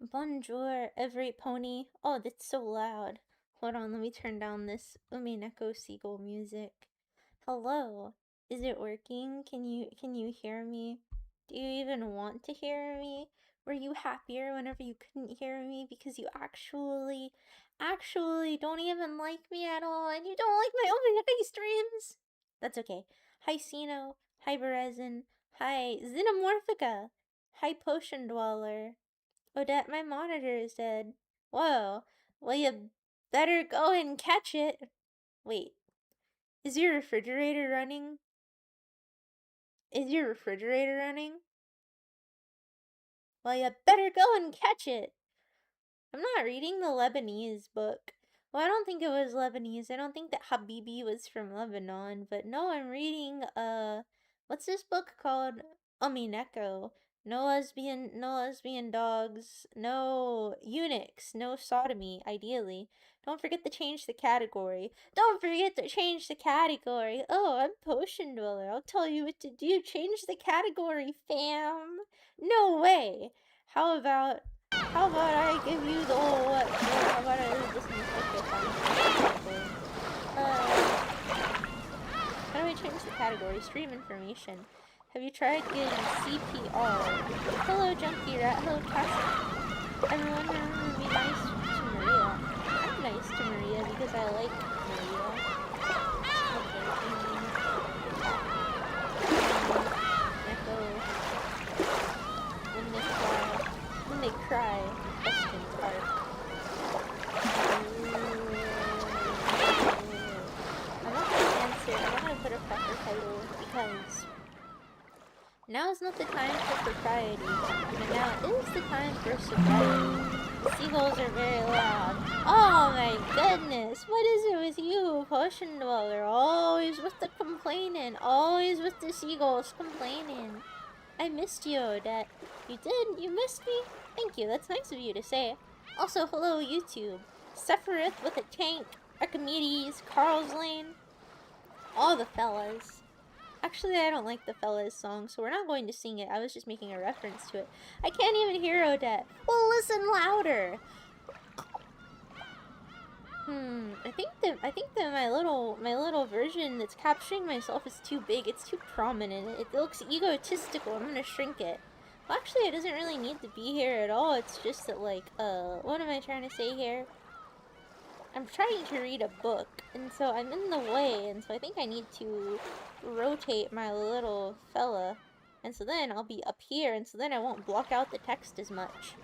Bonjour, every pony. Oh, that's so loud. Hold on, let me turn down this neko seagull music. Hello. Is it working? Can you hear me? Do you even want to hear me? Were you happier whenever you couldn't hear me because you actually don't even like me at all and you don't like my omineko streams? That's okay. Hi Sino. Hi Berezin. Hi Xenomorphica. Hi Potion Dweller. Odette, my monitor is dead. Whoa. Well, you better go and catch it. Wait, is your refrigerator running? Is your refrigerator running? Well, you better go and catch it. I'm not reading the Lebanese book. Well, I don't think it was Lebanese. I don't think that Habibi was from Lebanon. But no, I'm reading, what's this book called? Omineko. No lesbian dogs, no eunuchs, no sodomy, ideally. Don't forget to change the category. Don't forget to change the category. Oh, I'm Potion Dweller. I'll tell you what to do. Change the category, fam. No way. How about I give you the old what? How about I leave this in the category? How do I change the category? Stream information. Have you tried getting CPR? Hello, Junkie Rat. Hello, Cassie. Everyone remember to be nice to Maria. I'm nice to Maria because I like Maria. Echo. When they cry, questions are. I'm not gonna answer. I'm not gonna put a proper title because now is not the time for propriety, but now is the time for sobriety. The seagulls are very loud. Oh my goodness, what is it with you, Potion Dweller? Always with the complaining, always with the seagulls complaining. I missed you, Odette. You did? You missed me? Thank you, that's nice of you to say. Also, hello, YouTube. Sephiroth with a tank, Archimedes, Carl's Lane, all the fellas. Actually, I don't like the fellas song, so we're not going to sing it. I was just making a reference to it. I can't even hear Odette. Well, listen louder. I think that my little version that's capturing myself is too big. It's too prominent. It looks egotistical. I'm gonna shrink it. Well, actually, it doesn't really need to be here at all. It's just that, like, what am I trying to say here? I'm trying to read a book, and so I'm in the way, and so I think I need to rotate my little fella, and so then I'll be up here, and so then I won't block out the text as much.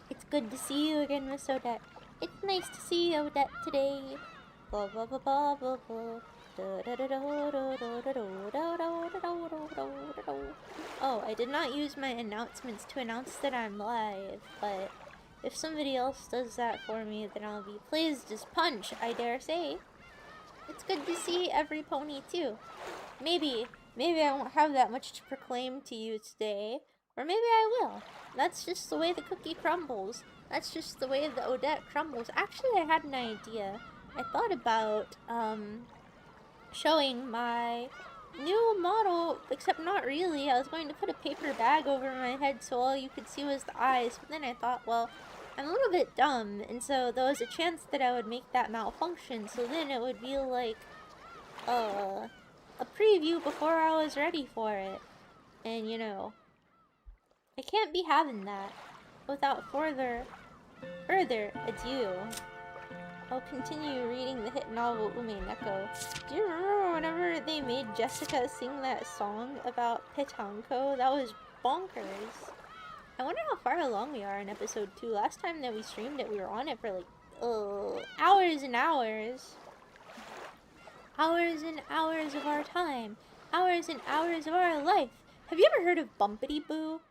It's good to see you again, Miss Odette. It's nice to see Odette today. Blah blah blah blah blah blah. Oh, I did not use my announcements to announce that I'm live, but if somebody else does that for me, then I'll be pleased as punch, I dare say. It's good to see every pony, too. Maybe I won't have that much to proclaim to you today, or maybe I will. That's just the way the cookie crumbles. That's just the way the Odette crumbles. Actually, I had an idea. I thought about, showing my new model, except not really. I was going to put a paper bag over my head so all you could see was the eyes, but then I thought, well, I'm a little bit dumb, and so there was a chance that I would make that malfunction, so then it would be like, a preview before I was ready for it. And, you know, I can't be having that. Without further ado, I'll continue reading the hit novel Neko. Do you remember whenever they made Jessica sing that song about Petanco? That was bonkers. I wonder how far along we are in episode 2. Last time that we streamed it, we were on it for like, hours and hours. Hours and hours of our time. Hours and hours of our life. Have you ever heard of Bumpity Boo?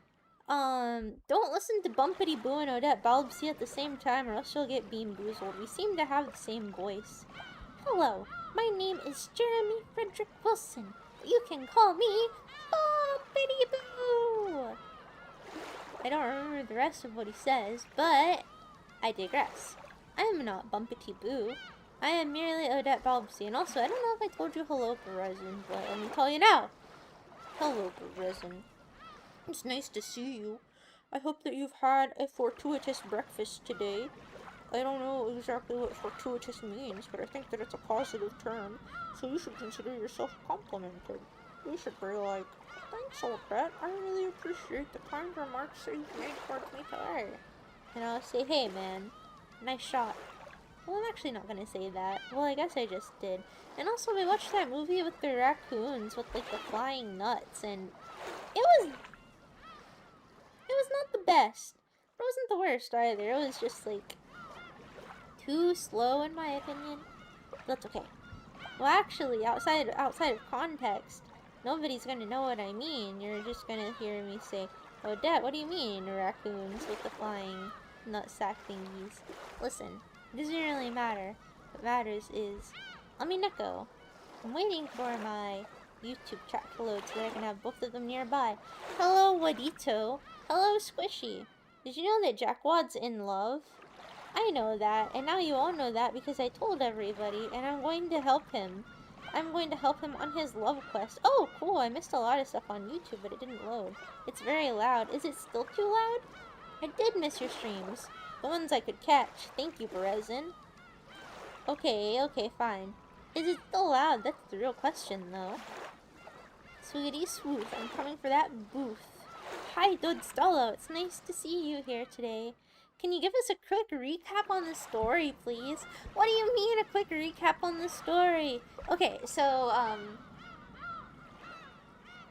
Don't listen to Bumpity Boo and Odette Balbsy at the same time or else you'll get bean boozled. We seem to have the same voice. Hello, my name is Jeremy Frederick Wilson. You can call me Bumpity Boo! I don't remember the rest of what he says, but I digress. I am not Bumpity Boo. I am merely Odette Balbsy, and also, I don't know if I told you hello, Berezin, but let me tell you now. Hello, Berezin. It's nice to see you. I hope that you've had a fortuitous breakfast today. I don't know exactly what fortuitous means, but I think that it's a positive term, so you should consider yourself complimented. You should be like, thanks, old pet. I really appreciate the kind remarks that you've made towards me today. And I'll say, hey man, nice shot. Well, I'm actually not gonna say that. Well, I guess I just did. And also, we watched that movie with the raccoons with like the flying nuts, and it was not the best. But it wasn't the worst either. It was just like too slow in my opinion. That's okay. Well, actually, outside of context, nobody's gonna know what I mean. You're just gonna hear me say, "Oh, Dad, what do you mean, raccoons with the flying nutsack thingies?" Listen, it doesn't really matter. What matters is, let me neko. I'm waiting for my YouTube chat to load so that I can have both of them nearby. Hello, Wadito. Hello, Squishy. Did you know that Jackwad's in love? I know that, and now you all know that because I told everybody, and I'm going to help him. I'm going to help him on his love quest. Oh, cool, I missed a lot of stuff on YouTube, but it didn't load. It's very loud. Is it still too loud? I did miss your streams. The ones I could catch. Thank you, Berezin. Okay, fine. Is it still loud? That's the real question, though. Sweetie Swooth, I'm coming for that booth. Hi, Dodstello. It's nice to see you here today. Can you give us a quick recap on the story, please? What do you mean a quick recap on the story? Okay, so,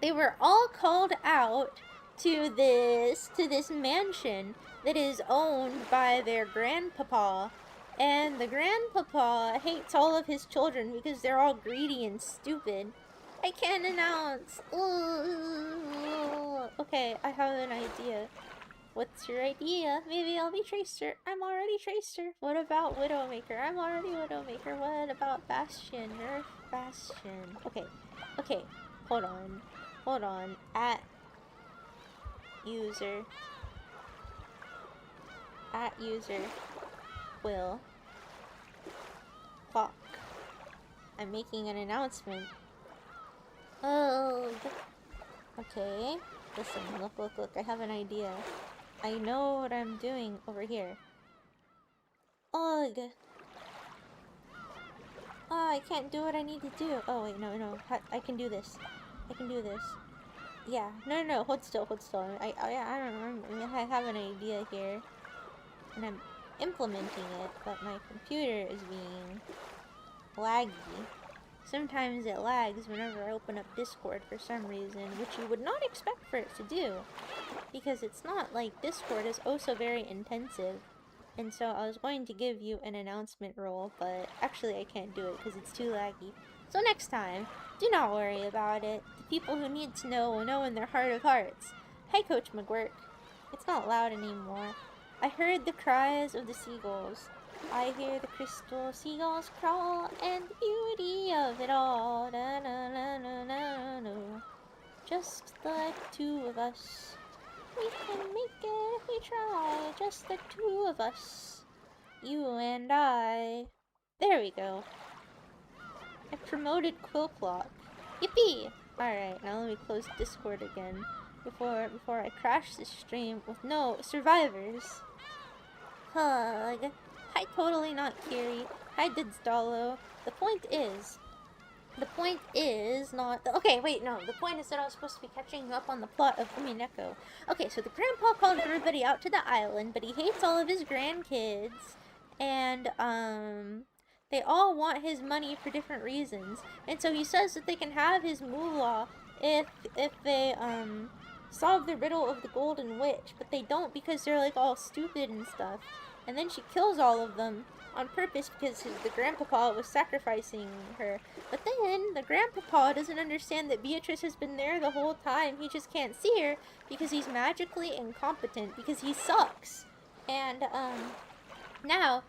they were all called out to this mansion that is owned by their grandpapa. And the grandpapa hates all of his children because they're all greedy and stupid. I can't announce. Ooh. Okay, I have an idea. What's your idea? Maybe I'll be Tracer. I'm already Tracer. What about Widowmaker? I'm already Widowmaker. What about Bastion? Nerf Bastion. Okay. Hold on. At user will clock. I'm making an announcement. Oh. Okay. Listen, look. I have an idea. I know what I'm doing over here. Ugh. Oh, I can't do what I need to do. Oh, wait, no. I can do this. Yeah. No. Hold still. I don't know. I have an idea here. And I'm implementing it, but my computer is being laggy. Sometimes it lags whenever I open up Discord for some reason, which you would not expect for it to do. Because it's not like Discord is oh so very intensive. And so I was going to give you an announcement role, but actually I can't do it because it's too laggy. So next time, do not worry about it. The people who need to know will know in their heart of hearts. Hi, Coach McGurk. It's not loud anymore. I heard the cries of the seagulls. I hear the crystal seagulls crawl, and the beauty of it all. Da, na, na, na, na, na. Just the two of us. We can make it if we try. Just the two of us. You and I. There we go. I promoted Quillclock. Yippee! Alright, now let me close Discord again before I crash this stream with no survivors. Hug. Hi, totally not Kiri. Hi, Didsdalo. The point is not... Okay, wait, no. The point is that I was supposed to be catching up on the plot of Neko. Okay, so the grandpa called everybody out to the island, but he hates all of his grandkids. And, they all want his money for different reasons. And so he says that they can have his moolah if they, solve the riddle of the Golden Witch. But they don't because they're, like, all stupid and stuff. And then she kills all of them on purpose because the grandpapa was sacrificing her. But then the grandpapa doesn't understand that Beatrice has been there the whole time. He just can't see her because he's magically incompetent because he sucks. And now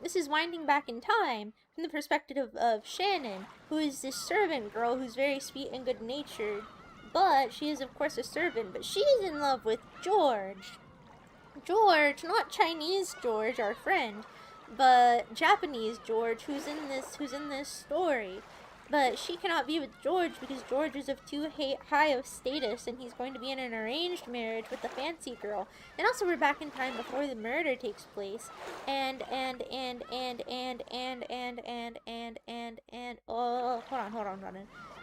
this is winding back in time from the perspective of Shannon, who is this servant girl who's very sweet and good-natured. But she is of course a servant, but she's in love with George. George, not Chinese George, our friend, but Japanese George, who's in this story. but she cannot be with George because George is of too high of status, and he's going to be in an arranged marriage with the fancy girl. And also, we're back in time before the murder takes place, and oh, hold on.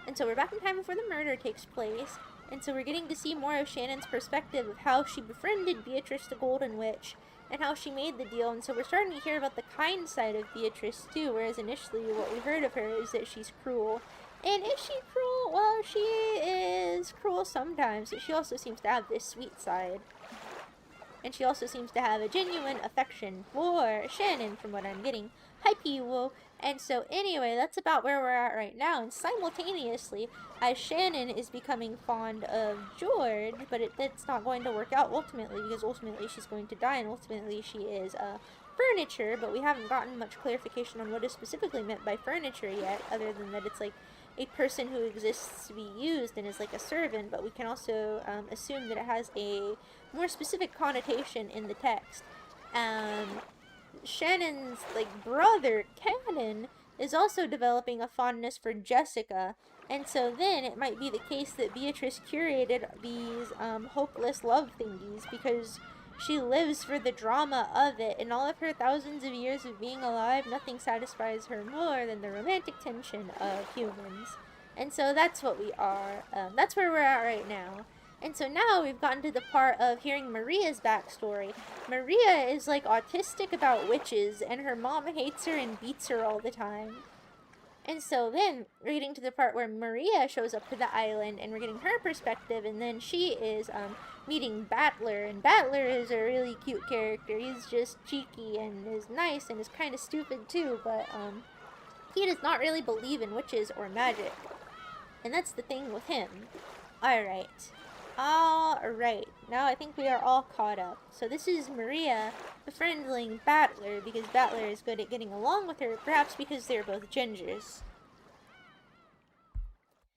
And so we're back in time before the murder takes place, and so we're getting to see more of Shannon's perspective of how she befriended Beatrice the Golden Witch and how she made the deal. And so we're starting to hear about the kind side of Beatrice too, whereas initially what we heard of her is that she's cruel. And is she cruel? Well, she is cruel sometimes, but she also seems to have this sweet side. And she also seems to have a genuine affection for Shannon, from what I'm getting. Hi, Peewo. And so anyway, that's about where we're at right now. And simultaneously, as Shannon is becoming fond of George, but it's not going to work out ultimately, because ultimately she's going to die, and ultimately she is furniture, but we haven't gotten much clarification on what is specifically meant by furniture yet, other than that it's like a person who exists to be used and is like a servant, but we can also assume that it has a more specific connotation in the text. Shannon's like brother, Cannon, is also developing a fondness for Jessica, and so then it might be the case that Beatrice curated these hopeless love thingies because she lives for the drama of it. In all of her thousands of years of being alive, nothing satisfies her more than the romantic tension of humans. And so that's what we are. That's where we're at right now. And so now we've gotten to the part of hearing Maria's backstory. Maria is like autistic about witches, and her mom hates her and beats her all the time. And so then we're getting to the part where Maria shows up to the island, and we're getting her perspective, and then she is meeting Battler, and Battler is a really cute character. He's just cheeky and is nice and is kind of stupid too, but he does not really believe in witches or magic. And that's the thing with him. Alright, now I think we are all caught up. So this is Maria befriending Battler because Battler is good at getting along with her, perhaps because they're both gingers.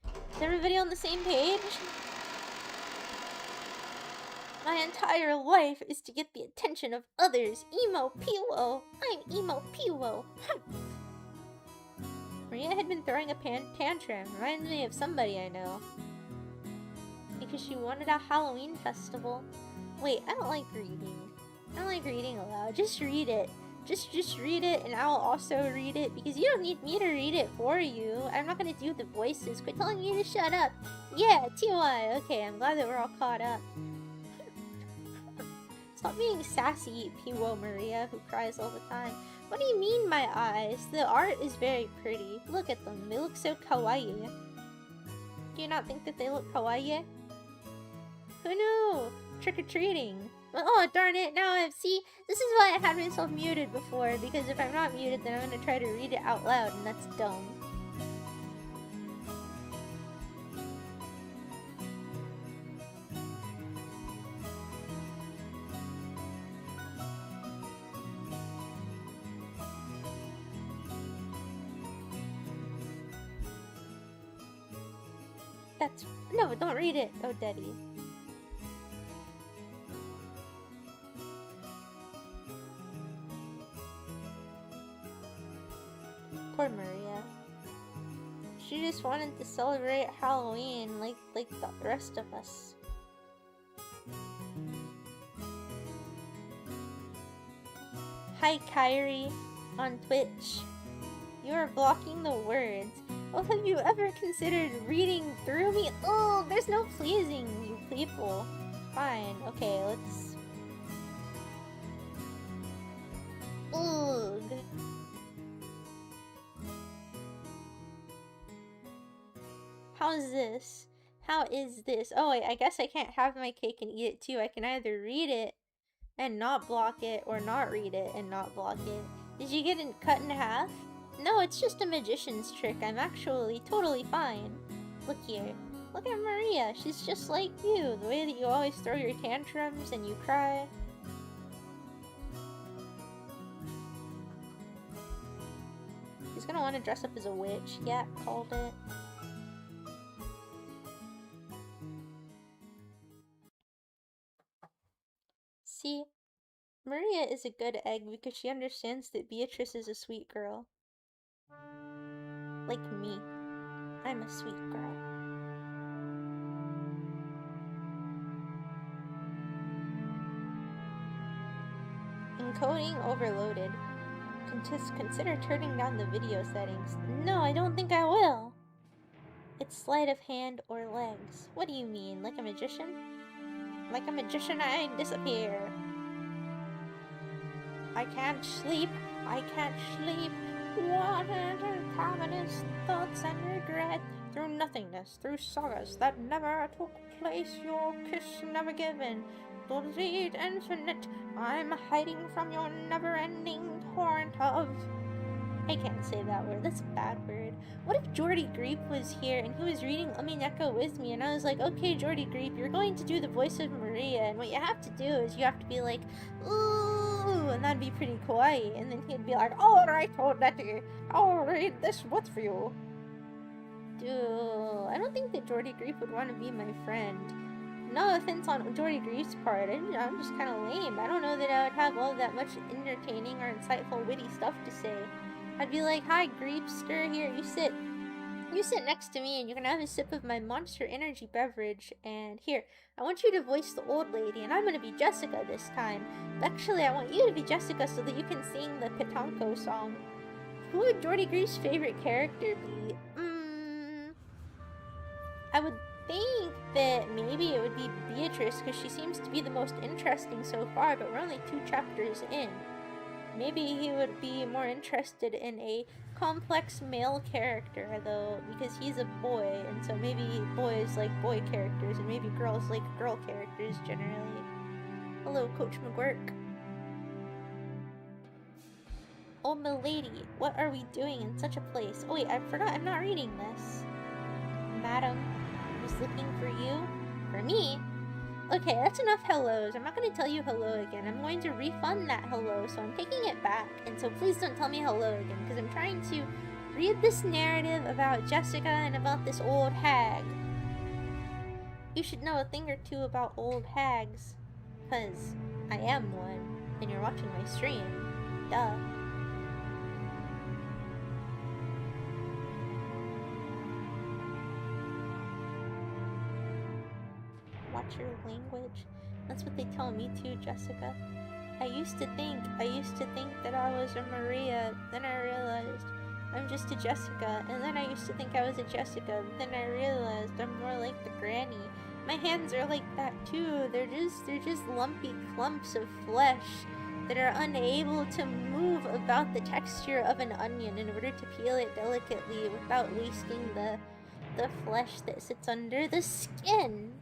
Is everybody on the same page? My entire life is to get the attention of others. Emo Peewo. I'm Emo Peewo. Maria had been throwing a tantrum. Reminds me of somebody I know. Because she wanted a Halloween festival. Wait, I don't like reading. I don't like reading aloud. Just read it. Just read it, and I'll also read it, because you don't need me to read it for you. I'm not gonna do the voices. Quit telling me to shut up. Yeah, TY. Okay, I'm glad that we're all caught up. Stop being sassy, Peewo Maria, who cries all the time. What do you mean, my eyes? The art is very pretty. Look at them. They look so kawaii. Do you not think that they look kawaii? Who knew? Trick-or-treating. Oh, darn it. Now see, this is why I had myself muted before, because if I'm not muted, then I'm going to try to read it out loud, and that's dumb. No, don't read it, oh Daddy. Poor Maria. She just wanted to celebrate Halloween like the rest of us. Hi Kyrie on Twitch. You are blocking the words. Oh, have you ever considered reading through me? Oh, there's no pleasing you people. Fine, okay, let's... Ugh. How's this? How is this? Oh, wait, I guess I can't have my cake and eat it too. I can either read it and not block it, or not read it and not block it. Did you get it cut in half? No, it's just a magician's trick. I'm actually totally fine. Look here. Look at Maria. She's just like you. The way that you always throw your tantrums and you cry. She's gonna want to dress up as a witch. Yeah, called it. See, Maria is a good egg because she understands that Beatrice is a sweet girl. Like me. I'm a sweet girl. Encoding overloaded. Just consider turning down the video settings. No, I don't think I will. It's sleight of hand or legs. What do you mean? Like a magician? Like a magician, I disappear. I can't sleep. I can't sleep. What cavernous thoughts and regret. Through nothingness, through sagas that never took place, your kiss never given. Buried infinite, I'm hiding from your never-ending torrent of... I can't say that word, that's a bad word. What if Jordy Greep was here and he was reading neko with me and I was like, okay, Jordy Greep, you're going to do the voice of Maria, and what you have to do is you have to be like, ooh, and that'd be pretty kawaii, and then he'd be like, alright, Odette, I'll read this book for you. Dude, I don't think that Jordy Greep would want to be my friend. No offense on Jordy Greep's part, I'm just kind of lame. I don't know that I would have all that much entertaining or insightful, witty stuff to say. I'd be like, hi, Greepster, here, you sit next to me and you're gonna have a sip of my Monster Energy beverage, and here, I want you to voice the old lady, and I'm gonna be Jessica this time. But actually, I want you to be Jessica so that you can sing the Petanco song. Who would Jordy Greep's favorite character be? I would think that maybe it would be Beatrice, because she seems to be the most interesting so far, but we're only 2 chapters in. Maybe he would be more interested in a complex male character, though, because he's a boy, and so maybe boys like boy characters, and maybe girls like girl characters generally. Hello, Coach McGurk. Oh, milady, what are we doing in such a place? Oh wait, I forgot, I'm not reading this. Madam, I was looking for you? For me? Okay, that's enough hellos. I'm not going to tell you hello again. I'm going to refund that hello, so I'm taking it back. And so please don't tell me hello again, because I'm trying to read this narrative about Jessica and about this old hag. You should know a thing or two about old hags, because I am one, and you're watching my stream. Duh. Watch your language. That's what they tell me too, Jessica. I used to think that I was a Maria, then I realized I'm just a Jessica, and then I used to think I was a Jessica, then I realized I'm more like the granny. My hands are like that too. They're just lumpy clumps of flesh that are unable to move about the texture of an onion in order to peel it delicately without wasting the flesh that sits under the skin.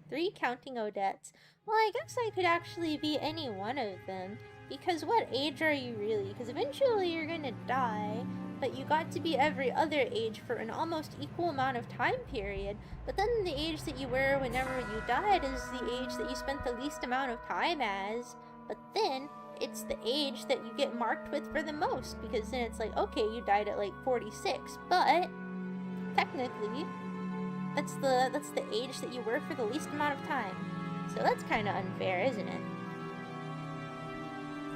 3 counting Odettes. Well, I guess I could actually be any one of them. Because what age are you really? Because eventually you're gonna die, but you got to be every other age for an almost equal amount of time period. But then the age that you were whenever you died is the age that you spent the least amount of time as. But then it's the age that you get marked with for the most, because then it's like, okay, you died at like 46, but technically that's the age that you were for the least amount of time. So that's kind of unfair, isn't it?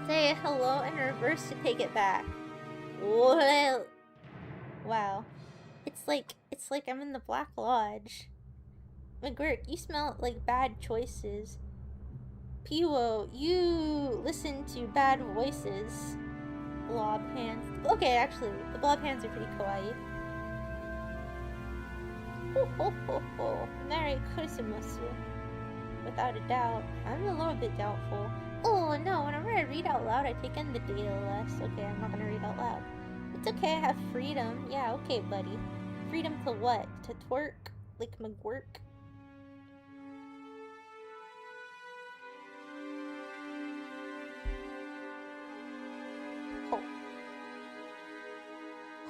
Say hello in reverse to take it back. Well, wow. It's like I'm in the Black Lodge. McGurk, you smell like bad choices. Piwo, you listen to bad voices. Blob hands. Okay, actually, the blob hands are pretty kawaii. Ho ho ho ho. Merry Christmas. Without a doubt. I'm a little bit doubtful. Oh no, whenever I read out loud, I take in the data less. Okay, I'm not gonna read out loud. It's okay, I have freedom. Yeah, okay, buddy. Freedom to what? To twerk? Like McGurk? Oh.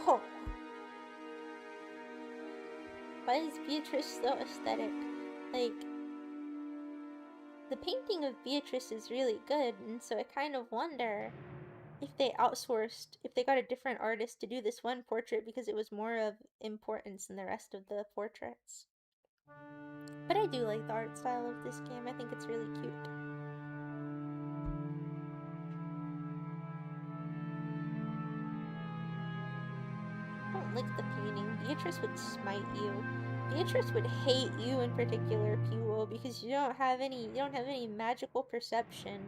Oh. Why is Beatrice so aesthetic? Like, the painting of Beatrice is really good, and so I kind of wonder if they outsourced, if they got a different artist to do this one portrait because it was more of importance than the rest of the portraits. But I do like the art style of this game. I think it's really cute. don't like the painting. Beatrice would smite you. Beatrice would hate you in particular, Puo, because you don't have any magical perception.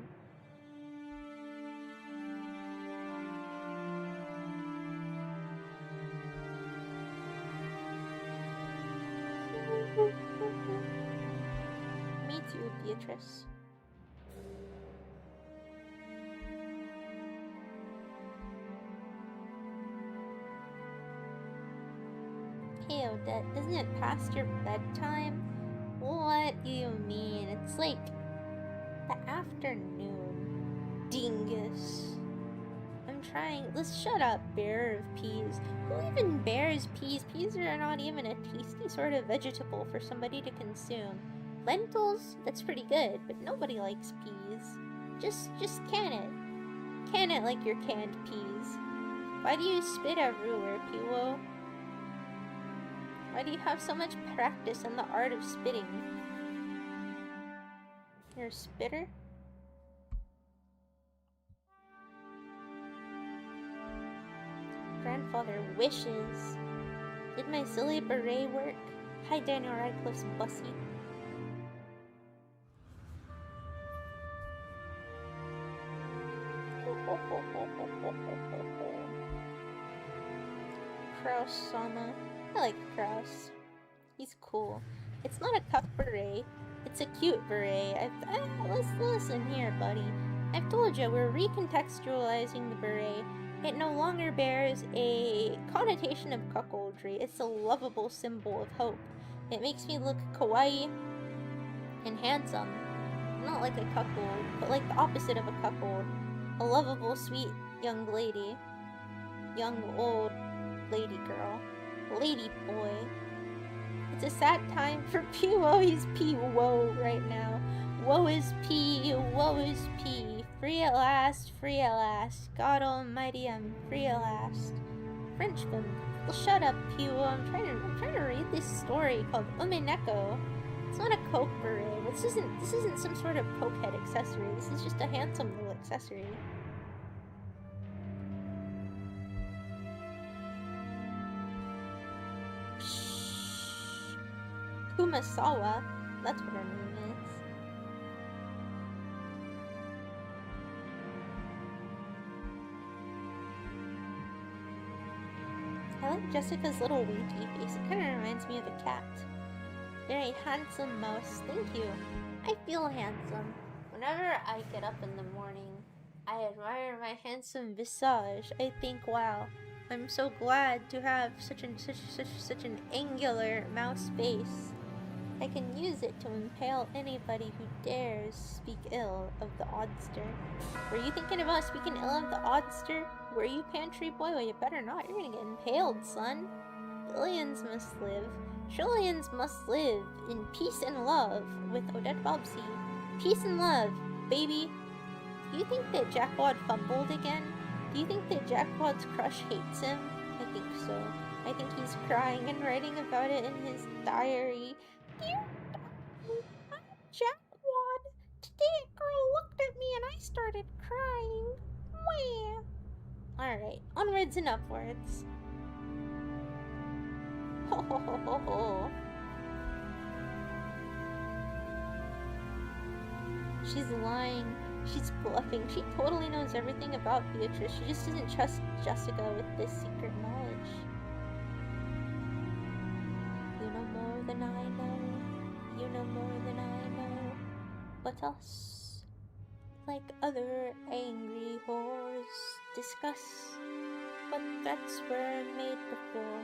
Me too, Beatrice. Hey Odette, isn't it past your bedtime? What do you mean? It's like the afternoon. Dingus. I'm trying. Let's shut up, bearer of peas. Who even bears peas? Peas are not even a tasty sort of vegetable for somebody to consume. Lentils? That's pretty good, but nobody likes peas. Just can it. Can it like your canned peas. Why do you spit everywhere, Puo? Why do you have so much practice in the art of spitting? You're a spitter? Grandfather wishes. Did my silly beret work? Hi, Daniel Radcliffe's bussy. Kraus-sama. I like Kraus. He's cool. It's not a cuff beret. It's a cute beret. Listen here, buddy. I've told you, we're recontextualizing the beret. It no longer bears a connotation of cuckoldry. It's a lovable symbol of hope. It makes me look kawaii and handsome. Not like a cuckold, but like the opposite of a cuckold. A lovable, sweet young lady. Young, old lady girl. Lady boy. It's a sad time for Puo. He's P-woe right now. Woe is P, woe is P. Free at last, free at last. God almighty, I'm free at last. French film. Well, shut up, Puo. I'm trying to read this story called neko. It's not a coke beret. This isn't some sort of cokehead accessory. This is just a handsome little accessory. Kumasawa. That's what her name is. I like Jessica's little winky face. It kind of reminds me of a cat. Very handsome mouse. Thank you. I feel handsome. Whenever I get up in the morning, I admire my handsome visage. I think, wow, I'm so glad to have such an angular mouse face. I can use it to impale anybody who dares speak ill of the oddster. Were you thinking about speaking ill of the oddster? Were you, pantry boy? Well, you better not. You're gonna get impaled, son. Billions must live. Trillions must live in peace and love with Odette Bobbsey. Peace and love, baby. Do you think that Jackwad fumbled again? Do you think that Jackwod's crush hates him? I think so. I think he's crying and writing about it in his diary. Dear Doctor, I'm Jackwad. Today a girl looked at me and I started crying. Wah. Alright, onwards and upwards. Ho ho ho ho ho. She's lying. She's bluffing. She totally knows everything about Beatrice. She just doesn't trust Jessica with this secret knowledge. You know more than I know. You know more than I know. But us, like other angry whores, discuss what threats were made before.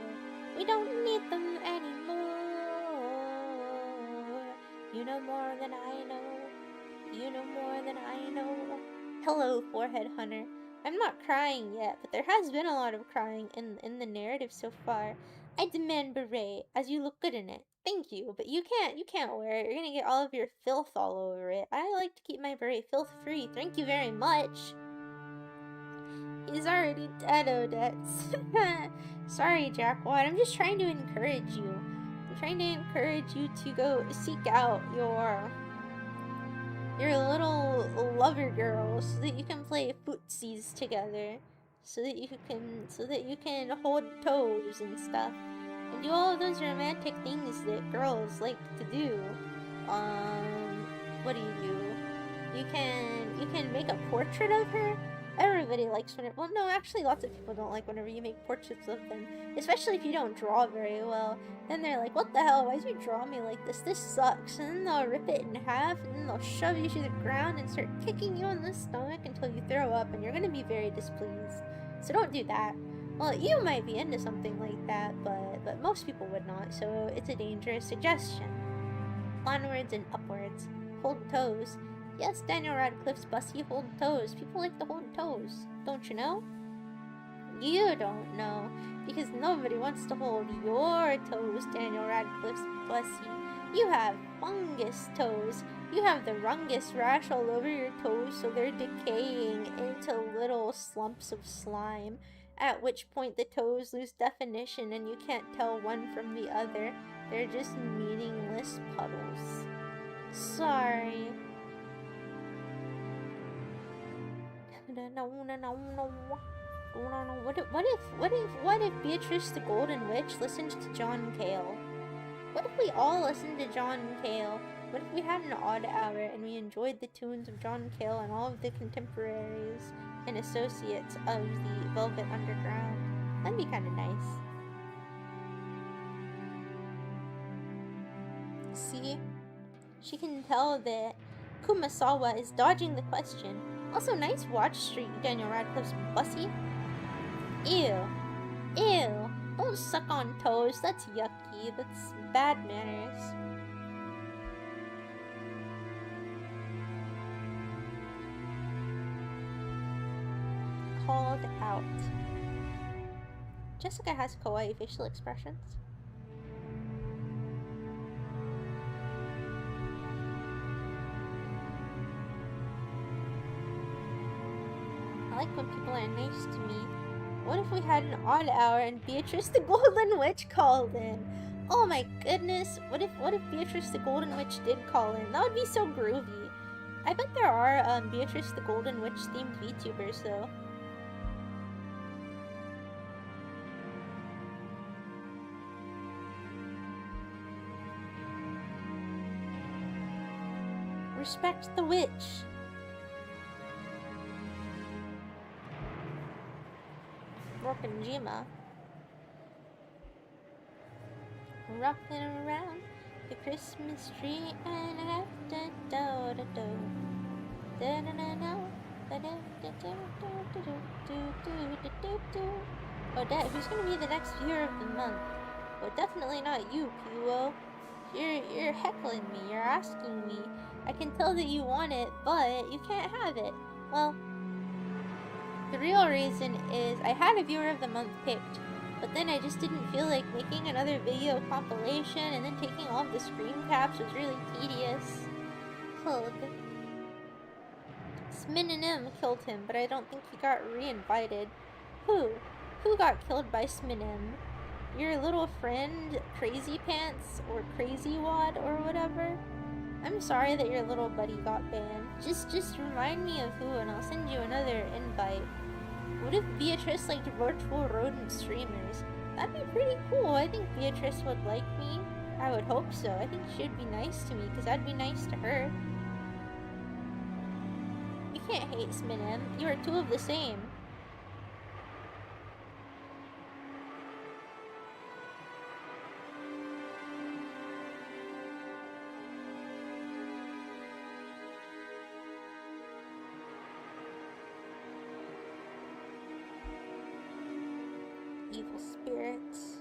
We don't need them anymore. You know more than I know. You know more than I know. Hello, Forehead Hunter. I'm not crying yet, but there has been a lot of crying in the narrative so far. I demand beret, as you look good in it. Thank you, but you can't wear it. You're gonna get all of your filth all over it. I like to keep my beret filth free. Thank you very much. He's already dead, Odette. Sorry, Jackwad. I'm just trying to encourage you. I'm trying to encourage you to go seek out your little lover girl so that you can play footsies together. so that you can hold toes and stuff, and do all of those romantic things that girls like to do. What do? You can make a portrait of her. Everybody likes whenever. Well, no, actually, lots of people don't like whenever you make portraits of them, especially if you don't draw very well. Then they're like, "What the hell? Why'd you draw me like this? This sucks." And then they'll rip it in half, and then they'll shove you to the ground and start kicking you in the stomach until you throw up, and you're gonna be very displeased. So don't do that. Well, you might be into something like that, but most people would not. So it's a dangerous suggestion. Onwards and upwards. Hold toes. Yes, Daniel Radcliffe's Bussy, hold toes. People like to hold toes. Don't you know? You don't know. Because nobody wants to hold your toes, Daniel Radcliffe's Bussy. You have fungus toes. You have the rungus rash all over your toes, so they're decaying into little slumps of slime. At which point the toes lose definition and you can't tell one from the other. They're just meaningless puddles. Sorry. What if Beatrice the Golden Witch listened to John Cale? What if we all listened to John Cale? What if we had an odd hour and we enjoyed the tunes of John Cale and all of the contemporaries and associates of the Velvet Underground? That'd be kind of nice. See? She can tell that Kumasawa is dodging the question. Also, nice watch streak, Daniel Radcliffe's Bussy. Ew. Ew. Don't suck on toes. That's yucky. That's bad manners. Called out. Jessica has kawaii facial expressions. I like when people are nice to me. What if we had an odd hour and Beatrice the Golden Witch called in? Oh my goodness, what if Beatrice the Golden Witch did call in? That would be so groovy. I bet there are Beatrice the Golden Witch themed VTubers though. Respect the witch. Rokanjima. Rocking around the Christmas tree and I have to do do do do. Oh, Dad, who's gonna be the next viewer of the month? Well, definitely not you, Piwo. You're heckling me. You're asking me. I can tell that you want it, but you can't have it. Well, the real reason is I had a viewer of the month picked, but then I just didn't feel like making another video compilation, and then taking all of the screen caps was really tedious. Hug. Sminem killed him, but I don't think he got re-invited. Who? Who got killed by Sminem? Your little friend, Crazy Pants, or Crazy Wad, or whatever? I'm sorry that your little buddy got banned. Just remind me of who and I'll send you another invite. What if Beatrice liked virtual rodent streamers? That'd be pretty cool. I think Beatrice would like me. I would hope so. I think she'd be nice to me because I'd be nice to her. You can't hate Sminem. You are two of the same. Evil spirits.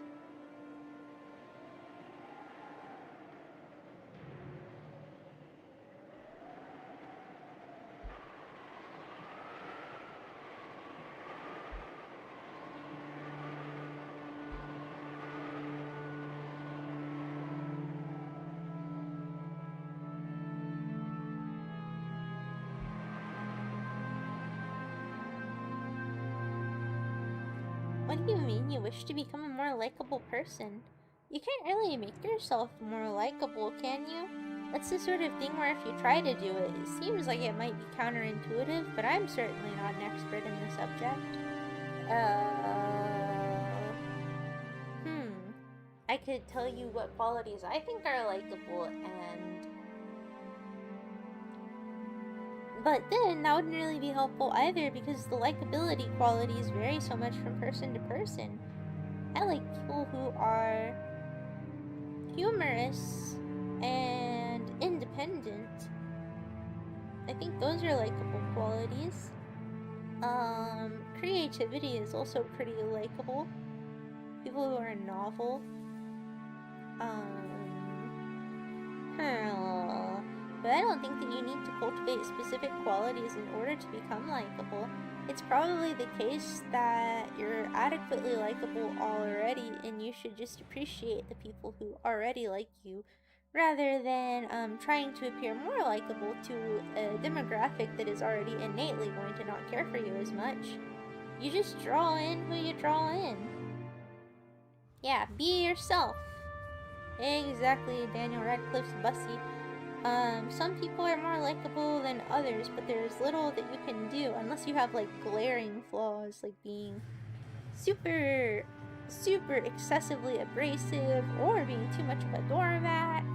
What do you mean you wish to become a more likable person? You can't really make yourself more likable, can you? That's the sort of thing where if you try to do it, it seems like it might be counterintuitive, but I'm certainly not an expert in the subject. I could tell you what qualities I think are likable, but then that wouldn't really be helpful either because the likability qualities vary so much from person to person. I like people who are humorous and independent. I think those are likable qualities. Creativity is also pretty likable. People who are novel. But I don't think that you need to cultivate specific qualities in order to become likable. It's probably the case that you're adequately likable already, and you should just appreciate the people who already like you, rather than trying to appear more likable to a demographic that is already innately going to not care for you as much. You just draw in who you draw in. Yeah, be yourself. Exactly, Daniel Radcliffe's Bussy. Some people are more likable than others, but there's little that you can do unless you have like glaring flaws, like being super excessively abrasive or being too much of a doormat.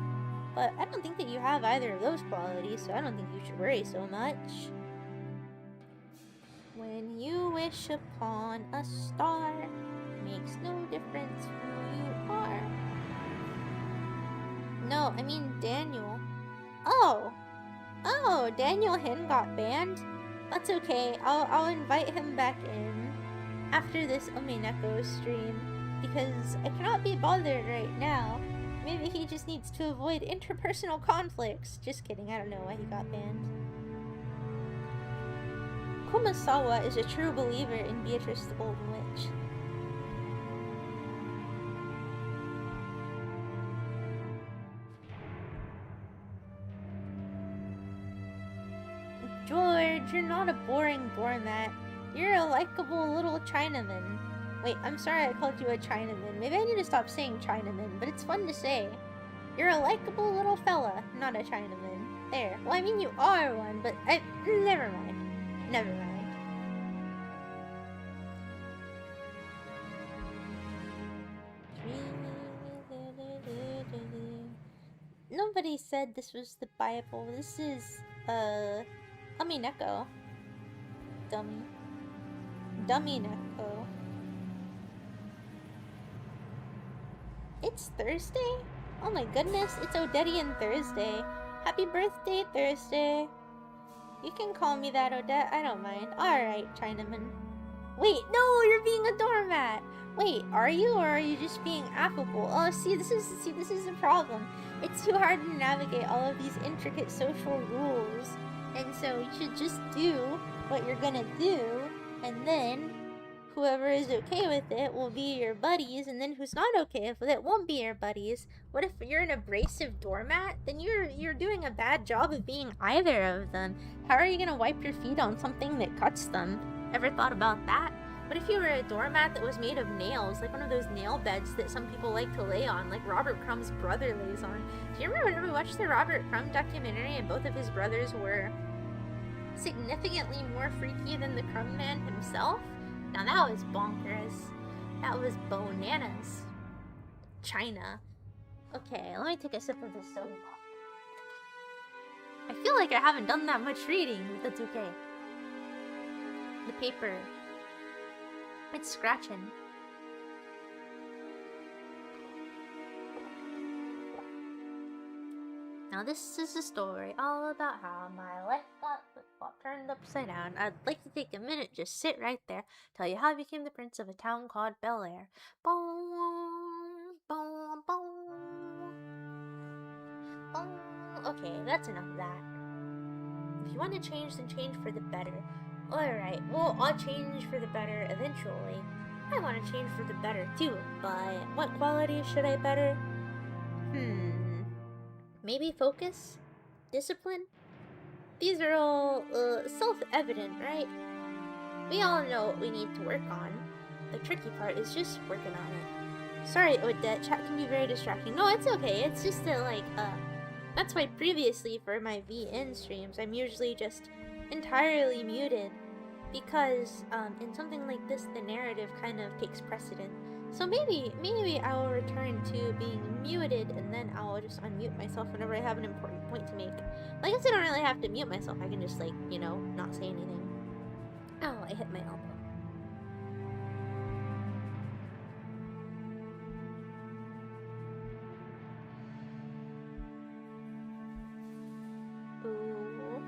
But I don't think that you have either of those qualities, so I don't think you should worry so much. When you wish upon a star, makes no difference who you are. No, I mean Daniel. Oh, Daniel Hin got banned? That's okay, I'll invite him back in after this neko stream, because I cannot be bothered right now. Maybe he just needs to avoid interpersonal conflicts. Just kidding, I don't know why he got banned. Kumasawa is a true believer in Beatrice the Golden Witch. George, you're not a boring doormat. You're a likable little Chinaman. Wait, I'm sorry I called you a Chinaman. Maybe I need to stop saying Chinaman, but it's fun to say. You're a likable little fella, not a Chinaman. There. Well, I mean you are one, but never mind. Never mind. Nobody said this was the Bible. This is, neko. Dummy neko. It's Thursday? Oh my goodness, it's Odettian Thursday. Happy birthday, Thursday. You can call me that, Odette, I don't mind. Alright, Chinaman. Wait, no, you're being a doormat! Wait, are you, or are you just being affable? Oh, see, this is the problem. It's too hard to navigate all of these intricate social rules. And so you should just do what you're gonna do, and then whoever is okay with it will be your buddies, and then who's not okay with it won't be your buddies. What if you're an abrasive doormat? Then you're doing a bad job of being either of them. How are you gonna wipe your feet on something that cuts them? Ever thought about that? What if you were a doormat that was made of nails, like one of those nail beds that some people like to lay on, like Robert Crumb's brother lays on? Do you remember when we watched the Robert Crumb documentary and both of his brothers were significantly more freaky than the Crumb Man himself? Now that was bonkers. That was bananas. China. Okay, let me take a sip of this soda pop. I feel like I haven't done that much reading, but that's okay. The paper. It's scratching. Now this is a story all about how my life got flip-flop turned upside down. I'd like to take a minute, just sit right there, tell you how I became the prince of a town called Bel Air. Boom, boom, boom, boom. Okay, that's enough of that. If you want to change, then change for the better. Alright, well, I'll change for the better eventually. I want to change for the better too, but what quality should I better? Maybe focus? Discipline? These are all, self-evident, right? We all know what we need to work on. The tricky part is just working on it. Sorry, Odette, chat can be very distracting. No, it's okay, it's just that, that's why previously for my VN streams, I'm usually just entirely muted. because in something like this, the narrative kind of takes precedent. So maybe I will return to being muted, and then I'll just unmute myself whenever I have an important point to make. I guess I don't really have to mute myself. I can just, like, you know, not say anything. Oh, I hit my elbow. Ooh.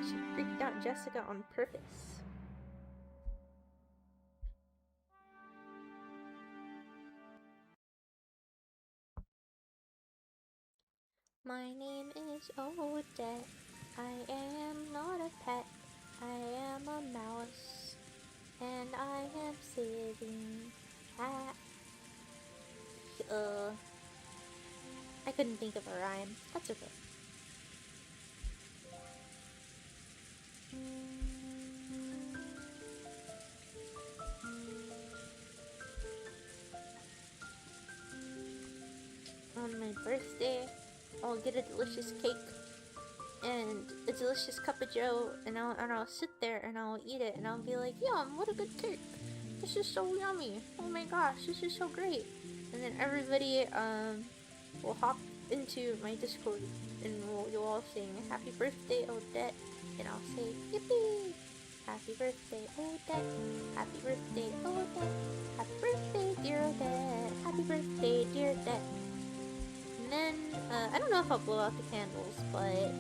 She freaked out Jessica on purpose. My name is Odette. I am not a pet. I am a mouse. And I am sitting at... I couldn't think of a rhyme. That's okay. On my birthday, I'll get a delicious cake and a delicious cup of joe, and I'll sit there and I'll eat it, and I'll be like, yum, what a good cake. This is so yummy. Oh my gosh, this is so great. And then everybody will hop into my Discord, and you'll all sing happy birthday Odette, and I'll say yippee, happy birthday Odette, happy birthday Odette, happy birthday dear Odette, happy birthday dear Odette. And then I don't know if I'll blow out the candles, but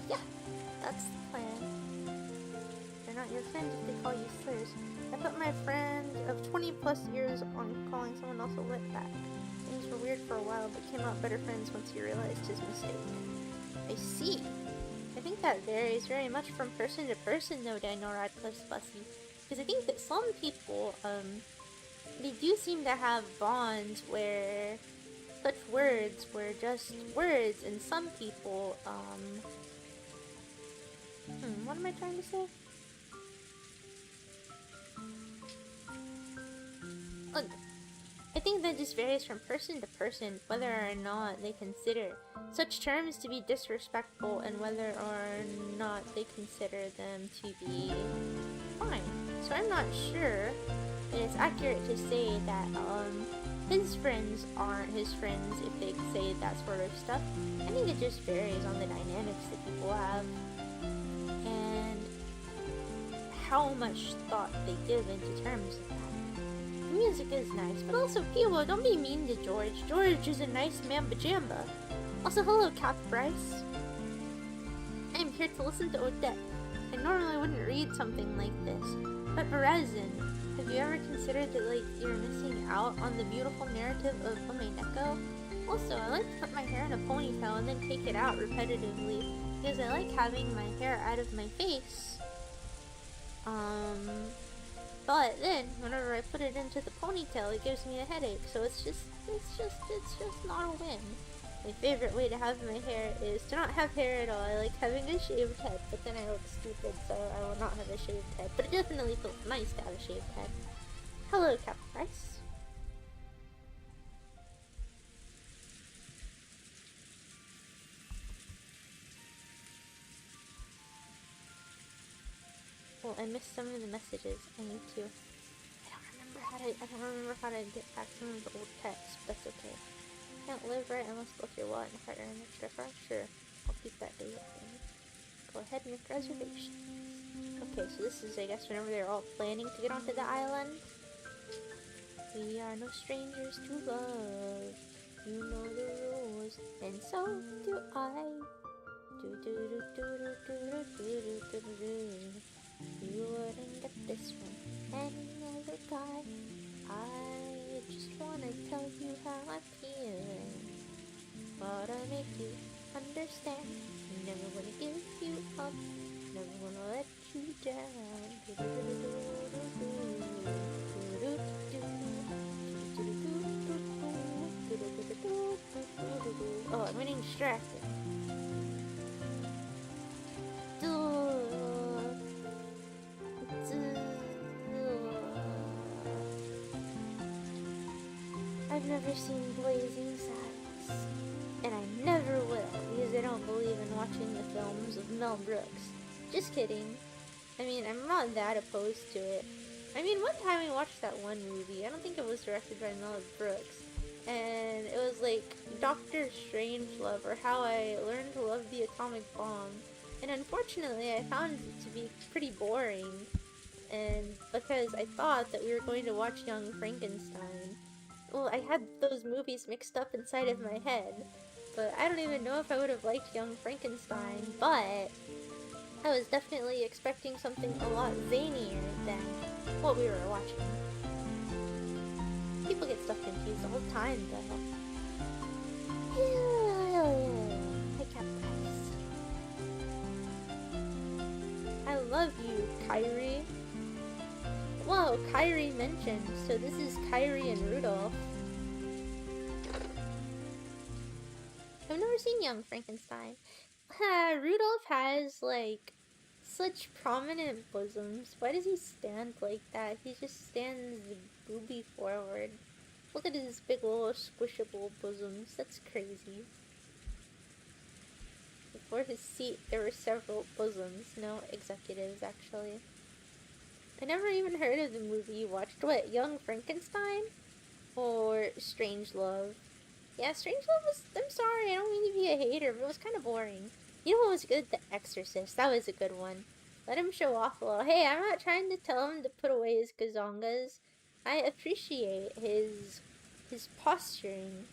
yeah, that's the plan. They're not your friends if they call you slurs. I put my friend of 20 plus years on calling someone else a wetback. Things were weird for a while, but came out better friends once he realized his mistake. I see. I think that varies very much from person to person, though, Daniel Radcliffe's Bussy. Because I think that some people, they do seem to have bonds where such words were just words, and some people, what am I trying to say? Look, I think that just varies from person to person whether or not they consider such terms to be disrespectful and whether or not they consider them to be fine. So I'm not sure that it's accurate to say that his friends aren't his friends if they say that sort of stuff. I think it just varies on the dynamics that people have and how much thought they give into terms of that. The music is nice, but also people, don't be mean to George. George is a nice mamba jamba. Also, hello, Cap Bryce. I am here to listen to Odette. I normally wouldn't read something like this, but Berezin, have you ever considered that, like, you're missing out on the beautiful narrative of neko? Also, I like to put my hair in a ponytail and then take it out repetitively, because I like having my hair out of my face. But then, whenever I put it into the ponytail, it gives me a headache, so it's just not a win. My favorite way to have my hair is to not have hair at all. I like having a shaved head, but then I look stupid, so I will not have a shaved head. But it definitely feels nice to have a shaved head. Hello, Cap Price. Well, I missed some of the messages. I need to. I don't remember how to get back some of the old text, but that's okay. Can't live right unless both your wallet and heart are an extra far? Sure, I'll keep that day up for you. Go ahead and make reservations. Okay, so this is, I guess, whenever they're all planning to get onto the island. We are no strangers to love. You know the rules, and so do I. Do do do do do do do do do do. You wouldn't get this from any other guy. I just wanna tell you how I'm feeling. Wanna make you understand. Never wanna give you up. Never wanna let you down. Oh, I'm getting distracted. I've never seen Blazing Saddles. And I never will, because I don't believe in watching the films of Mel Brooks. Just kidding. I mean, I'm not that opposed to it. I mean, one time we watched that one movie, I don't think it was directed by Mel Brooks, and it was like Doctor Strangelove, or How I Learned to Love the Atomic Bomb. And unfortunately, I found it to be pretty boring, and because I thought that we were going to watch Young Frankenstein. Well, I had those movies mixed up inside of my head, but I don't even know if I would have liked Young Frankenstein, but I was definitely expecting something a lot zanier than what we were watching. People get stuff confused all the time, though. Hi, Captain. I love you, Kyrie. Whoa, Kyrie mentioned. So this is Kyrie and Rudolph. I've never seen Young Frankenstein. Rudolph has, like, such prominent bosoms. Why does he stand like that? He just stands booby forward. Look at his big little squishable bosoms. That's crazy. Before his seat, there were several bosoms. No, executives, actually. I never even heard of the movie you watched. What, Young Frankenstein? Or Strangelove? Yeah, Strangelove was... I'm sorry, I don't mean to be a hater, but it was kind of boring. You know what was good? The Exorcist. That was a good one. Let him show off a little. Hey, I'm not trying to tell him to put away his gazongas. I appreciate his posturing.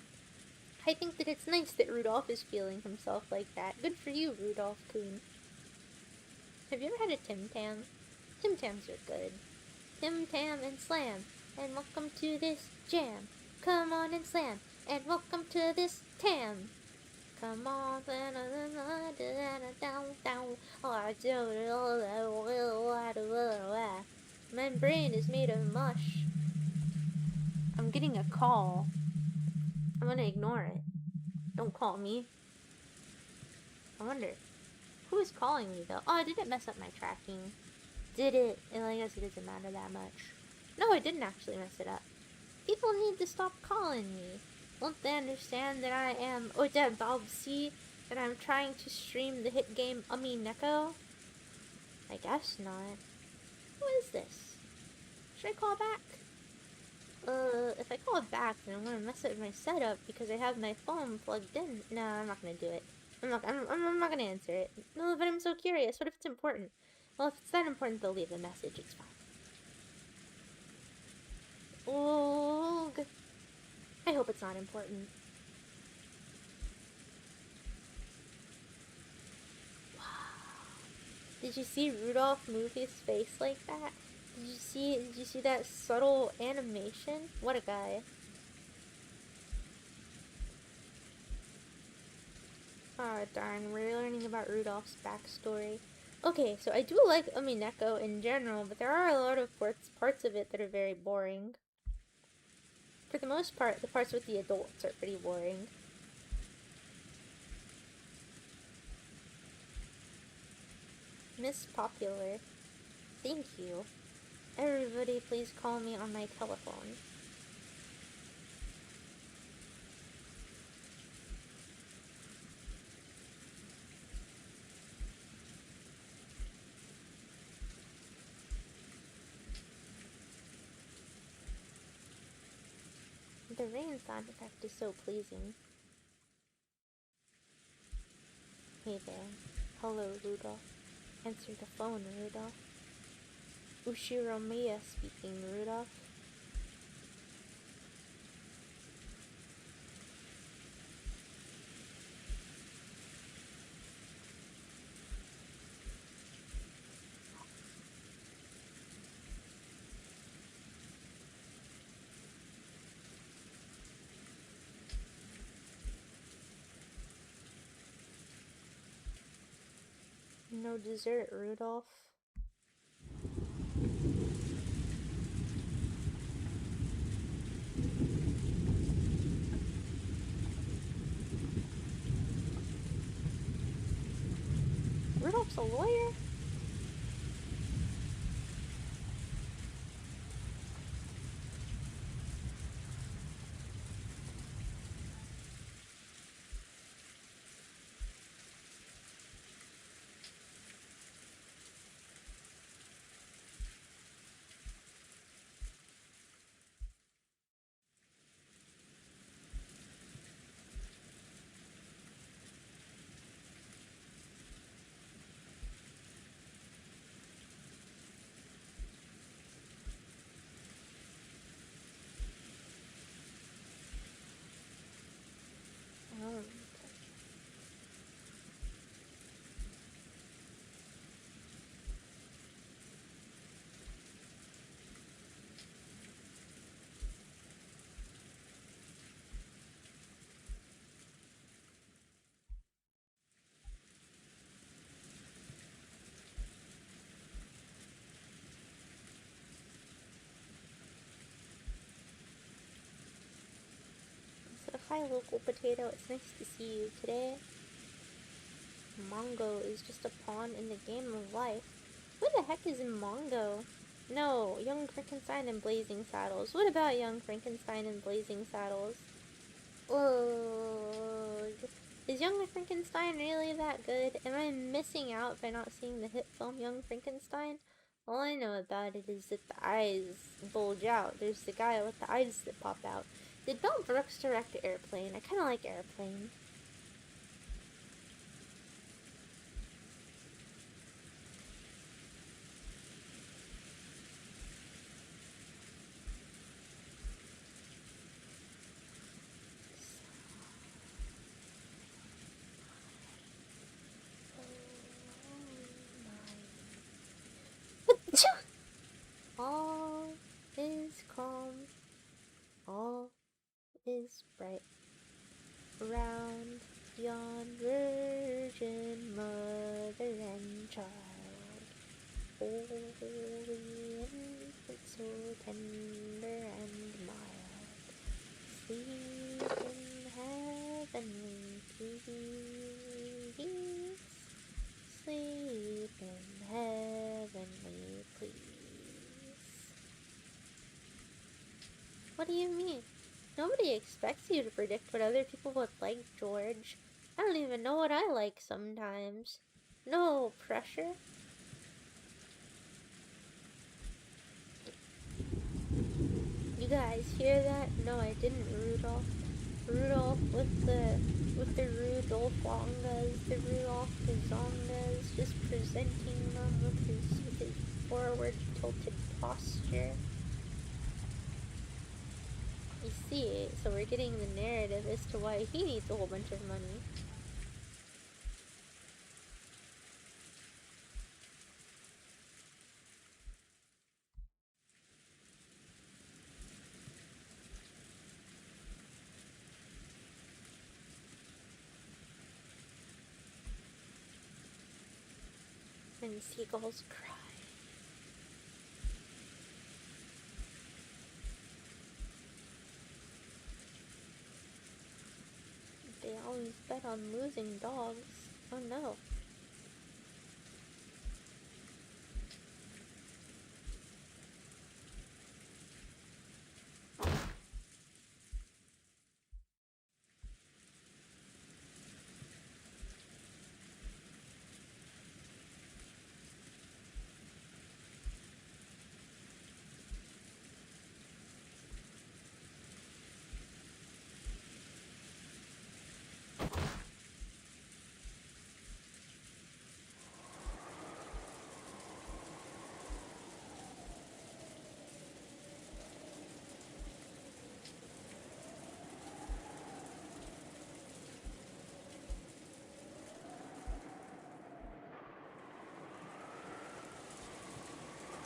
I think that it's nice that Rudolph is feeling himself like that. Good for you, Rudolph Coon. Have you ever had a Tim Tam? Tim Tams are good. Tim Tam and Slam. And welcome to this jam. Come on and slam. And welcome to this Tam. Come on, my brain is made of mush. I'm getting a call. I'm gonna ignore it. Don't call me. I wonder, who is calling me though? Oh, did it mess up my tracking? Did it? And I guess it doesn't matter that much. No, it didn't actually mess it up. People need to stop calling me. Won't they understand that I am Odette Balbsi, that I'm trying to stream the hit game neko? I guess not. Who is this? Should I call back? If I call back, then I'm gonna mess up my setup because I have my phone plugged in. No, I'm not gonna do it. I'm not gonna answer it. No, but I'm so curious. What if it's important? Well, if it's that important, they'll leave a message. It's fine. Oh, good. I hope it's not important. Wow. Did you see Rudolph move his face like that? Did you see that subtle animation? What a guy. Oh darn, we're learning about Rudolph's backstory. Okay, so I do like neko in general, but there are a lot of parts of it that are very boring. For the most part, the parts with the adults are pretty boring. Miss Popular. Thank you. Everybody please call me on my telephone. The rain sound effect is so pleasing. Hey there. Hello, Rudolph. Answer the phone, Rudolph. Ushiromiya speaking, Rudolph. No dessert, Rudolph. Rudolph's a lawyer? Hi, local potato. It's nice to see you today. Mongo is just a pawn in the game of life. Who the heck is Mongo? No, Young Frankenstein and Blazing Saddles. What about Young Frankenstein and Blazing Saddles? Oh, is Young Frankenstein really that good? Am I missing out by not seeing the hit film Young Frankenstein? All I know about it is that the eyes bulge out. There's the guy with the eyes that pop out. Did Mel Brooks direct Airplane? I kind of like Airplane. All is calm, all is bright. Round yon virgin mother and child, holy infant, so tender and mild, sleep in heavenly peace, sleep in heavenly peace. What do you mean? Nobody expects you to predict what other people would like, George. I don't even know what I like sometimes. No pressure. You guys hear that? No, I didn't, Rudolph. Rudolph with the Rudolphongas, the Rudolph Gazongas, just presenting them with his forward tilted posture. You see, so we're getting the narrative as to why he needs a whole bunch of money. And seagulls cry. They always bet on losing dogs. Oh no.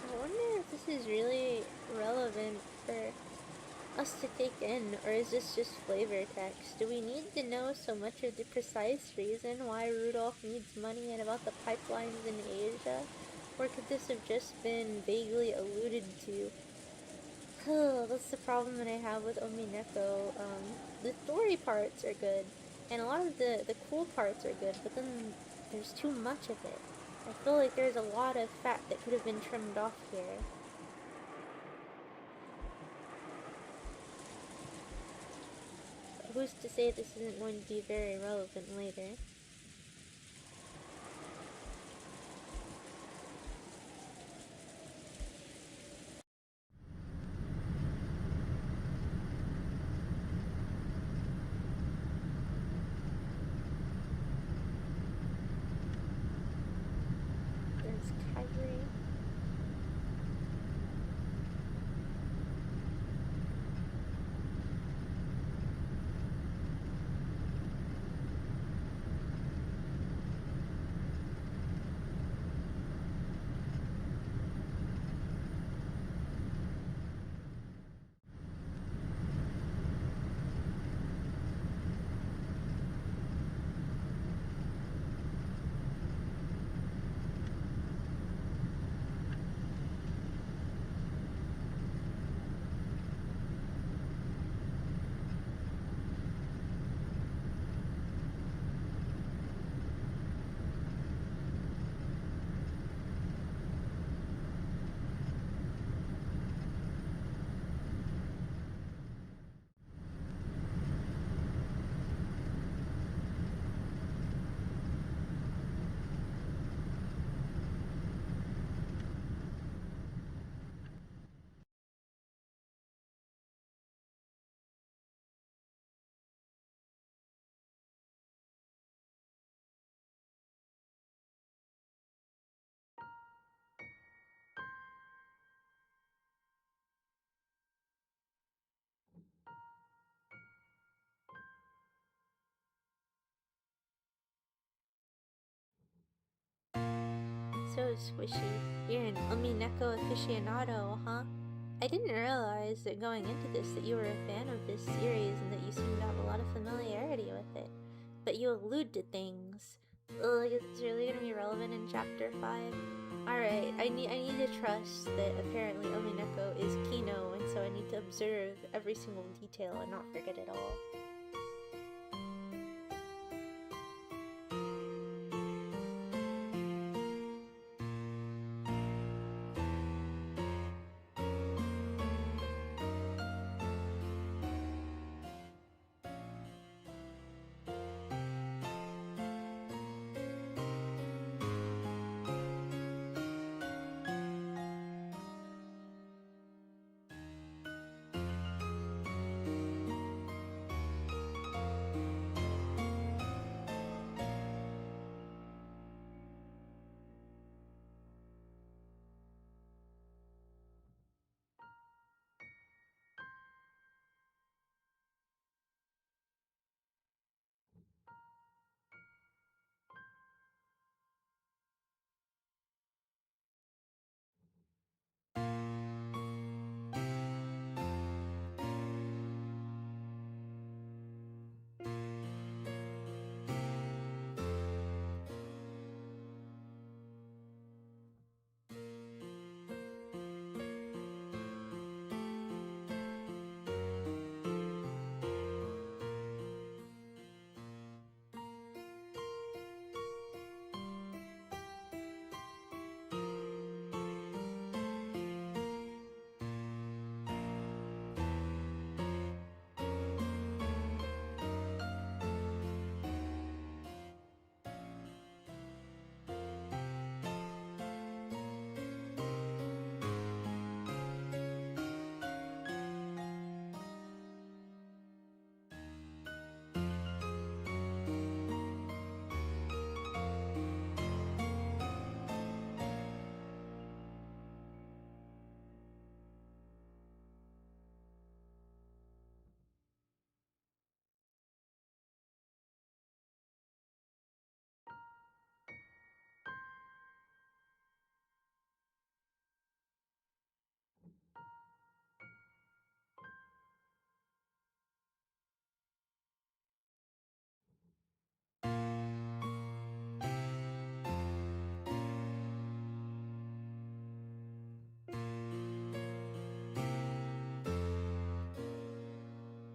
I wonder if this is really relevant for us to take in, or is this just flavor text? Do we need to know so much of the precise reason why Rudolph needs money and about the pipelines in Asia? Or could this have just been vaguely alluded to? Oh, that's the problem that I have with Neko. The story parts are good, and a lot of the cool parts are good, but then there's too much of it. I feel like there's a lot of fat that could have been trimmed off here. But who's to say this isn't going to be very relevant later? There's Kyrie. so squishy. You're an neko aficionado, huh? I didn't realize that going into this that you were a fan of this series and that you seem to have a lot of familiarity with it. But you allude to things. Like it's really gonna be relevant in chapter 5. Alright, I need to trust that apparently Omineko is Kino, and so I need to observe every single detail and not forget it all.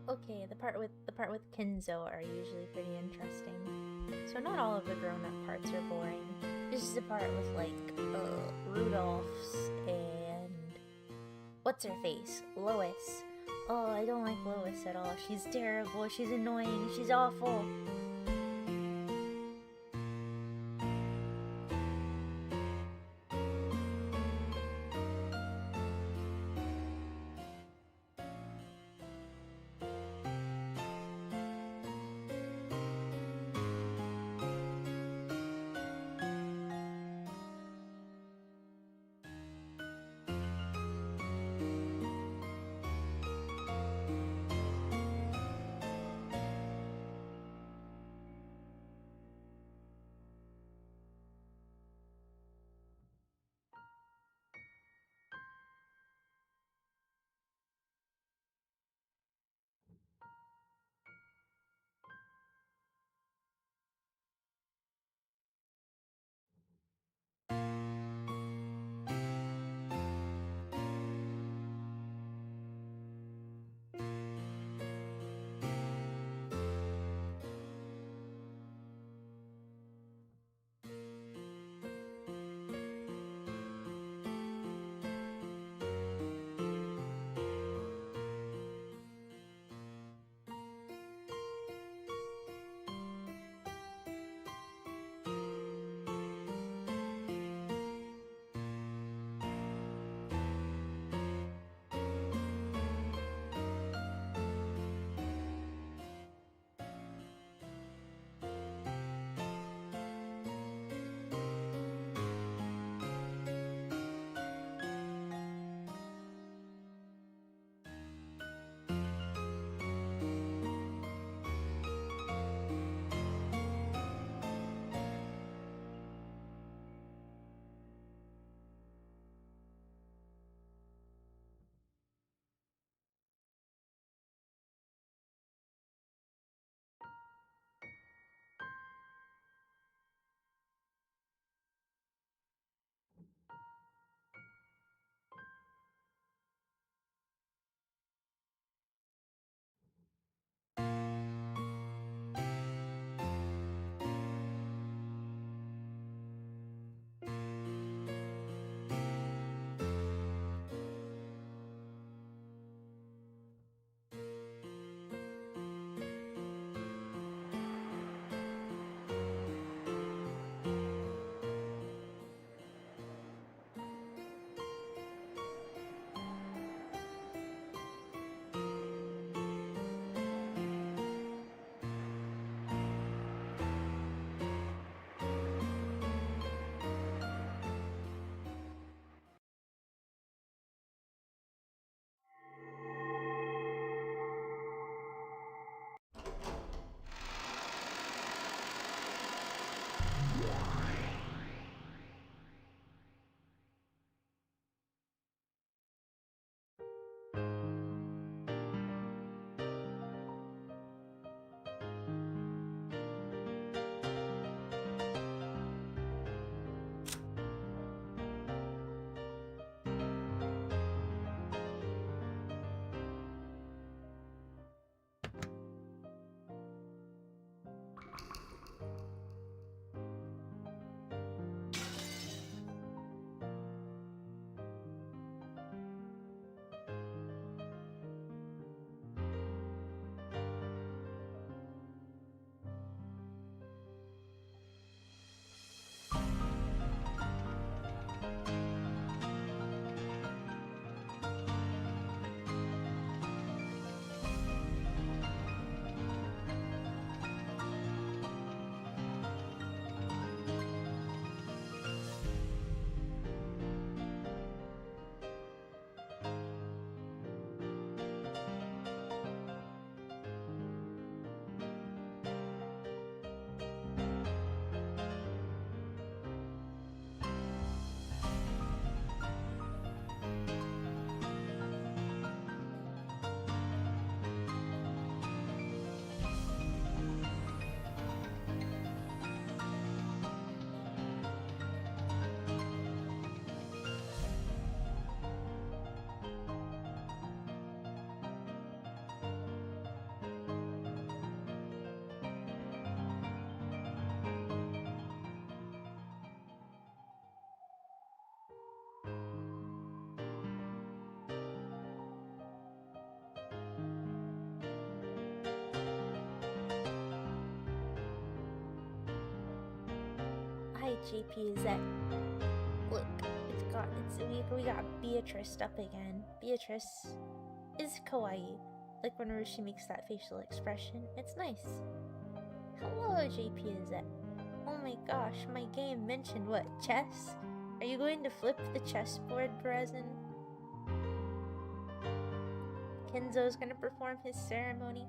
Okay, the part with Kenzo are usually pretty interesting. So not all of the grown-up parts are boring. This is the part with like Rudolph's and what's her face? Lois. Oh, I don't like Lois at all. She's terrible, she's annoying, she's awful. JP, is that look, we got Beatrice up again. Beatrice is kawaii. Like whenever she makes that facial expression, it's nice. Hello, JP, is that? Oh my gosh, my game mentioned what? Chess? Are you going to flip the chessboard, Brezen? Kenzo's gonna perform his ceremony.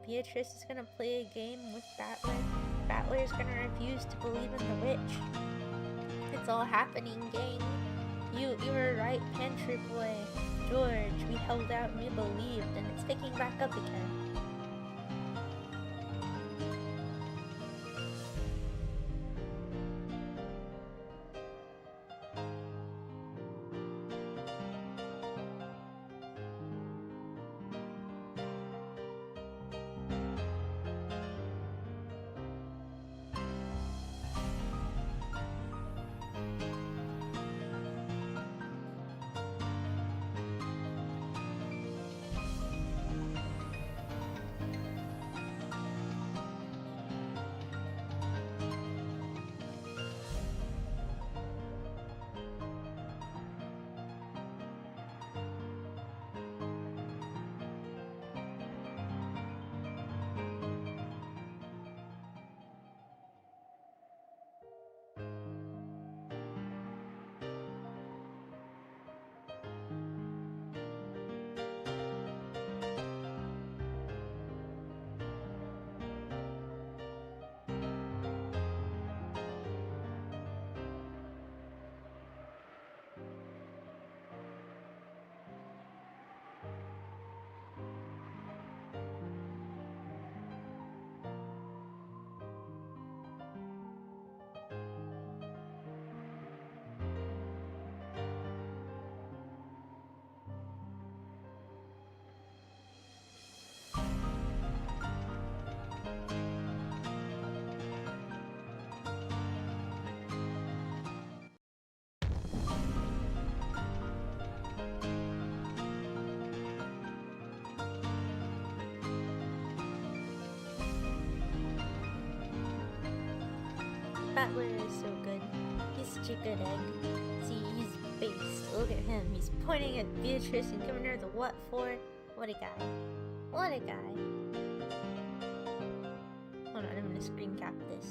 Beatrice is gonna play a game with Battler. Battler is gonna refuse to believe in the witch. It's all happening, gang. You were right, Pantry Boy. George, we held out and we believed, and it's picking back up again. Battler is so good. He's such a good egg. See, he's based. Look at him. He's pointing at Beatrice and giving her the what for. What a guy. What a guy. Hold on, I'm gonna screen cap this.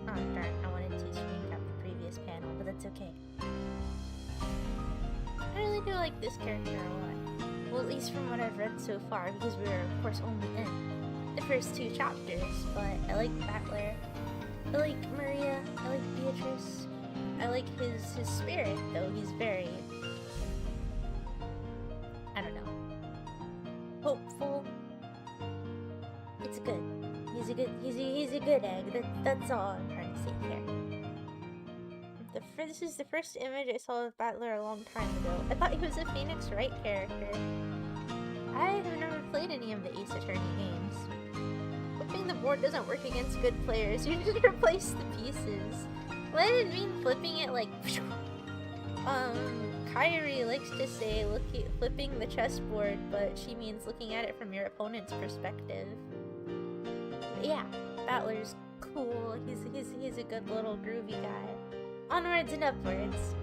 Oh darn, I wanted to screen cap the previous panel, but that's okay. I really do like this character a lot. Well, at least from what I've read so far, because we were, of course, only in the first 2 chapters, but I like Battler, I like Maria, I like Beatrice, I like his spirit, though he's very, I don't know, hopeful. It's good. He's a good egg. That's all I'm trying to say here. This is the first image I saw of Battler a long time ago. I thought he was a Phoenix Wright character. I have never played any of the Ace Attorney games. Flipping the board doesn't work against good players. You just replace the pieces. Well, I didn't mean flipping it like... Kyrie likes to say flipping the chessboard, but she means looking at it from your opponent's perspective. But yeah, Battler's cool. He's a good little groovy guy. Onwards and upwards.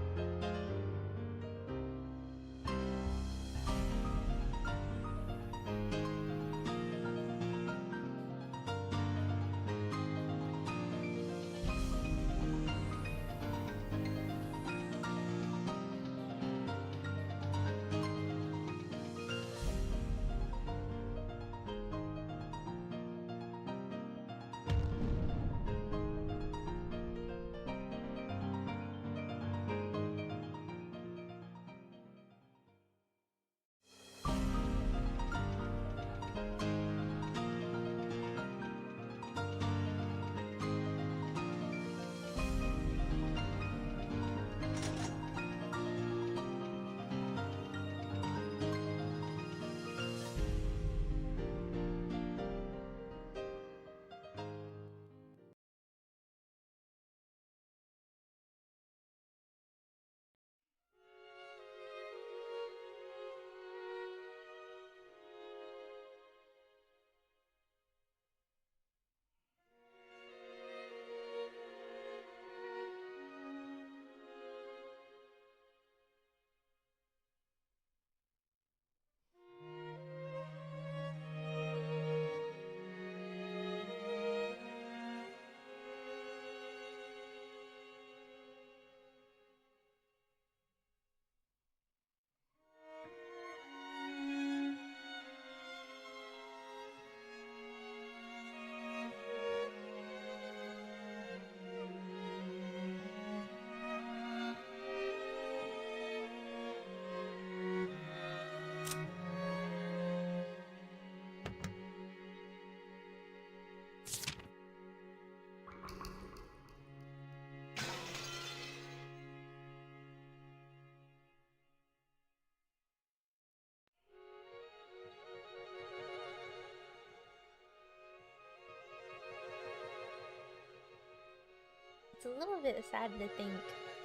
little bit sad to think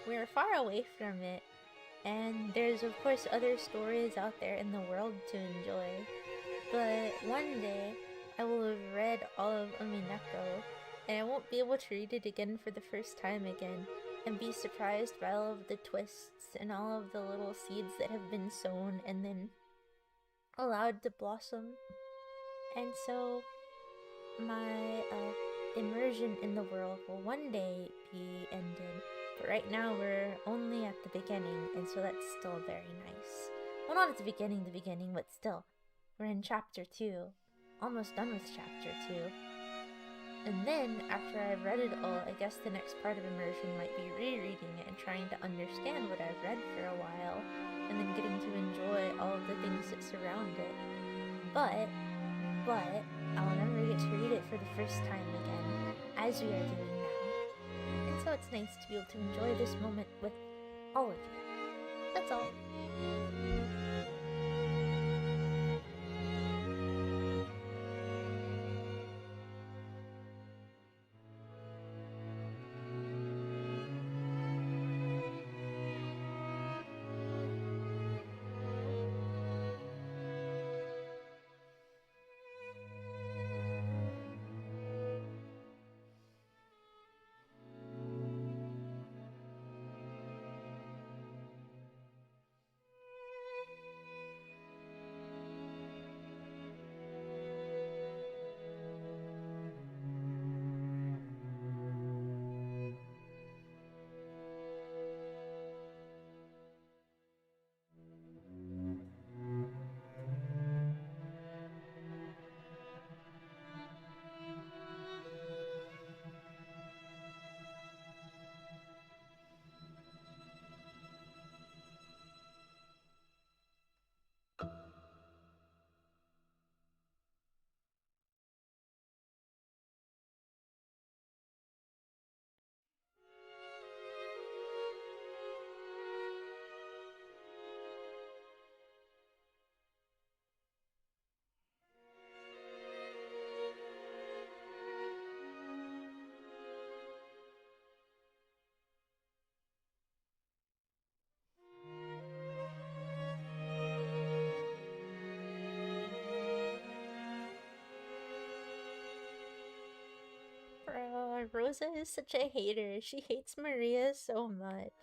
we're far away from it, and there's of course other stories out there in the world to enjoy. But one day, I will have read all of Neko, and I won't be able to read it again for the first time again, and be surprised by all of the twists and all of the little seeds that have been sown and then allowed to blossom. And so, my immersion in the world will one day be ended. But right now we're only at the beginning, and so that's still very nice. Well, not at the beginning, but still. We're in chapter 2. Almost done with chapter 2. And then, after I've read it all, I guess the next part of immersion might be rereading it and trying to understand what I've read for a while, and then getting to enjoy all of the things that surround it. But, I'll never get to read it for the first time again, as we are doing now. And so it's nice to be able to enjoy this moment with all of you. That's all. Rosa is such a hater. She hates Maria so much.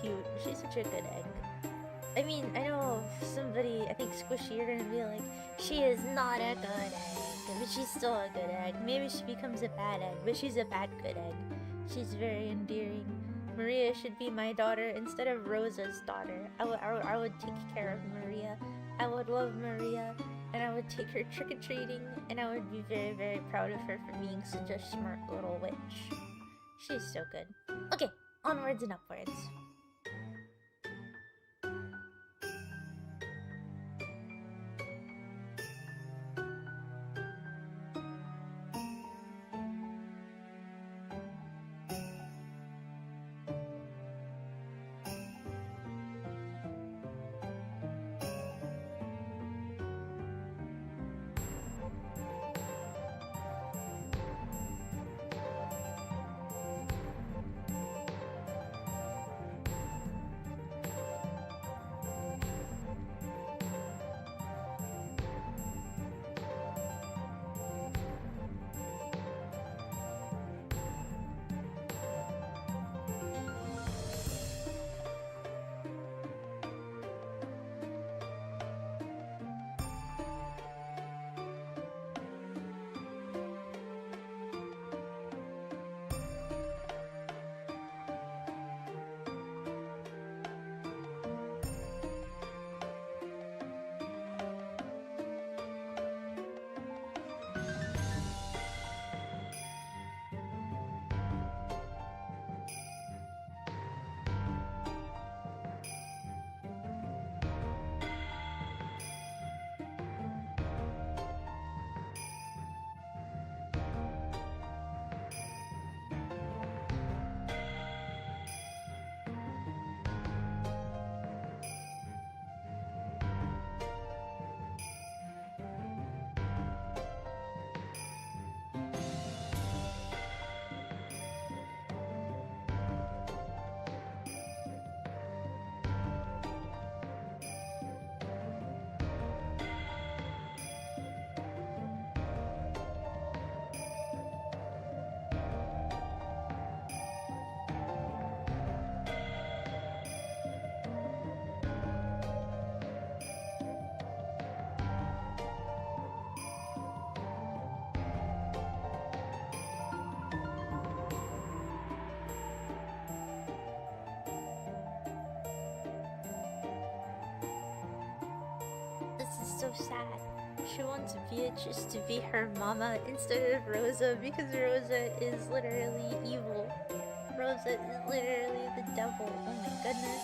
cute. She's such a good egg. I mean, I know somebody, I think Squishy, you're gonna be like, she is not a good egg, but she's still a good egg. Maybe she becomes a bad egg, but she's a bad good egg. She's very endearing. Maria should be my daughter instead of Rosa's daughter. I would take care of Maria. I would love Maria, and I would take her trick-or-treating, and I would be very, very proud of her for being such a smart little witch. She's so good. Okay, onwards and upwards. This is so sad. She wants Beatrice to be her mama instead of Rosa because Rosa is literally evil. Rosa is literally the devil. Oh my goodness.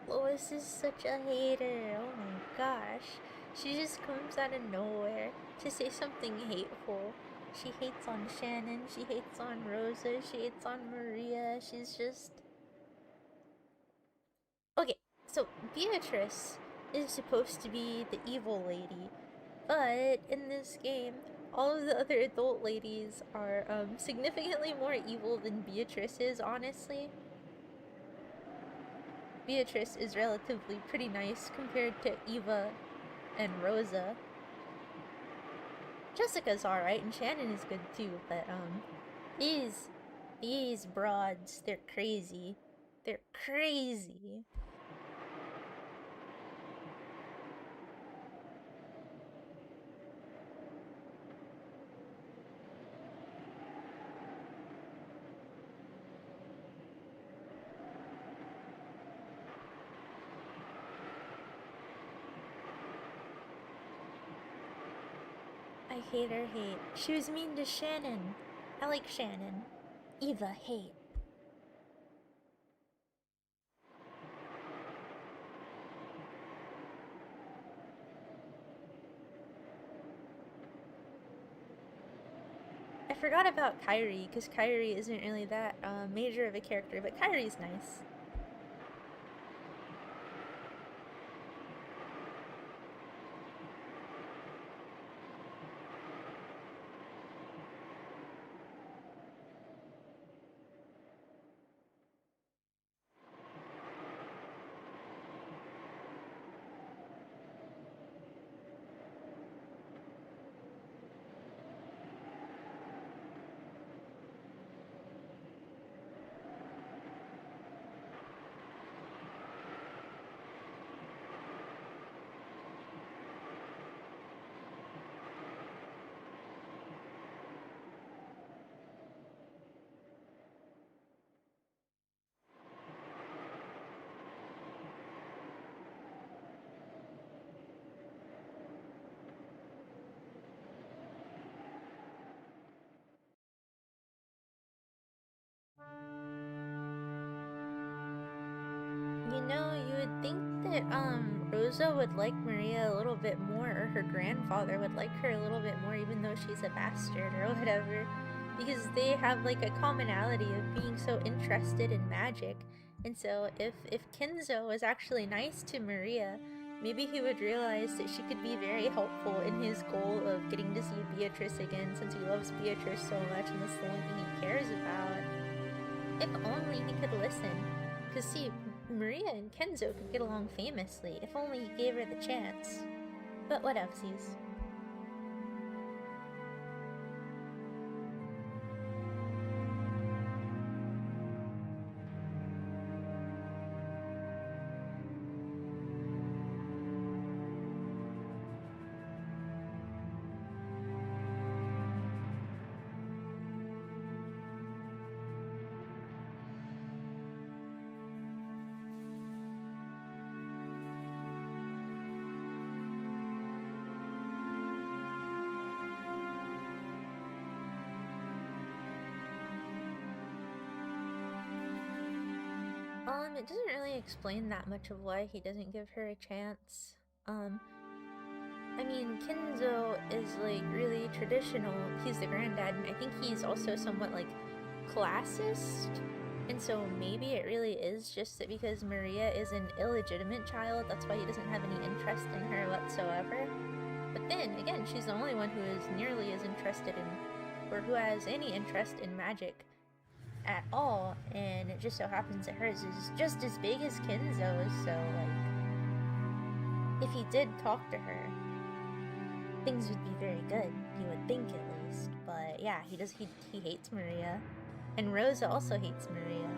Lois is such a hater. Oh my gosh. She just comes out of nowhere to say something hateful. She hates on Shannon, she hates on Rosa, she hates on Maria. She's just... Okay, so Beatrice is supposed to be the evil lady, but in this game, all of the other adult ladies are significantly more evil than Beatrice is, honestly. Beatrice is relatively pretty nice compared to Eva and Rosa. Jessica's alright and Shannon is good too, but these broads, they're crazy. They're crazy. I hate her hate. She was mean to Shannon. I like Shannon. Eva hate. I forgot about Kyrie, because Kyrie isn't really that major of a character, but Kyrie's nice. No, you would think that Rosa would like Maria a little bit more, or her grandfather would like her a little bit more, even though she's a bastard or whatever, because they have like a commonality of being so interested in magic. And so if Kenzo was actually nice to Maria, maybe he would realize that she could be very helpful in his goal of getting to see Beatrice again, since he loves Beatrice so much and that's the only thing he cares about. If only he could listen. Because, see, Maria and Kenzo could get along famously if only he gave her the chance. But whatevsies. It doesn't really explain that much of why he doesn't give her a chance. I mean, Kenzo is like really traditional. He's the granddad, and I think he's also somewhat like classist. And so maybe it really is just that because Maria is an illegitimate child, that's why he doesn't have any interest in her whatsoever. But then again, she's the only one who is nearly as interested in, or who has any interest in magic at all, and it just so happens that hers is just as big as Kenzo's, so like, if he did talk to her, things would be very good, you would think at least. But yeah, he hates Maria. And Rosa also hates Maria.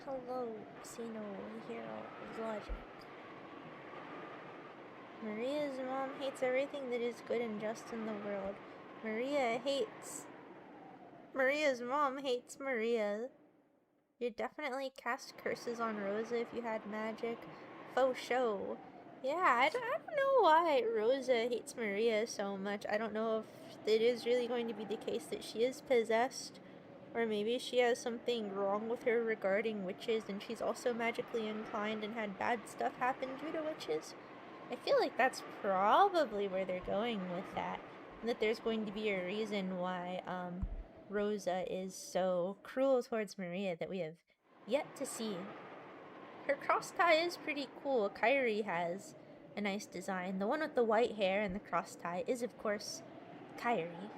Hello, Xeno, hero of logic. Maria's mom hates everything that is good and just in the world. Maria's mom hates Maria. You'd definitely cast curses on Rosa if you had magic. Faux show. Yeah, I don't know why Rosa hates Maria so much. I don't know if it is really going to be the case that she is possessed. Or maybe she has something wrong with her regarding witches and she's also magically inclined and had bad stuff happen due to witches. I feel like that's probably where they're going with that. And that there's going to be a reason why, Rosa is so cruel towards Maria that we have yet to see. Her cross tie is pretty cool. Kairi has a nice design. The one with the white hair and the cross tie is, of course, Kairi.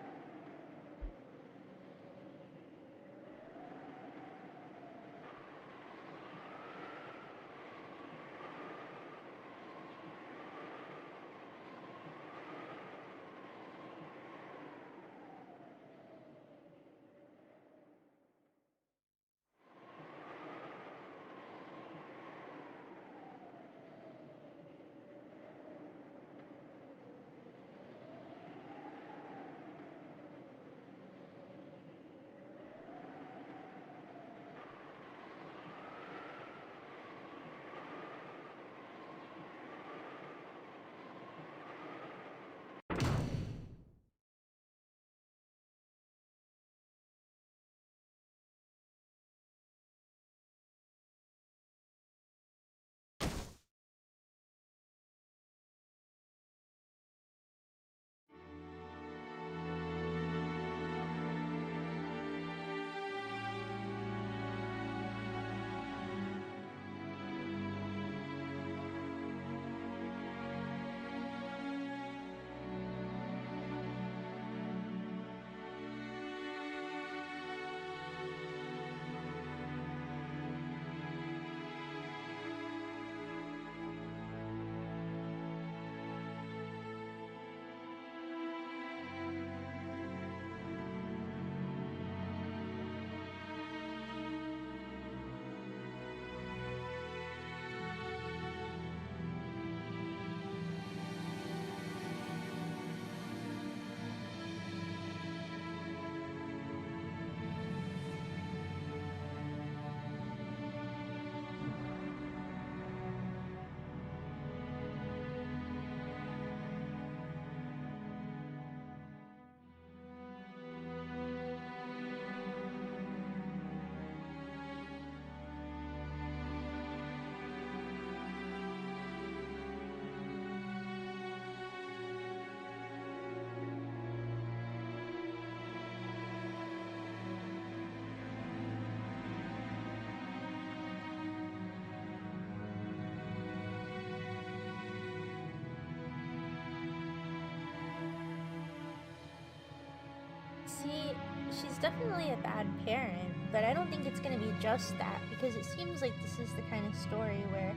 See, she's definitely a bad parent, but I don't think it's gonna be just that, because it seems like this is the kind of story where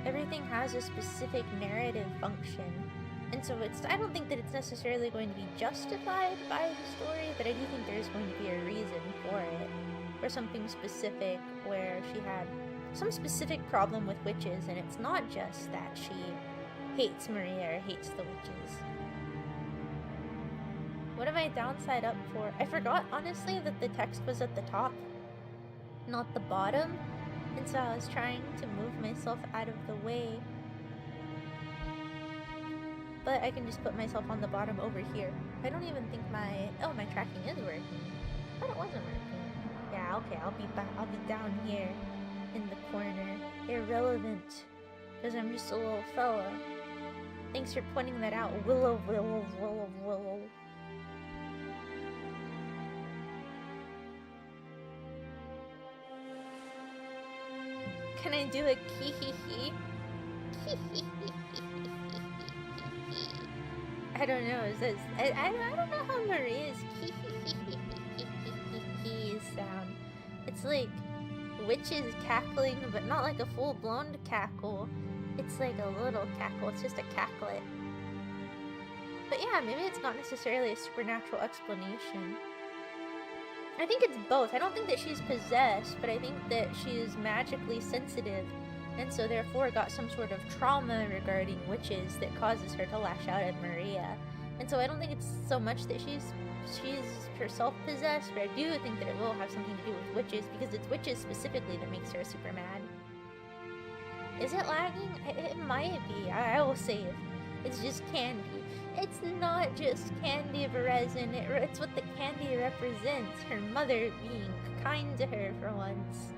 everything has a specific narrative function. And so I don't think that it's necessarily going to be justified by the story, but I do think there's going to be a reason for it. Or something specific where she had some specific problem with witches, and it's not just that she hates Maria or hates the witches. What am I downside up for? I forgot, honestly, that the text was at the top, not the bottom. And so I was trying to move myself out of the way. But I can just put myself on the bottom over here. I don't even think my... Oh, my tracking is working. I thought it wasn't working. Yeah, okay, I'll be down here in the corner. Irrelevant. Because I'm just a little fella. Thanks for pointing that out, Willow. Can I do a kee-hee-hee? I don't know, I don't know how Maria's kee-hee-hee sound. It's like witches cackling, but not like a full-blown cackle. It's like a little cackle, it's just a cacklet. But yeah, maybe it's not necessarily a supernatural explanation. I think it's both. I don't think that she's possessed, but I think that she's magically sensitive, and so therefore got some sort of trauma regarding witches that causes her to lash out at Maria. And so I don't think it's so much that she's herself possessed, but I do think that it will have something to do with witches, because it's witches specifically that makes her super mad. Is it lagging? It might be. I will save. It's just candy. It's not just candy of resin. It's what the candy represents. Her mother being kind to her for once.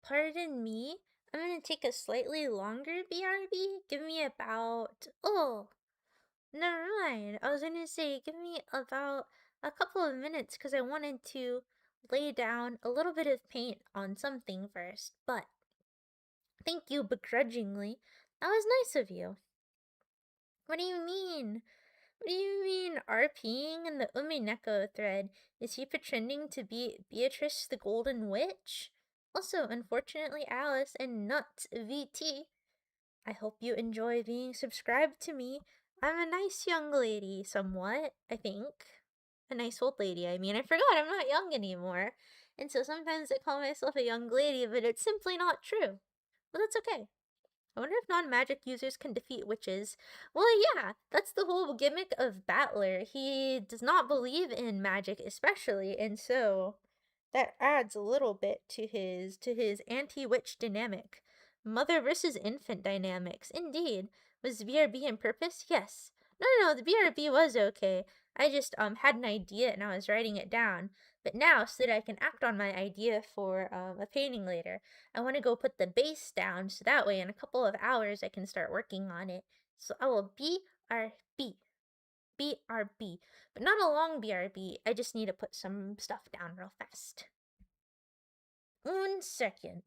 Pardon me? I'm gonna take a slightly longer BRB. Give me about. Oh, never mind. I was gonna say, give me about a couple of minutes because I wanted to lay down a little bit of paint on something first. But thank you begrudgingly. That was nice of you. What do you mean? What do you mean RPing in the neko thread? Is he pretending to be Beatrice the Golden Witch? Also, unfortunately, Alice and Nuts VT. I hope you enjoy being subscribed to me. I'm a nice young lady, somewhat, I think. A nice old lady, I mean. I forgot I'm not young anymore. And so sometimes I call myself a young lady, but it's simply not true. But that's okay. I wonder if non-magic users can defeat witches. Well, yeah, that's the whole gimmick of Battler. He does not believe in magic especially, and so that adds a little bit to his anti-witch dynamic. Mother versus infant dynamics. Indeed. Was the BRB on purpose? Yes. No, the BRB was okay. I just had an idea and I was writing it down. But now, so that I can act on my idea for a painting later, I want to go put the base down so that way in a couple of hours I can start working on it. So I will BRB. BRB. But not a long BRB. I just need to put some stuff down real fast. 1 second.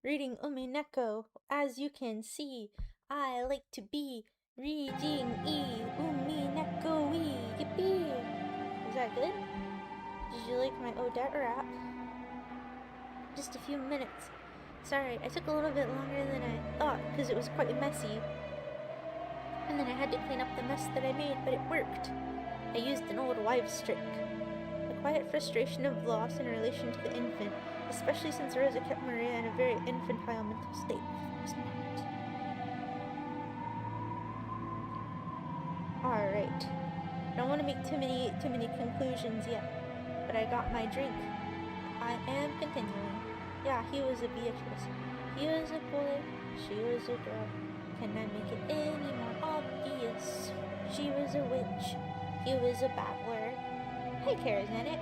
reading neko. As you can see, I like to be reading neko yippee. Was that good? Did you like my Odette rap? Just a few minutes. Sorry, I took a little bit longer than I thought because it was quite messy. And then I had to clean up the mess that I made, but it worked. I used an old wives' trick. The quiet frustration of loss in relation to the infant, especially since Rosa kept Maria in a very infantile mental state for the most part. Alright. I don't want to make too many conclusions yet, but I got my drink. I am continuing. Yeah, he was a Beatrice. He was a boy, she was a girl. Can I make it any more obvious? She was a witch, he was a battler. Hey, Charismatic.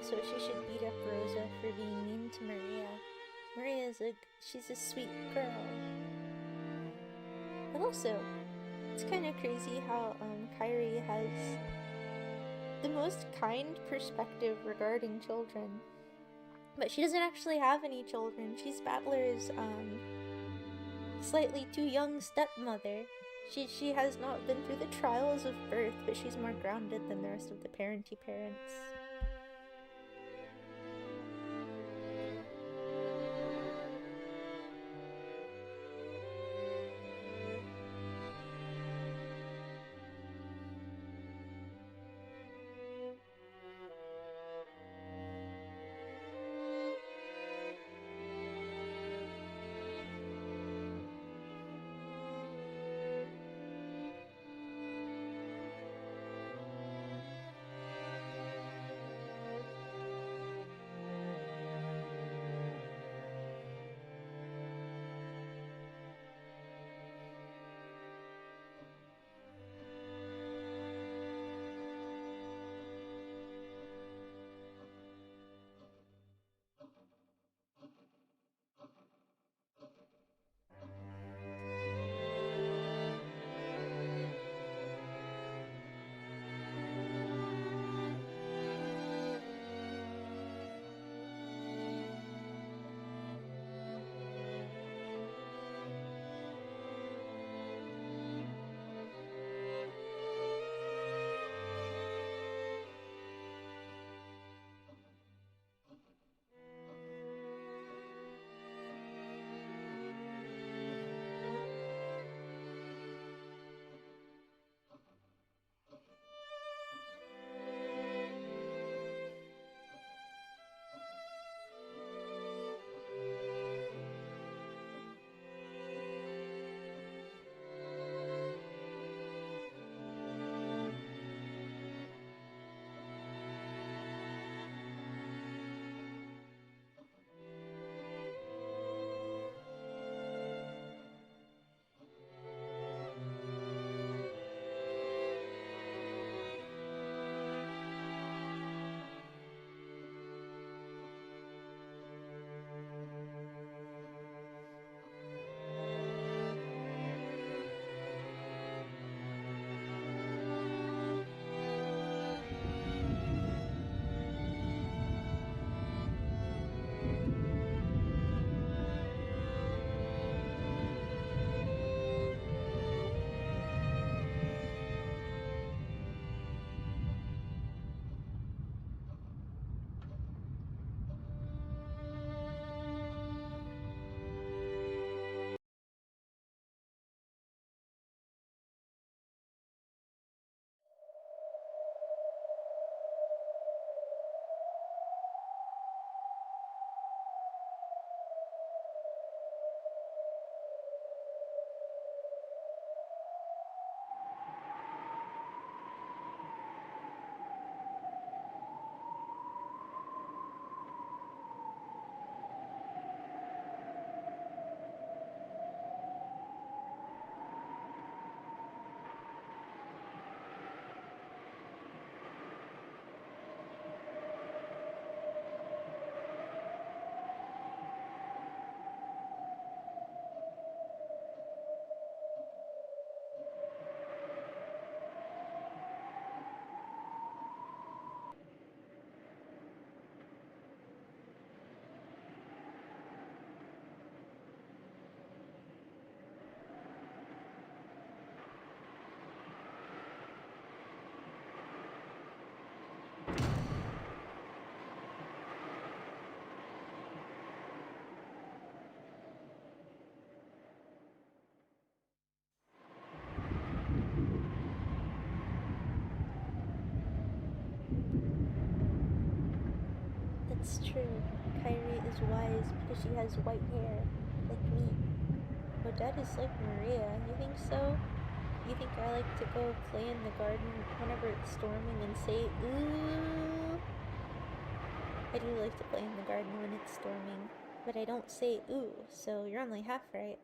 so she should beat up Rosa for being mean to Maria. She's a sweet girl. But also, it's kind of crazy how Kyrie has the most kind perspective regarding children. But she doesn't actually have any children. She's Battler's slightly too young stepmother. She has not been through the trials of birth, but she's more grounded than the rest of the parenty parents. It's true. Kyrie is wise because she has white hair, like me. Odette is like Maria. You think so? You think I like to go play in the garden whenever it's storming and say, ooh? I do like to play in the garden when it's storming, but I don't say ooh, so you're only half right.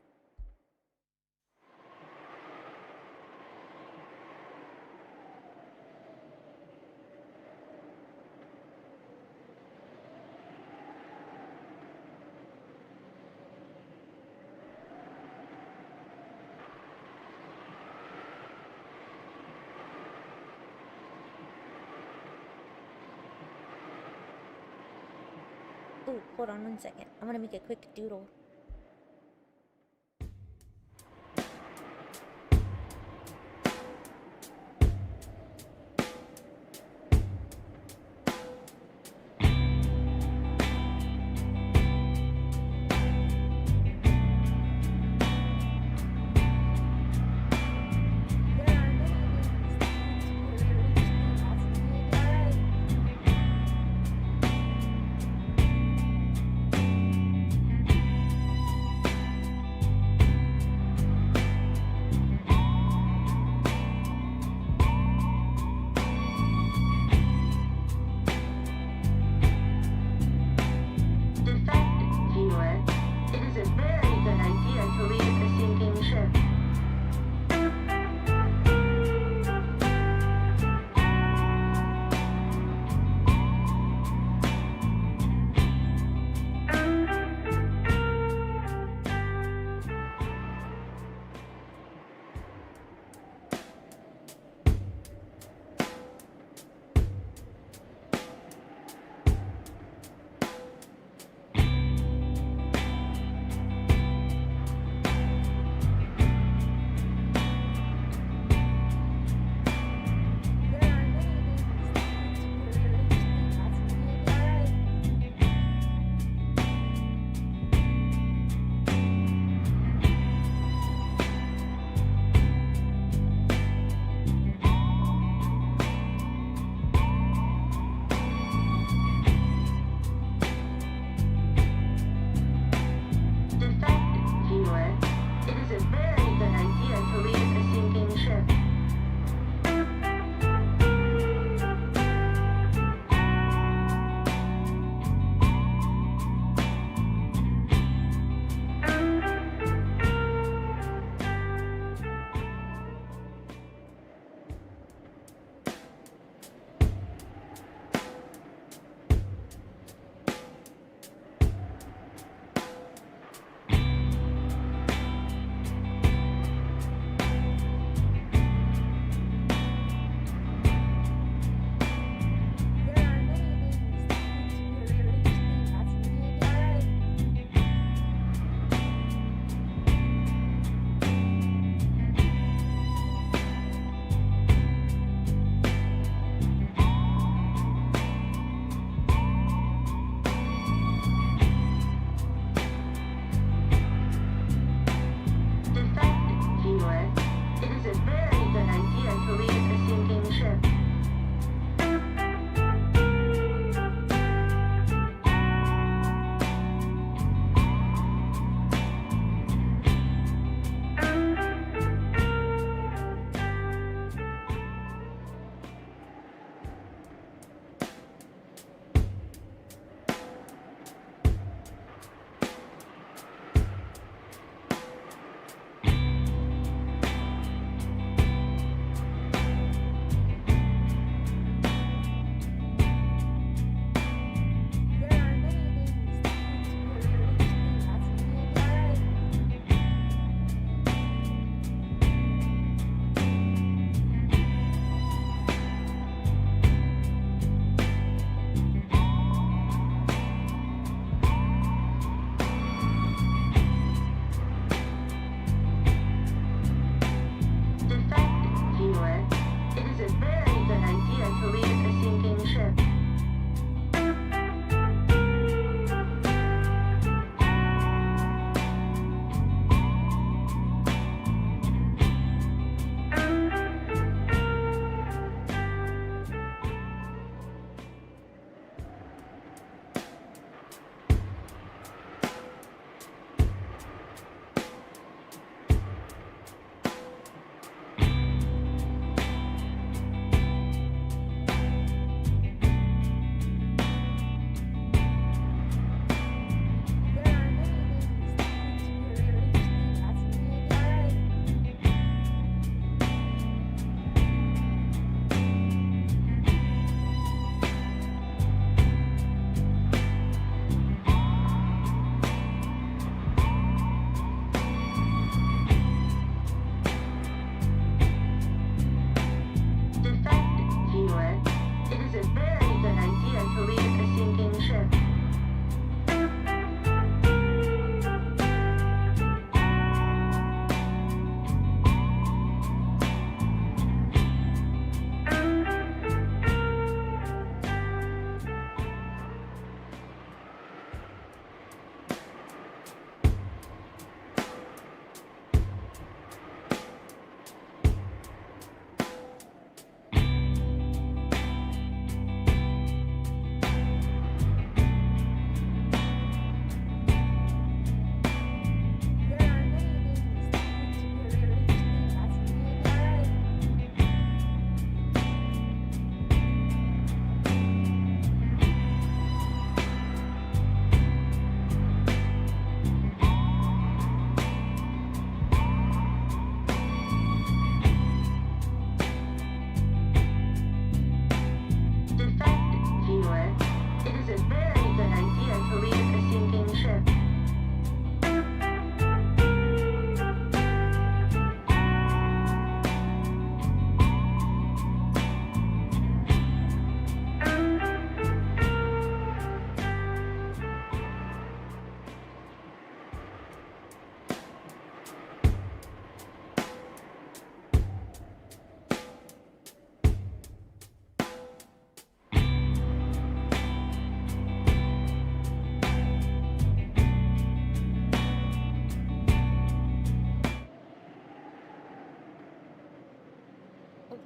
Oh, hold on 1 second. I'm gonna make a quick doodle.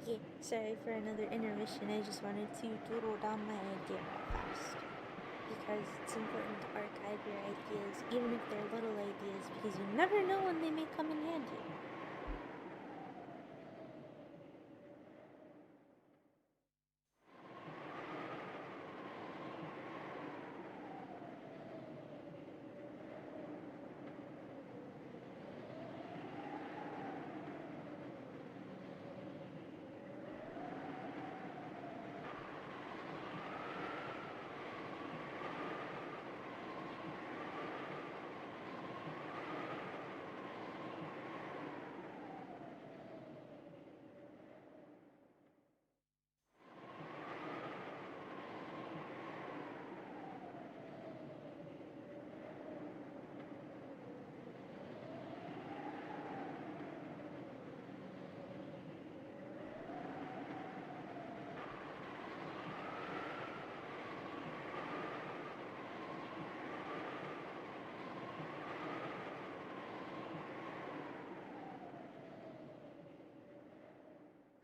Yeah, sorry for another intermission. I just wanted to doodle down my idea real fast. Because it's important to archive your ideas, even if they're little ideas, because you never know when they may come in handy.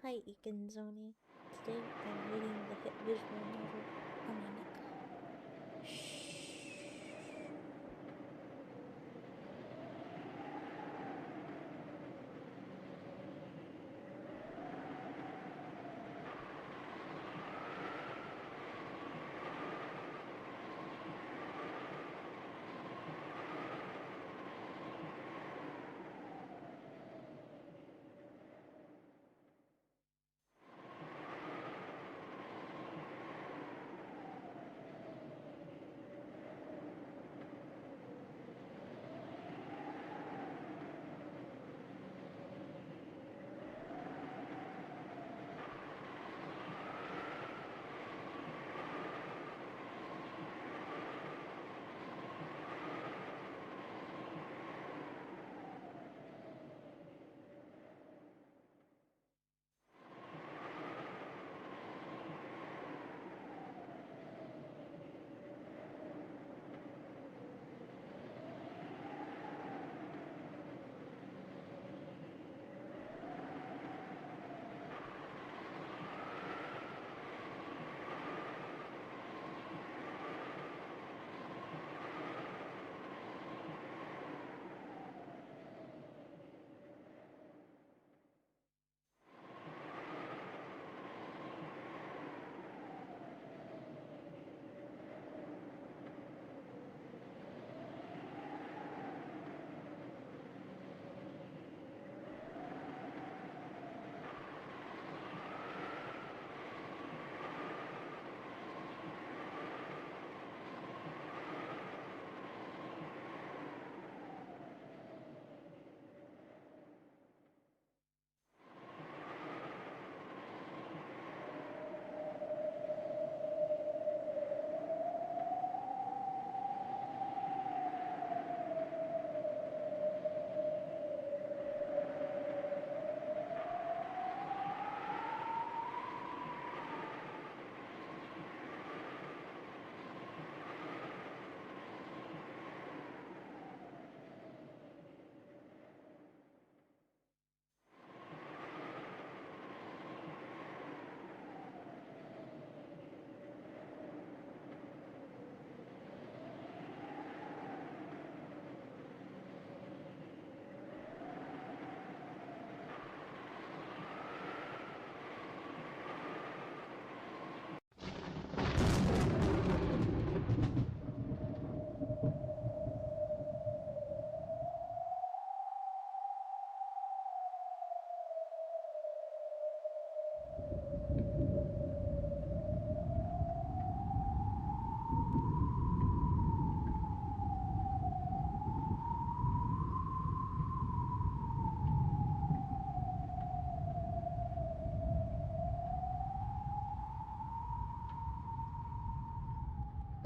Hi, Ikanzoni. Today I'm reading the hit visual novel on my neko. Shh.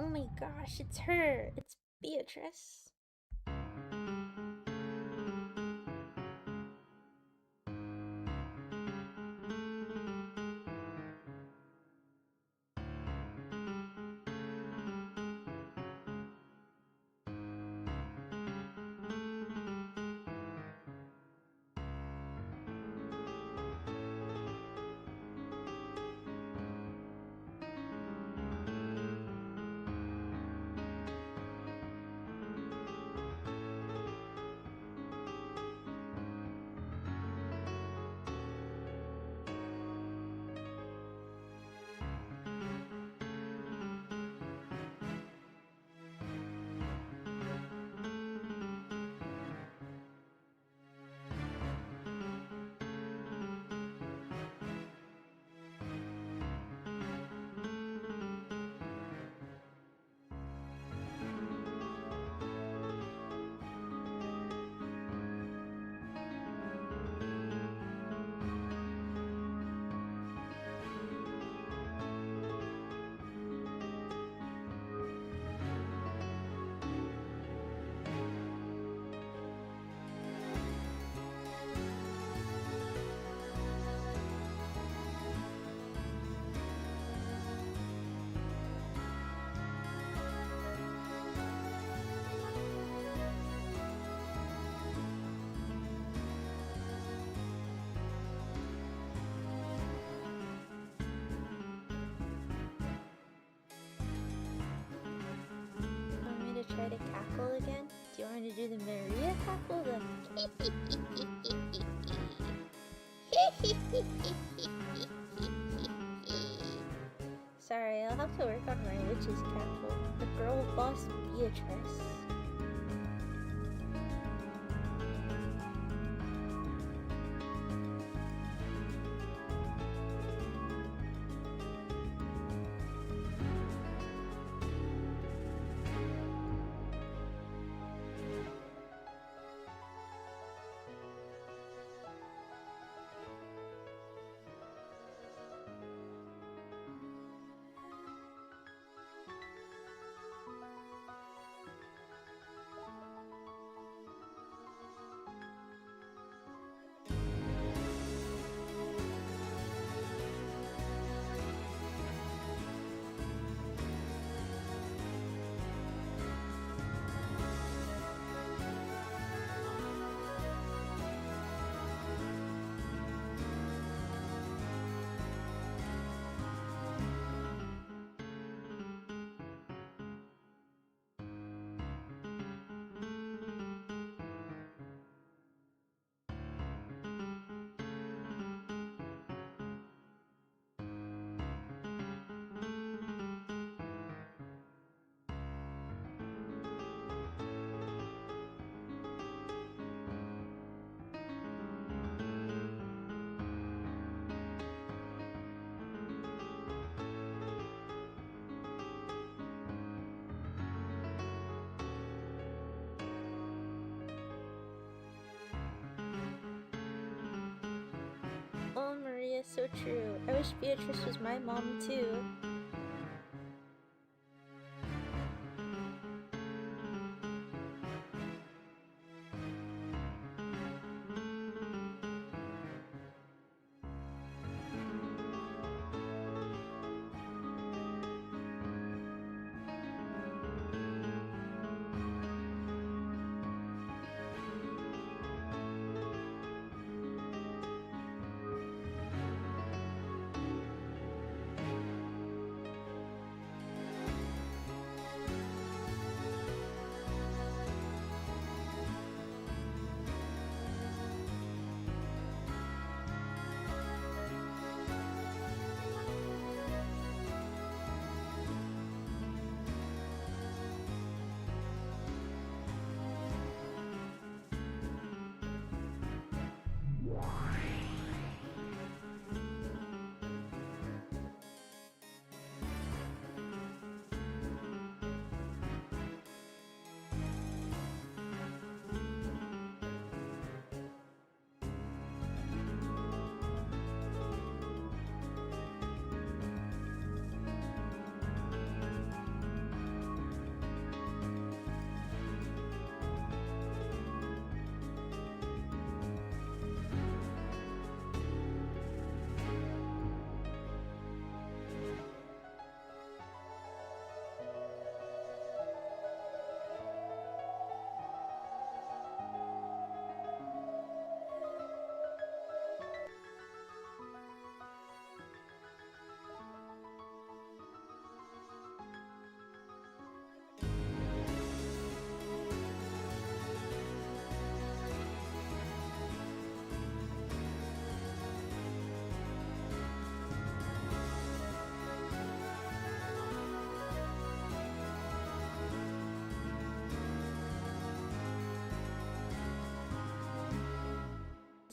Oh my gosh, it's her! It's Beatrice! try to cackle again? Do you want to do the Maria cackle? Sorry, I'll have to work on my witch's cackle. The girl boss Beatrice. Oh, Maria, so true. I wish Beatrice was my mom, too.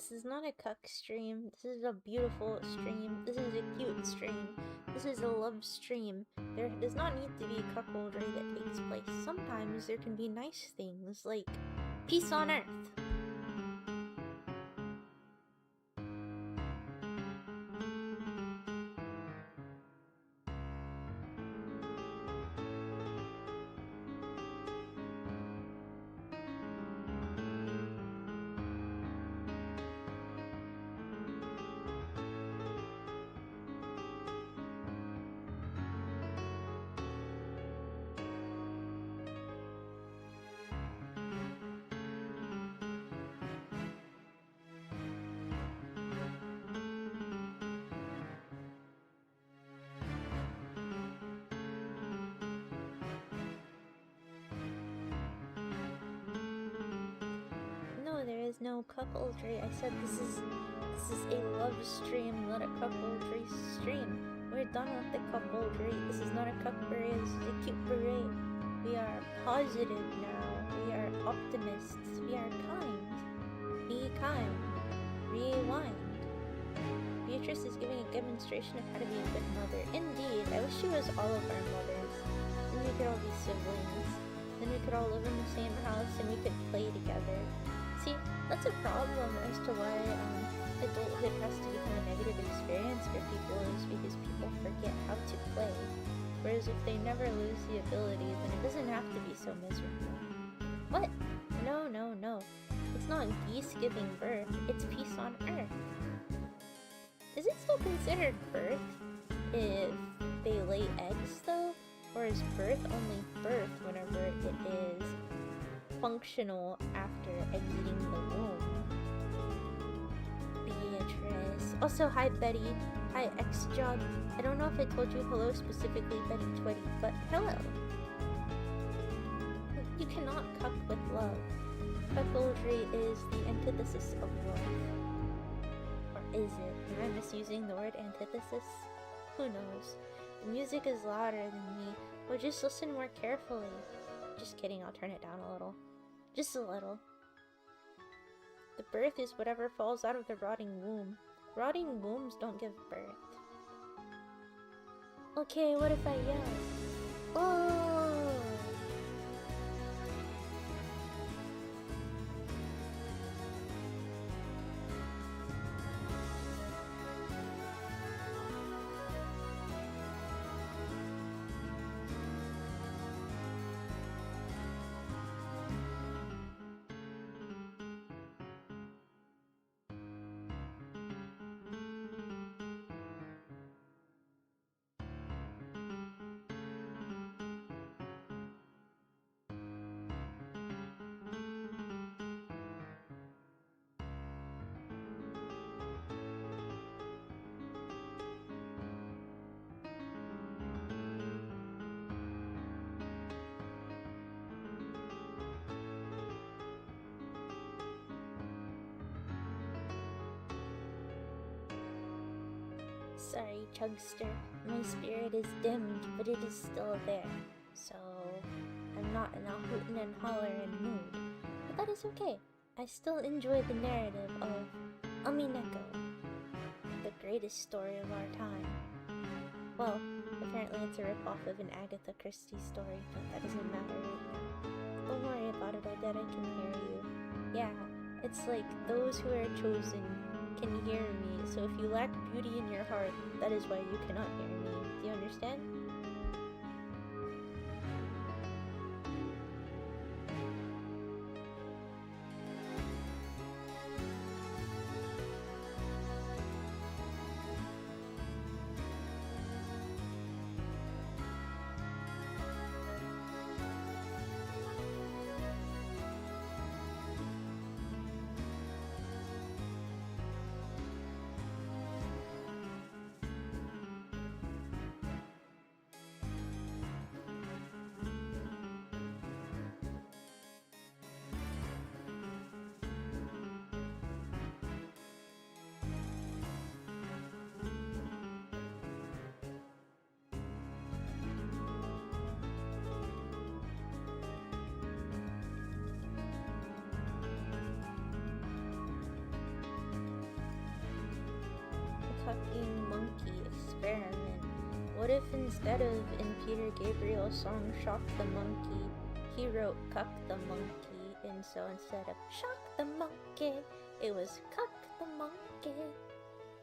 This is not a cuck stream. This is a beautiful stream. This is a cute stream. This is a love stream. There does not need to be cuckoldry that takes place. Sometimes there can be nice things, like peace on earth. is no cuckoldry. I said this is a love stream, not a cuckoldry stream. We're done with the cuckoldry. This is not a cuck beret, this is a cute beret. We are positive now. We are optimists. We are kind. Be kind. Rewind. Beatrice is giving a demonstration of how to be a good mother. Indeed, I wish she was all of our mothers. Then we could all be siblings. Then we could all live in the same house and we could play together. See, that's a problem as to why adulthood has to become a negative experience for people, is because people forget how to play. Whereas if they never lose the ability, then it doesn't have to be so miserable. What? No, no, no. It's not geese giving birth, it's peace on earth. Is it still considered birth if they lay eggs though? Or is birth only birth whenever it is functional after exiting the womb? Beatrice. Also, hi Betty. Hi X-Job. I don't know if I told you hello specifically, Betty Twitty, but hello. You cannot cuck with love. Cuckoldry is the antithesis of love. Or is it? Am I misusing the word antithesis? Who knows? The music is louder than me. Or just listen more carefully. Just kidding, I'll turn it down a little. Just a little. The birth is whatever falls out of the rotting womb. Rotting wombs don't give birth. Okay, what if I yell? Oh! Sorry, Chugster. My spirit is dimmed, but it is still there. So, I'm not in a hootin' and hollerin' mood. But that is okay. I still enjoy the narrative of neko, the greatest story of our time. Well, apparently it's a ripoff of an Agatha Christie story, but that doesn't matter right now. Don't worry about it, Odette, I can hear you. Yeah, it's like those who are chosen can hear me, so if you lack beauty in your heart, that is why you cannot hear me. Do you understand? Cucking monkey experiment. What if instead of in Peter Gabriel's song Shock the Monkey, he wrote Cuck the Monkey, and so instead of Shock the Monkey, it was Cuck the Monkey?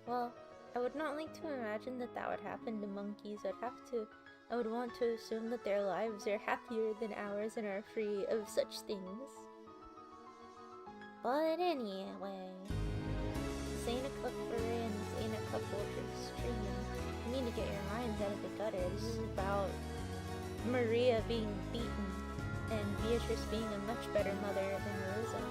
Well, I would not like to imagine that that would happen to monkeys. I would want to assume that their lives are happier than ours and are free of such things. But anyway, this ain't a cuck beret and this ain't a cuckoldry stream. You need to get your minds out of the gutter. This is about Maria being beaten and Beatrice being a much better mother than Rosa.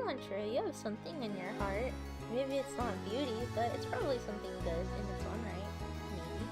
not true. You have something in your heart. Maybe it's not beauty, but it's probably something good in its own right. Maybe.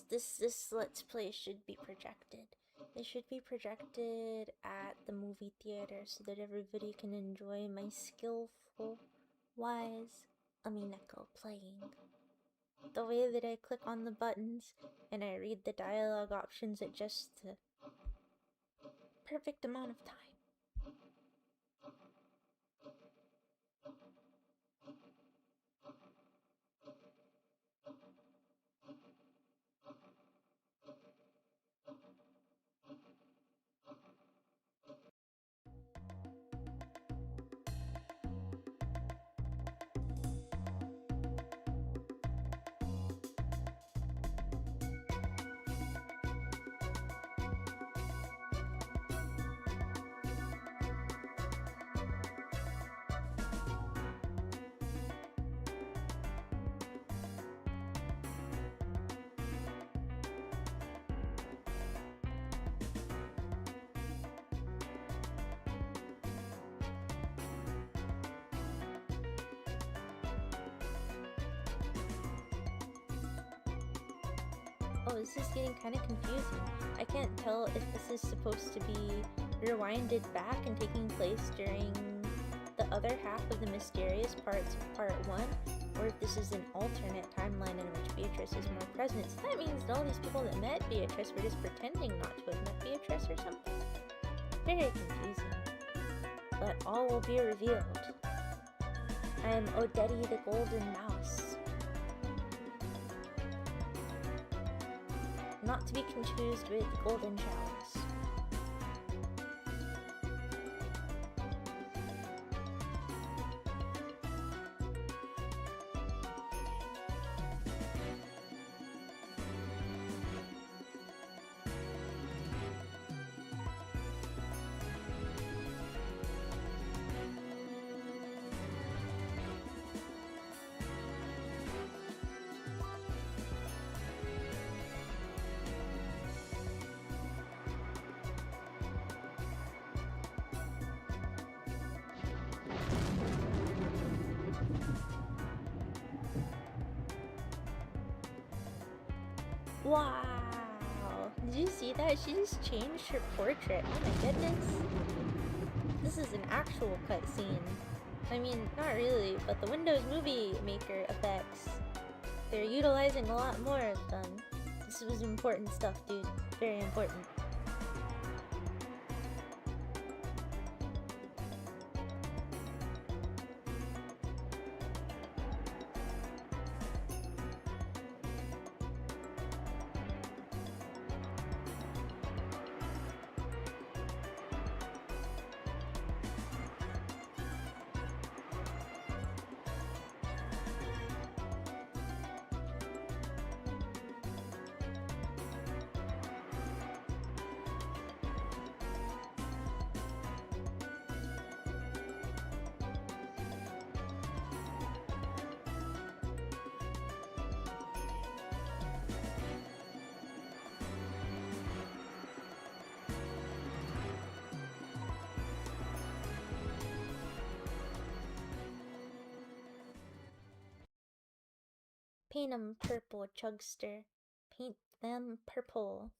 This Let's Play should be projected. It should be projected at the movie theater so that everybody can enjoy my skillful, wise neko playing. The way that I click on the buttons and I read the dialogue options at just the perfect amount of time. Oh, this is getting kind of confusing. I can't tell if this is supposed to be rewinded back and taking place during the other half of the mysterious parts of part 1, or if this is an alternate timeline in which Beatrice is more present. So that means that all these people that met Beatrice were just pretending not to have met Beatrice or something. Very confusing. But all will be revealed. I am Odette the Golden Mouse. Not to be confused with Golden Chalice. Wow! Did you see that? She just changed her portrait. Oh my goodness. This is an actual cutscene. I mean, not really, but the Windows Movie Maker effects, they're utilizing a lot more of them. This was important stuff, dude. Very important. Paint 'em purple, Chugster. Paint them purple.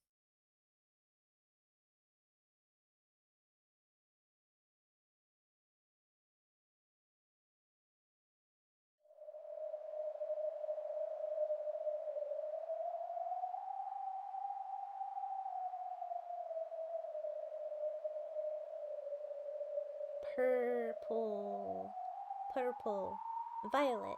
Purple. Purple. Violet.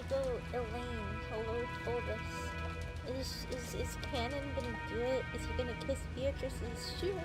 Hugo Elaine, hello Fulbus. Is Canon gonna do it? Is he gonna kiss Beatrice's shoe?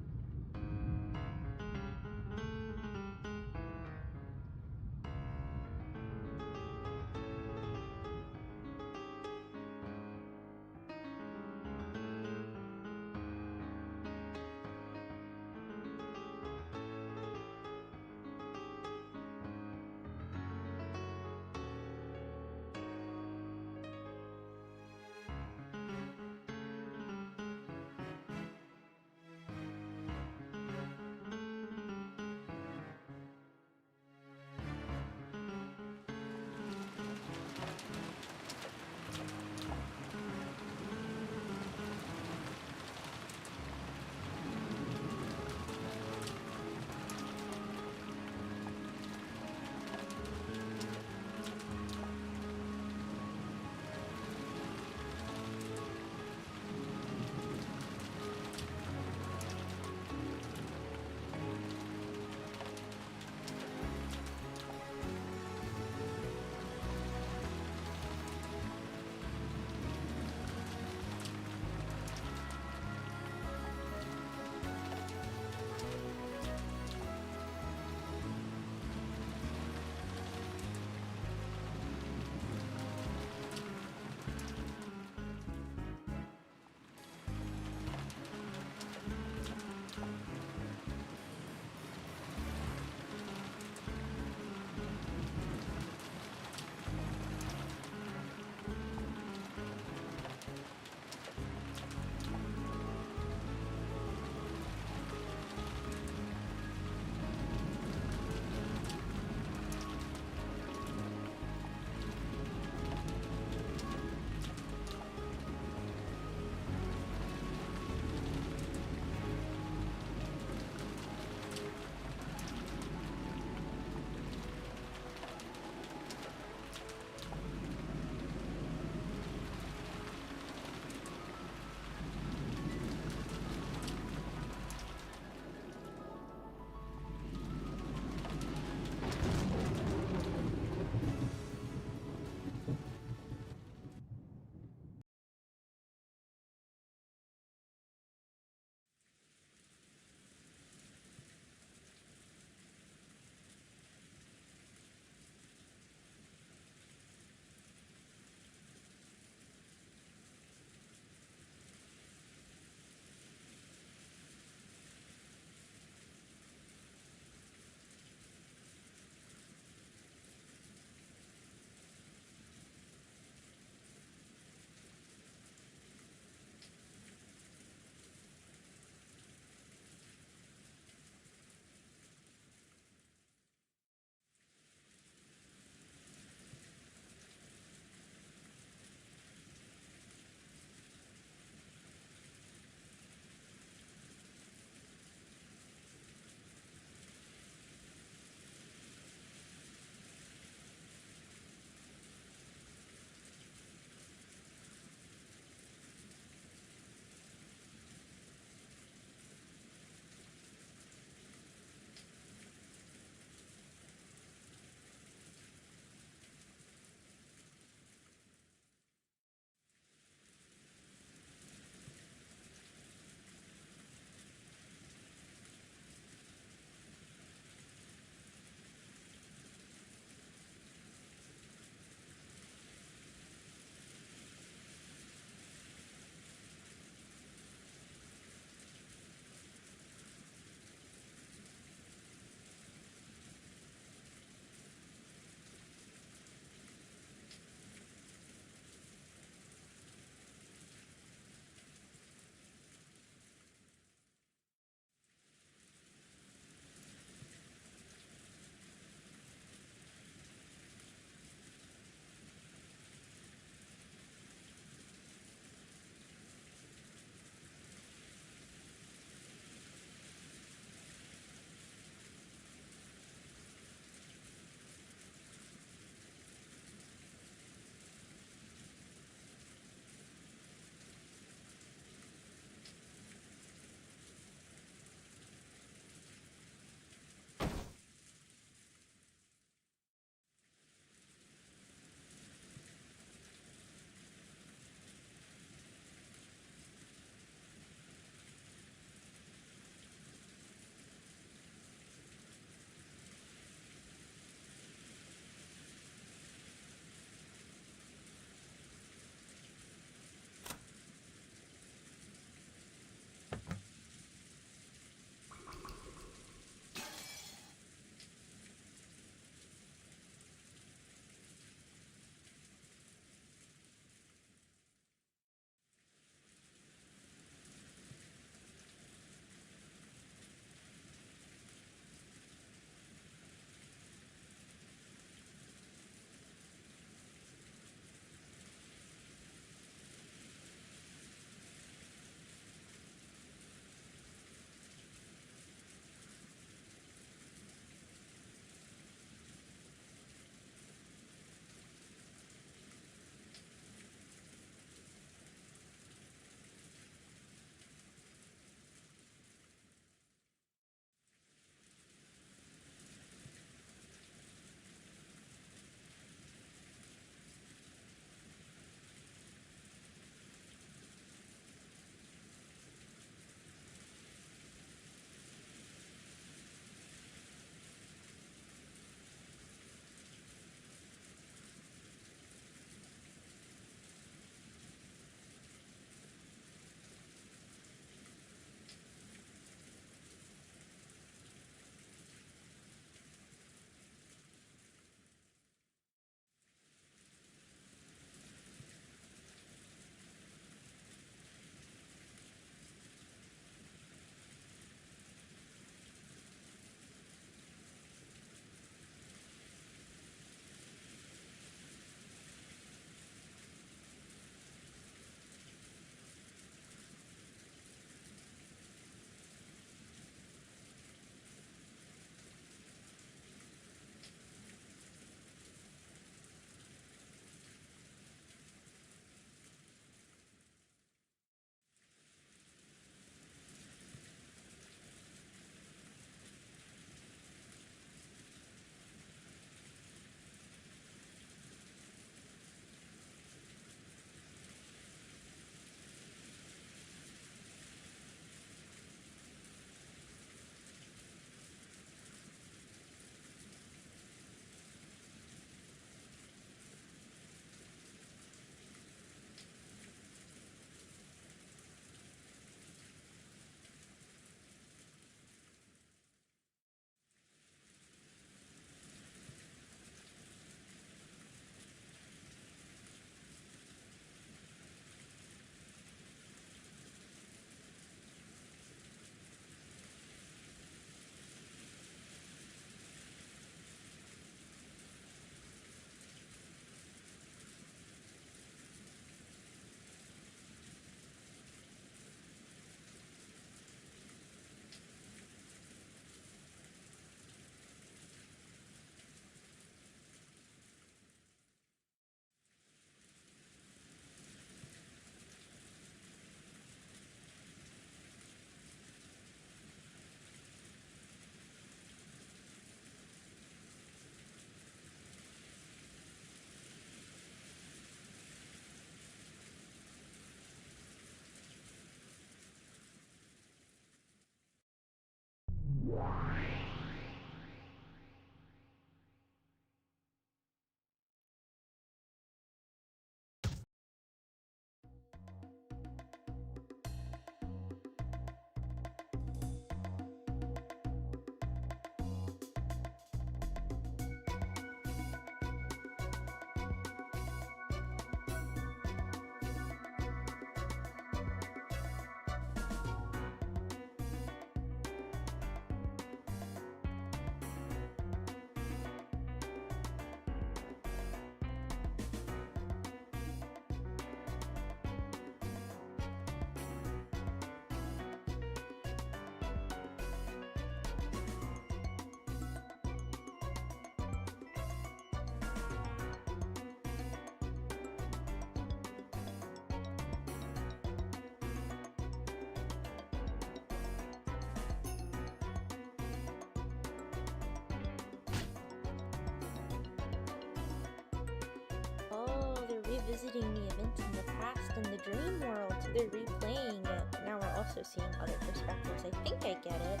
revisiting the events in the past in the dream world, so they're replaying it. Now we're also seeing other perspectives. I think I get it.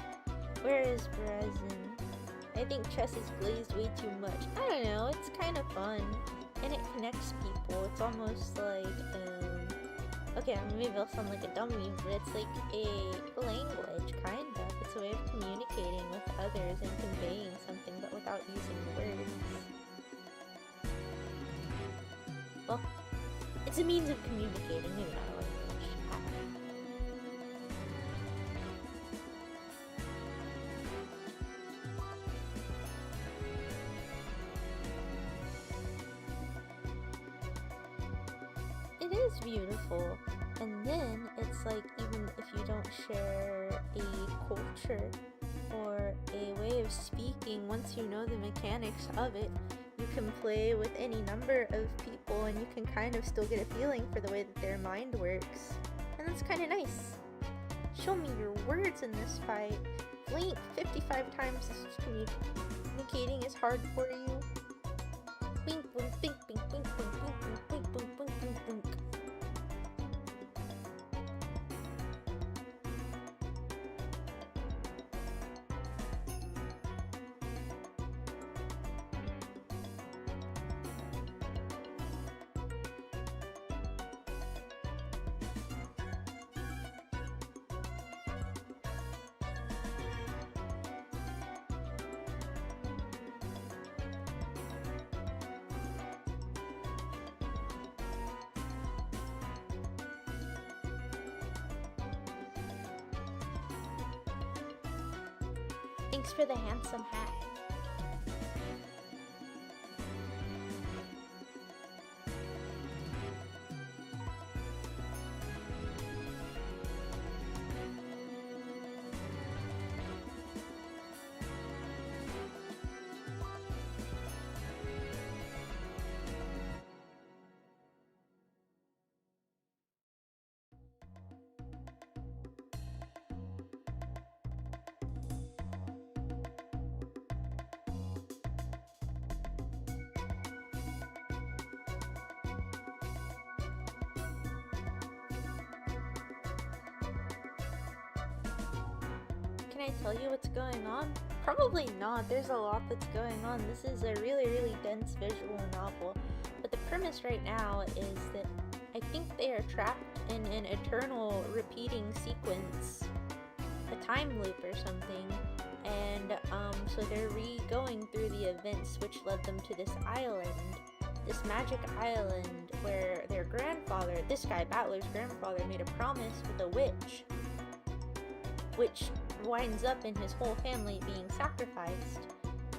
Whereas I think chess is glazed way too much. I don't know, it's kind of fun. And it connects people. It's almost like, okay, maybe I'll sound like a dummy, but it's like a language, kind of. It's a way of communicating with others and conveying something, but without using words. Well, it's a means of communicating, maybe not a language. It is beautiful, and then it's like, even if you don't share a culture or a way of speaking, once you know the mechanics of it, you can play with any number of people and you can kind of still get a feeling for the way that their mind works. And that's kind of nice. Show me your words in this fight. Blink 55 times if communicating is hard for you. Bink, boom, bink, bink, bink, bink, bink, bink, bink, bink, bink, bink, bink. Thanks for the handsome hat. Can I tell you what's going on? Probably not. There's a lot that's going on. This is a really, really dense visual novel. But the premise right now is that I think they are trapped in an eternal repeating sequence, a time loop or something. And so they're going through the events which led them to this island, this magic island where their grandfather, this guy, Battler's grandfather, made a promise with a witch, which winds up in his whole family being sacrificed.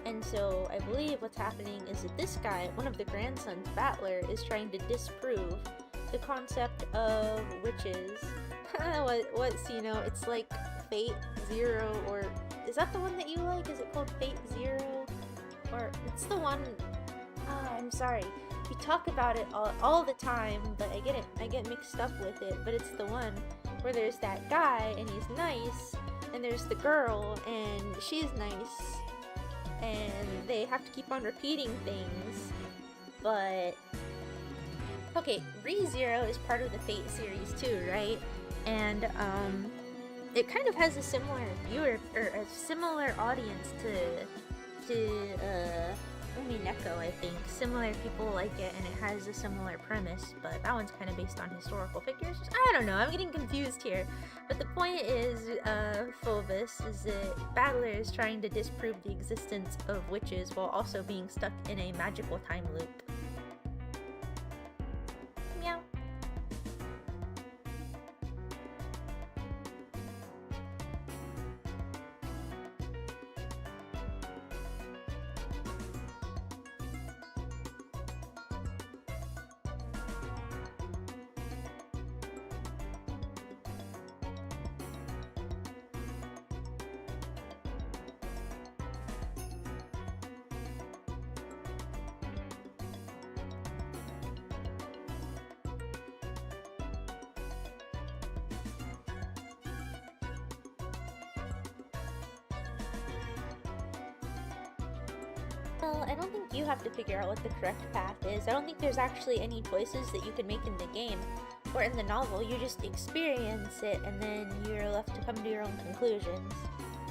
And so I believe what's happening is that this guy, one of the grandsons, Battler, is trying to disprove the concept of witches. What's, it's like Fate Zero, or is that the one that you like? Is it called Fate Zero? Or it's the one, I'm sorry, we talk about it all the time, but I get mixed up with it, but it's the one where there's that guy and he's nice, and there's the girl and she's nice, and they have to keep on repeating things. But okay, ReZero is part of the Fate series too, right? And it kind of has a similar viewer or a similar audience to neko, I think. Similar people like it, and it has a similar premise, but that one's kind of based on historical figures. I don't know, I'm getting confused here. But the point is, Phobos, is that Battler is trying to disprove the existence of witches while also being stuck in a magical time loop. Meow. Well, I don't think you have to figure out what the correct path is. I don't think there's actually any choices that you can make in the game or in the novel. You just experience it and then you're left to come to your own conclusions.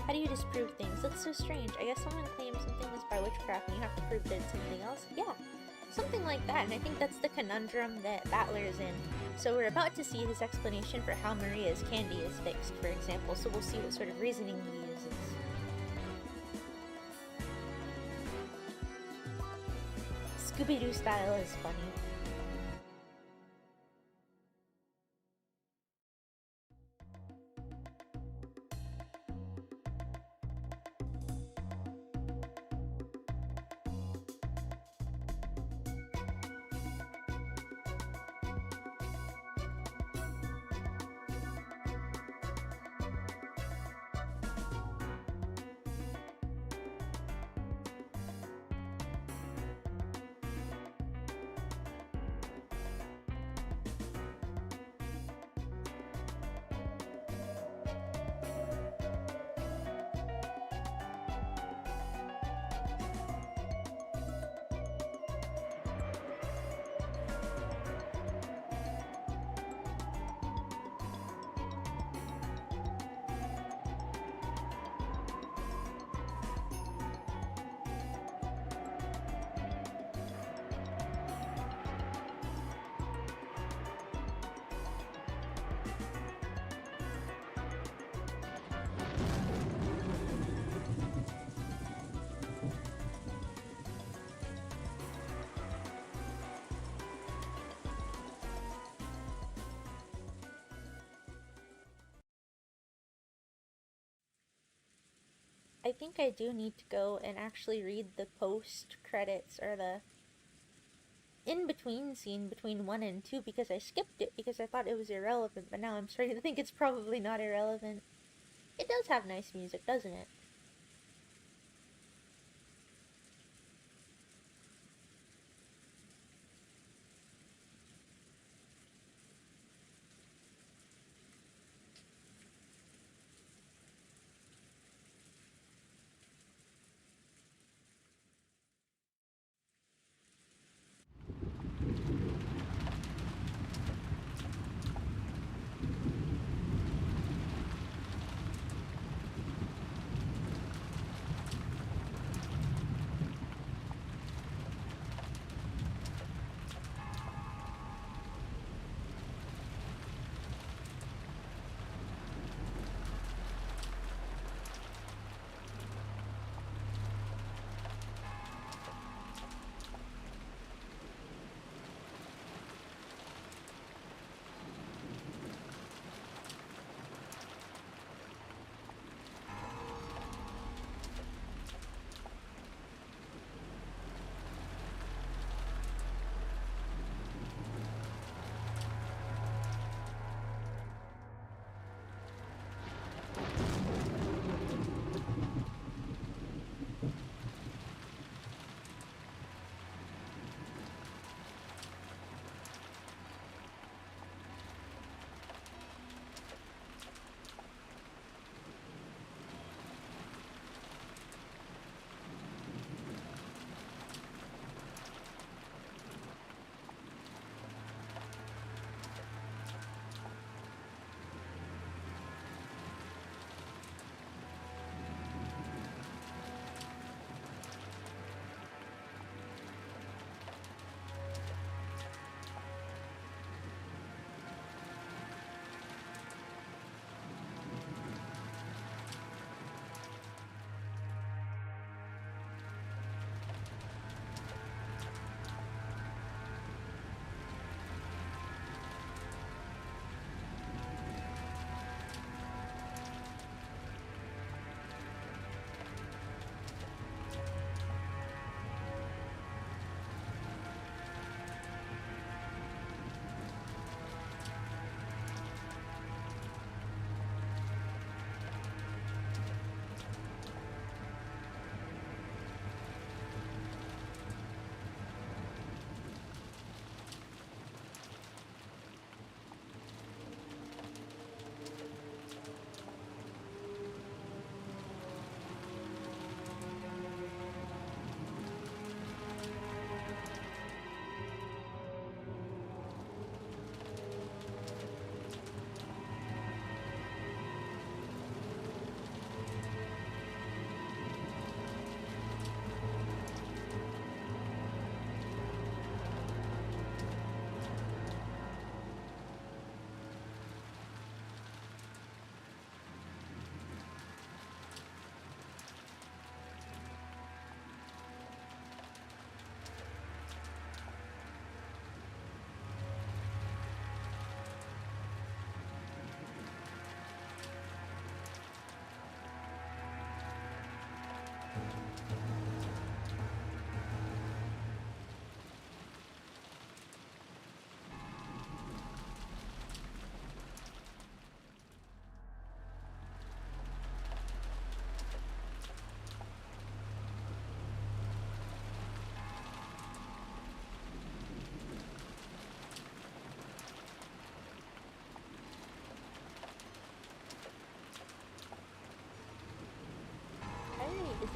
How do you disprove things? That's so strange. I guess someone claims something is by witchcraft and you have to prove that it's something else? Yeah, something like that. And I think that's the conundrum that Battler is in. So we're about to see his explanation for how Maria's candy is fixed, for example. So we'll see what sort of reasoning he uses. Scooby-Doo style is funny. I think I do need to go and actually read the post credits or the in between scene between 1 and 2 because I skipped it because I thought it was irrelevant, but now I'm starting to think it's probably not irrelevant. It does have nice music, doesn't it?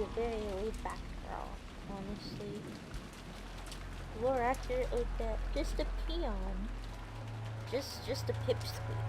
a very laid-back girl, honestly. Loracer Odette, just a peon. Just a pipsqueak.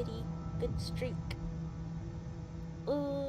goody. Good streak. Ooh.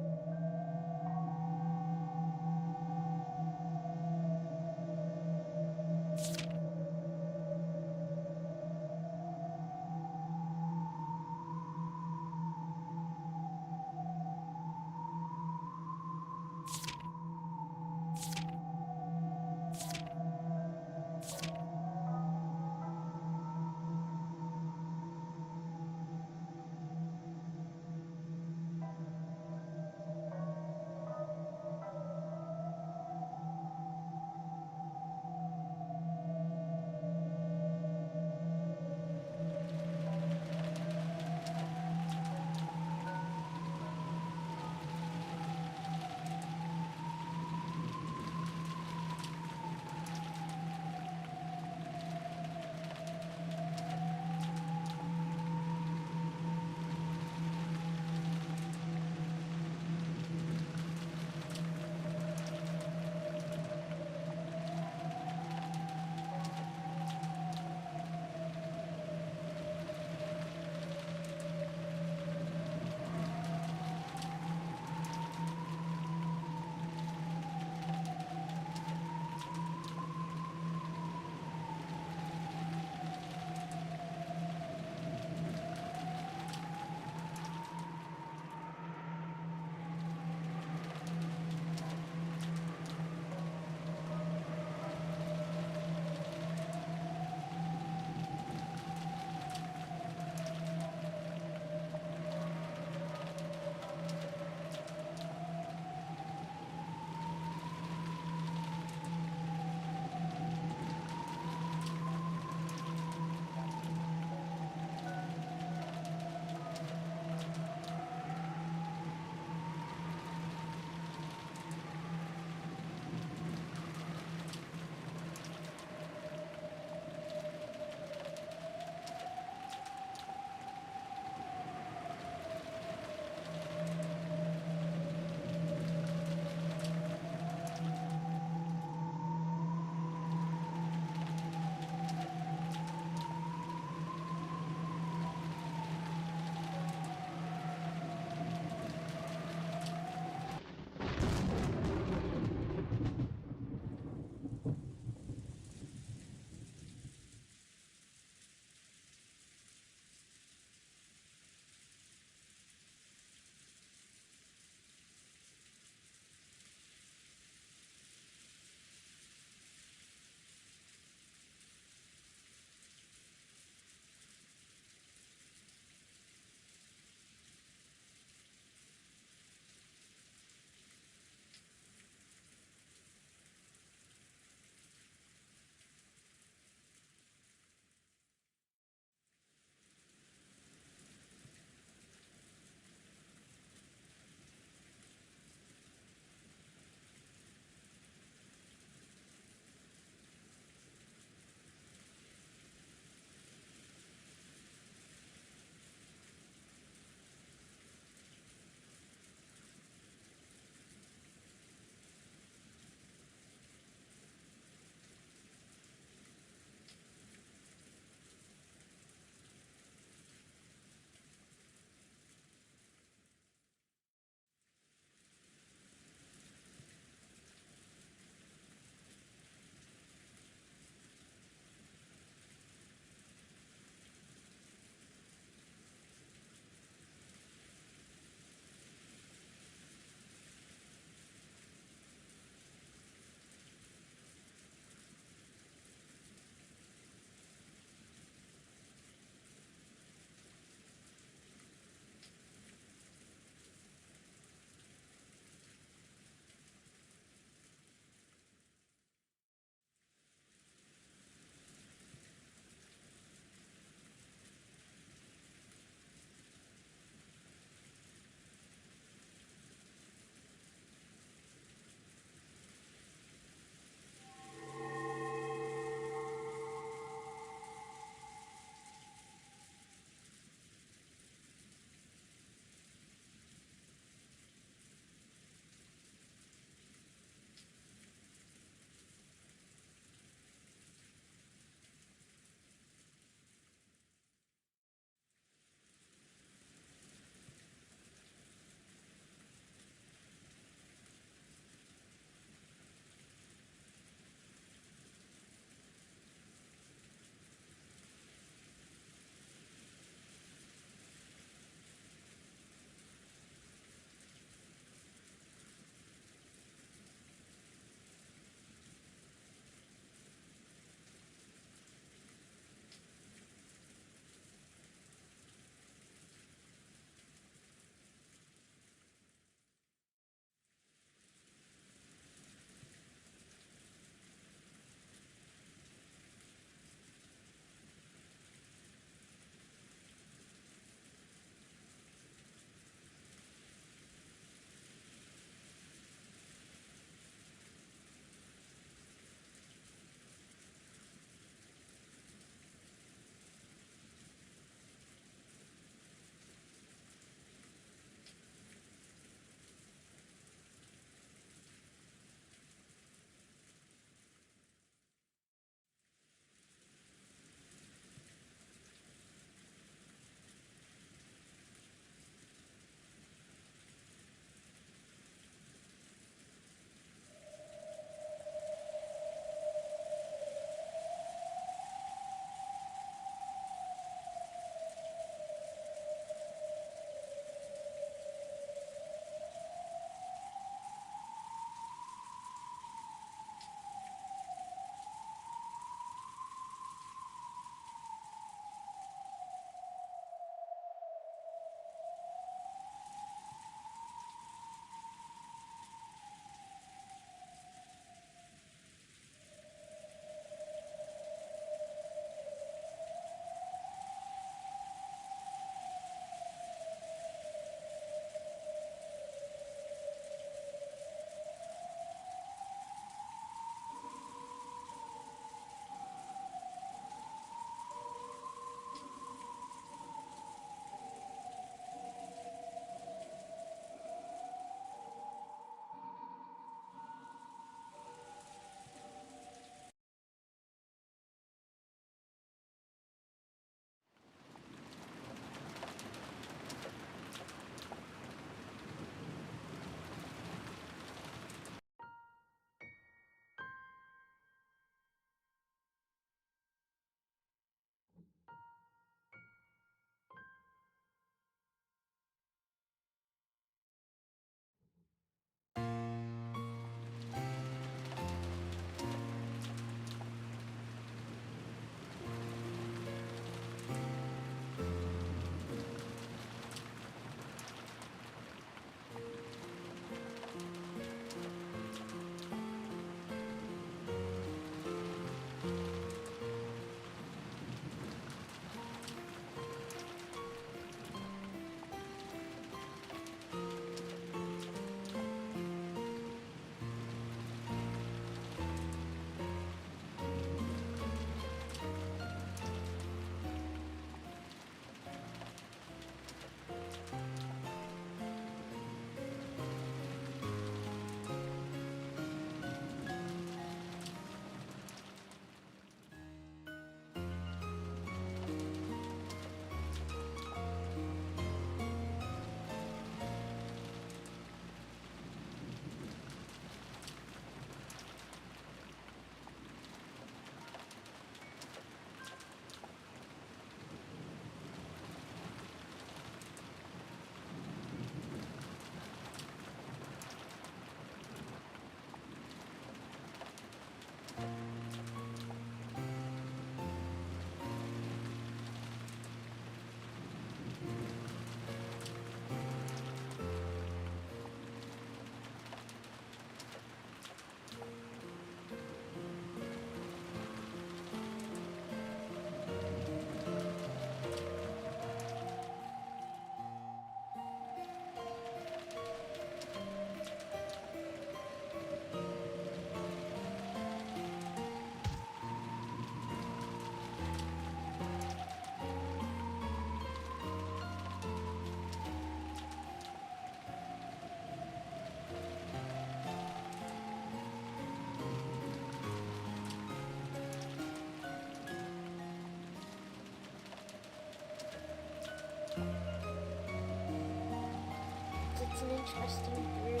It's an interesting theory,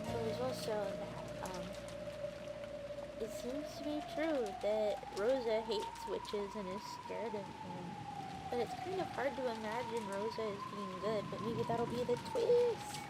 there's also that, it seems to be true that Rosa hates witches and is scared of them. But it's kind of hard to imagine Rosa as being good, but maybe that'll be the twist.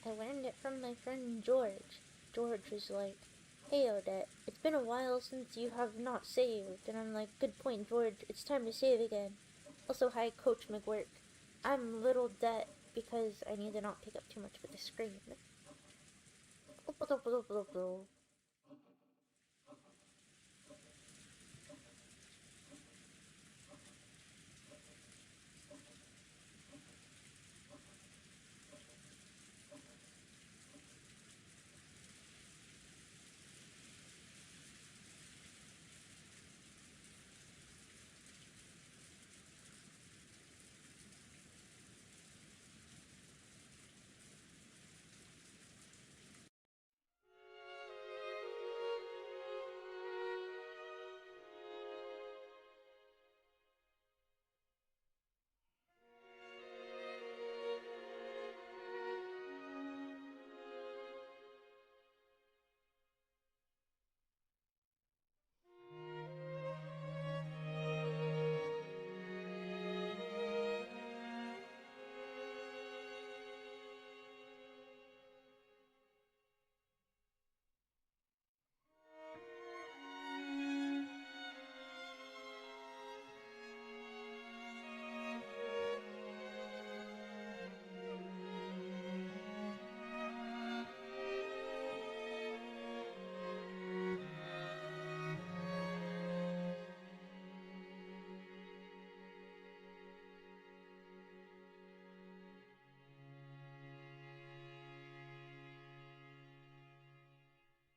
I learned it from my friend George. George was like, "Hey Odette, it's been a while since you have not saved." And I'm like, "Good point, George. It's time to save again." Also, hi, Coach McWork. I'm little debt because I need to not pick up too much of the screen.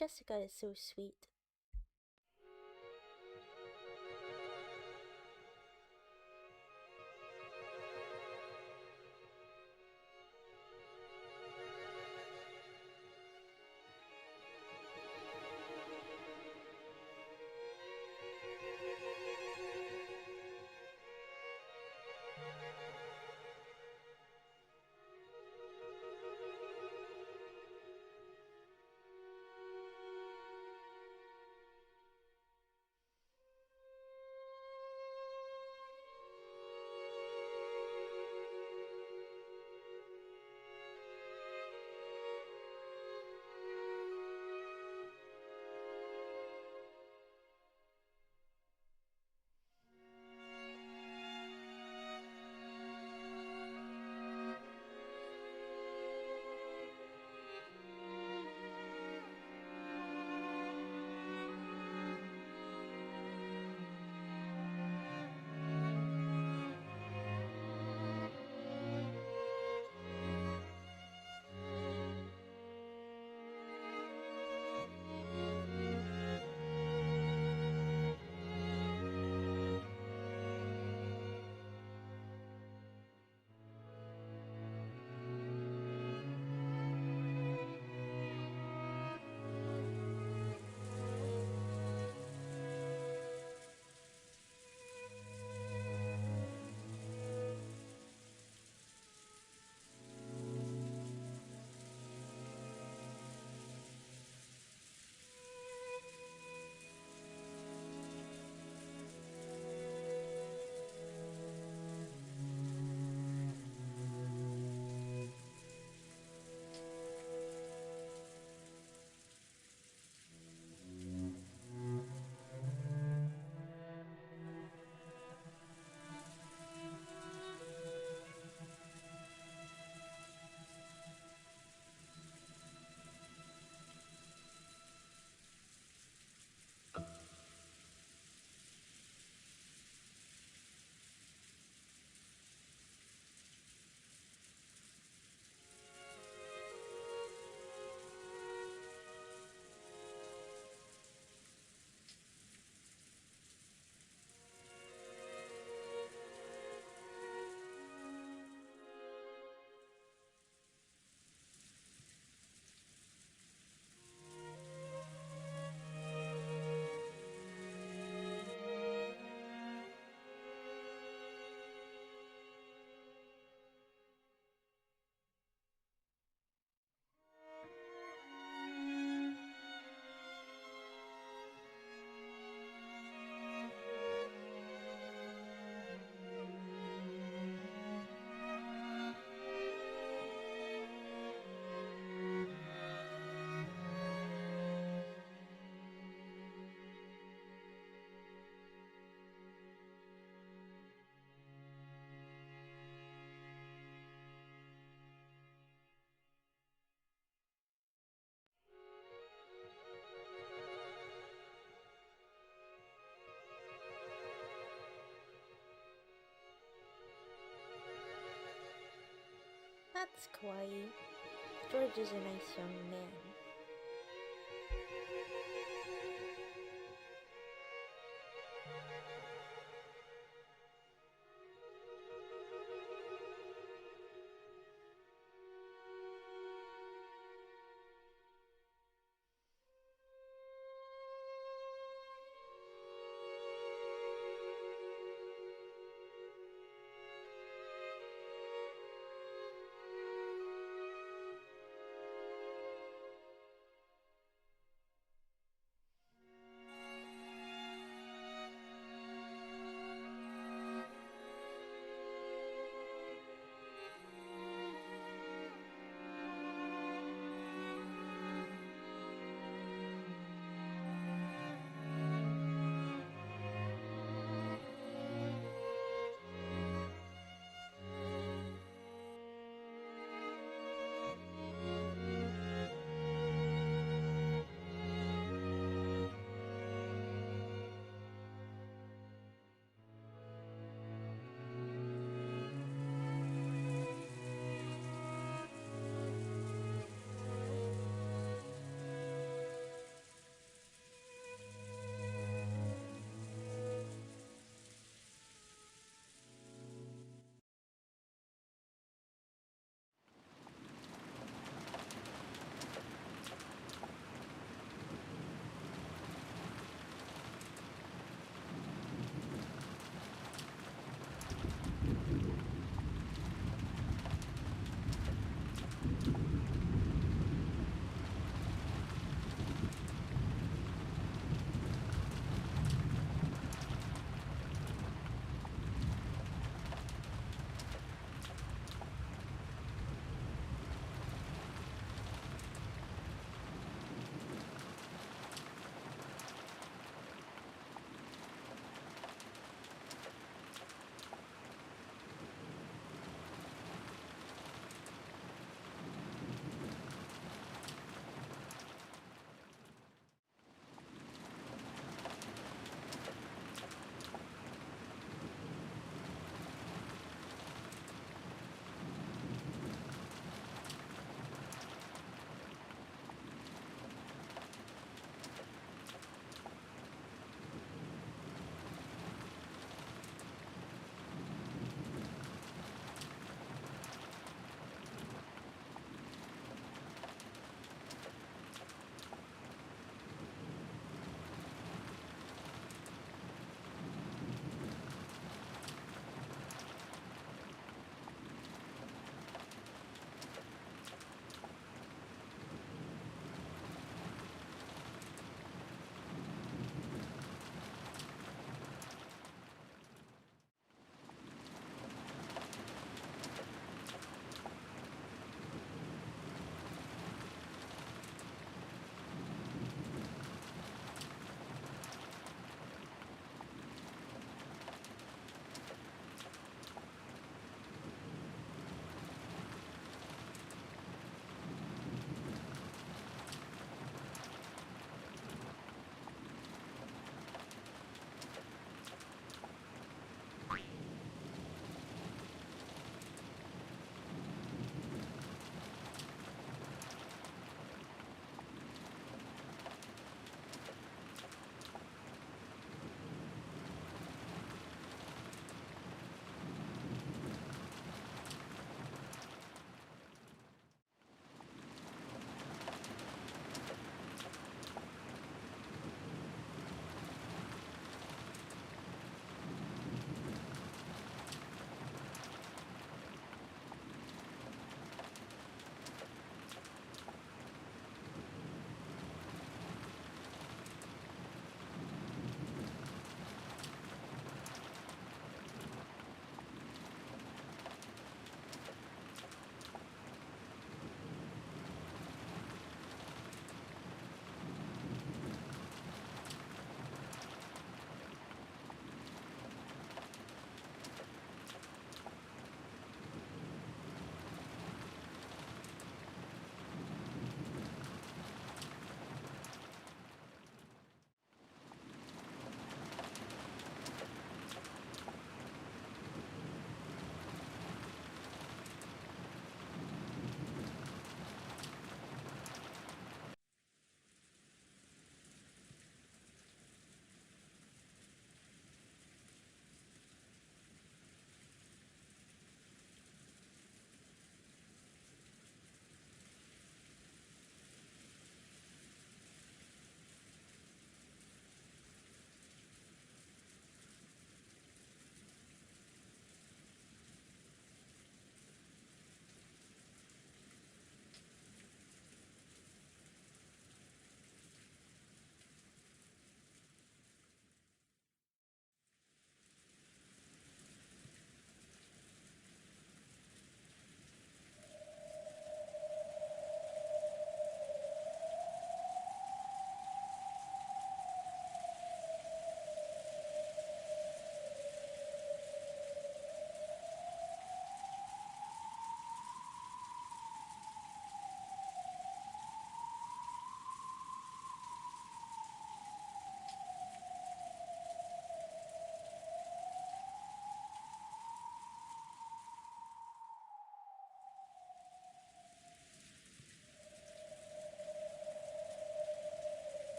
Jessica is so sweet. That's kawaii. George is a nice young man.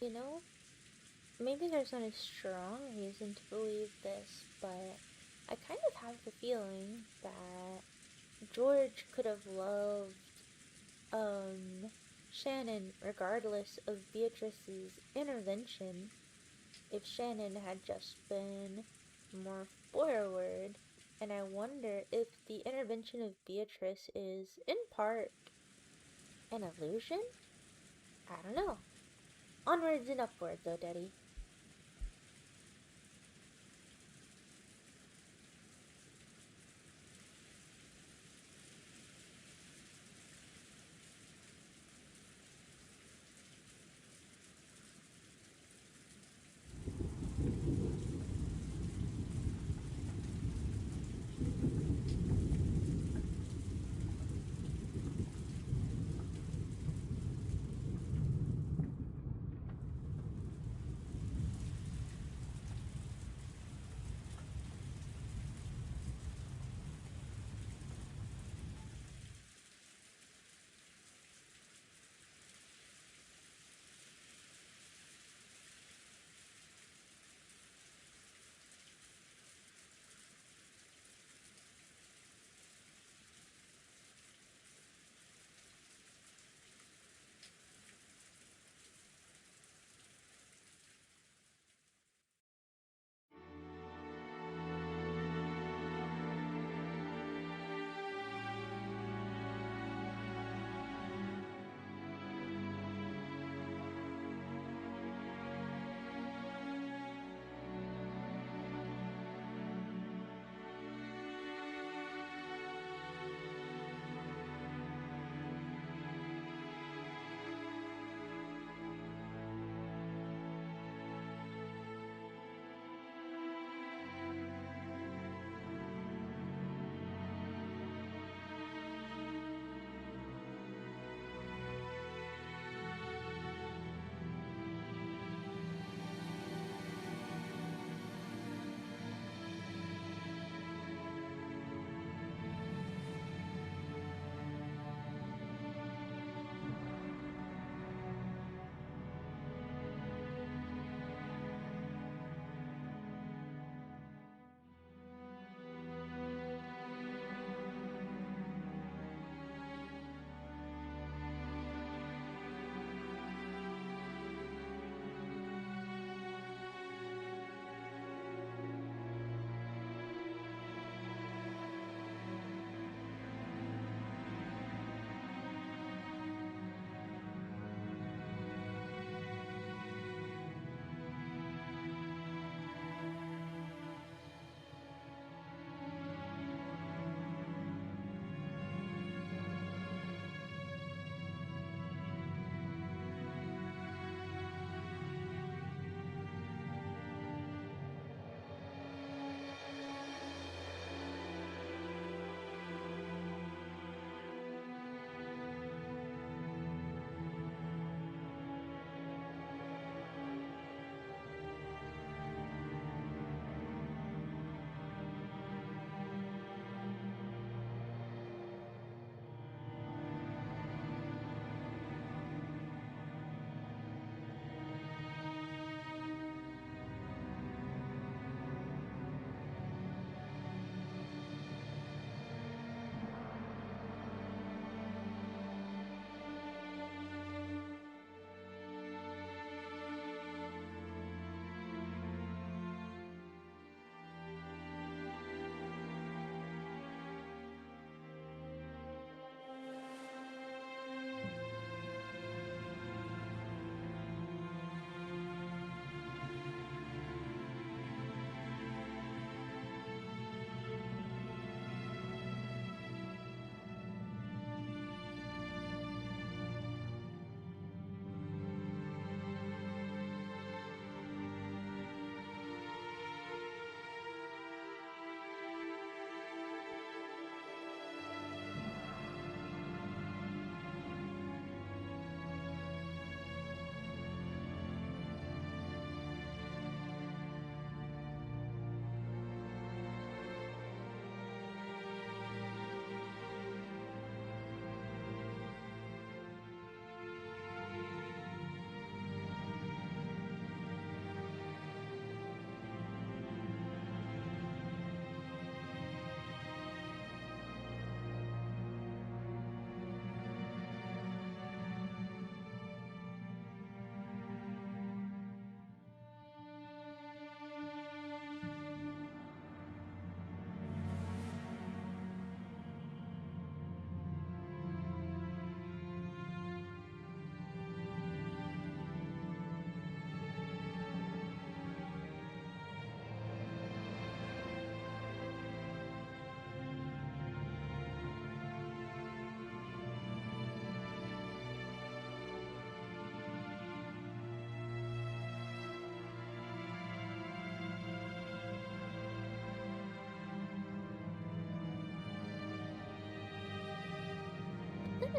You know, maybe there's not a strong reason to believe this, but I kind of have the feeling that George could have loved, Shannon regardless of Beatrice's intervention if Shannon had just been more forward. And I wonder if the intervention of Beatrice is, in part, an illusion? I don't know. Onwards and upwards, oh Daddy.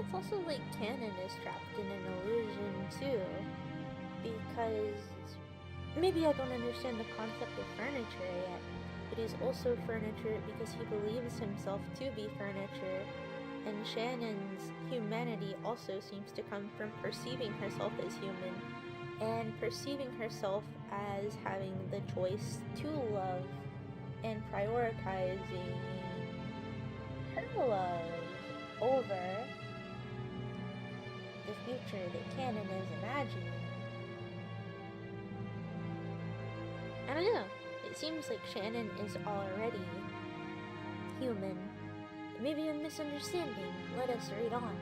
it's also like canon is trapped in an illusion too, because maybe I don't understand the concept of furniture yet, but he's also furniture because he believes himself to be furniture, and Shannon's humanity also seems to come from perceiving herself as human, and perceiving herself as having the choice to love and prioritizing her love over the future that canon is imagining. I don't know. It seems like Shannon is already human. Maybe a misunderstanding. Let us read on.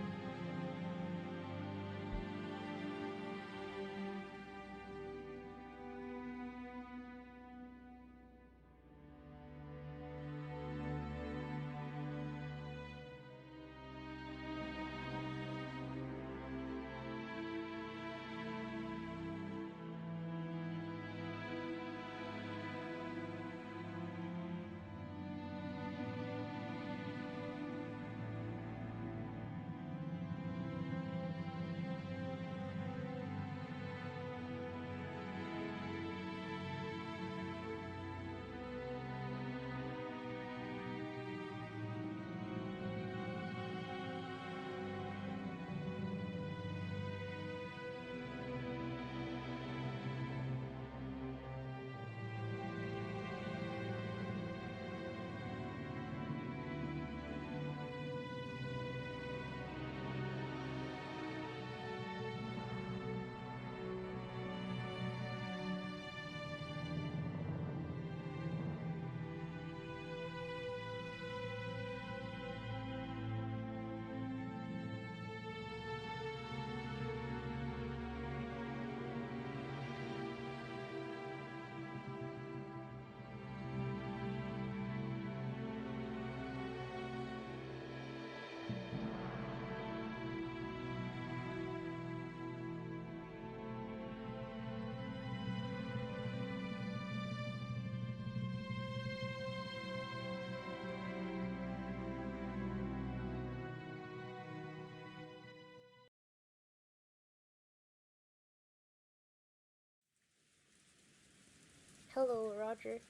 Hello, Roger.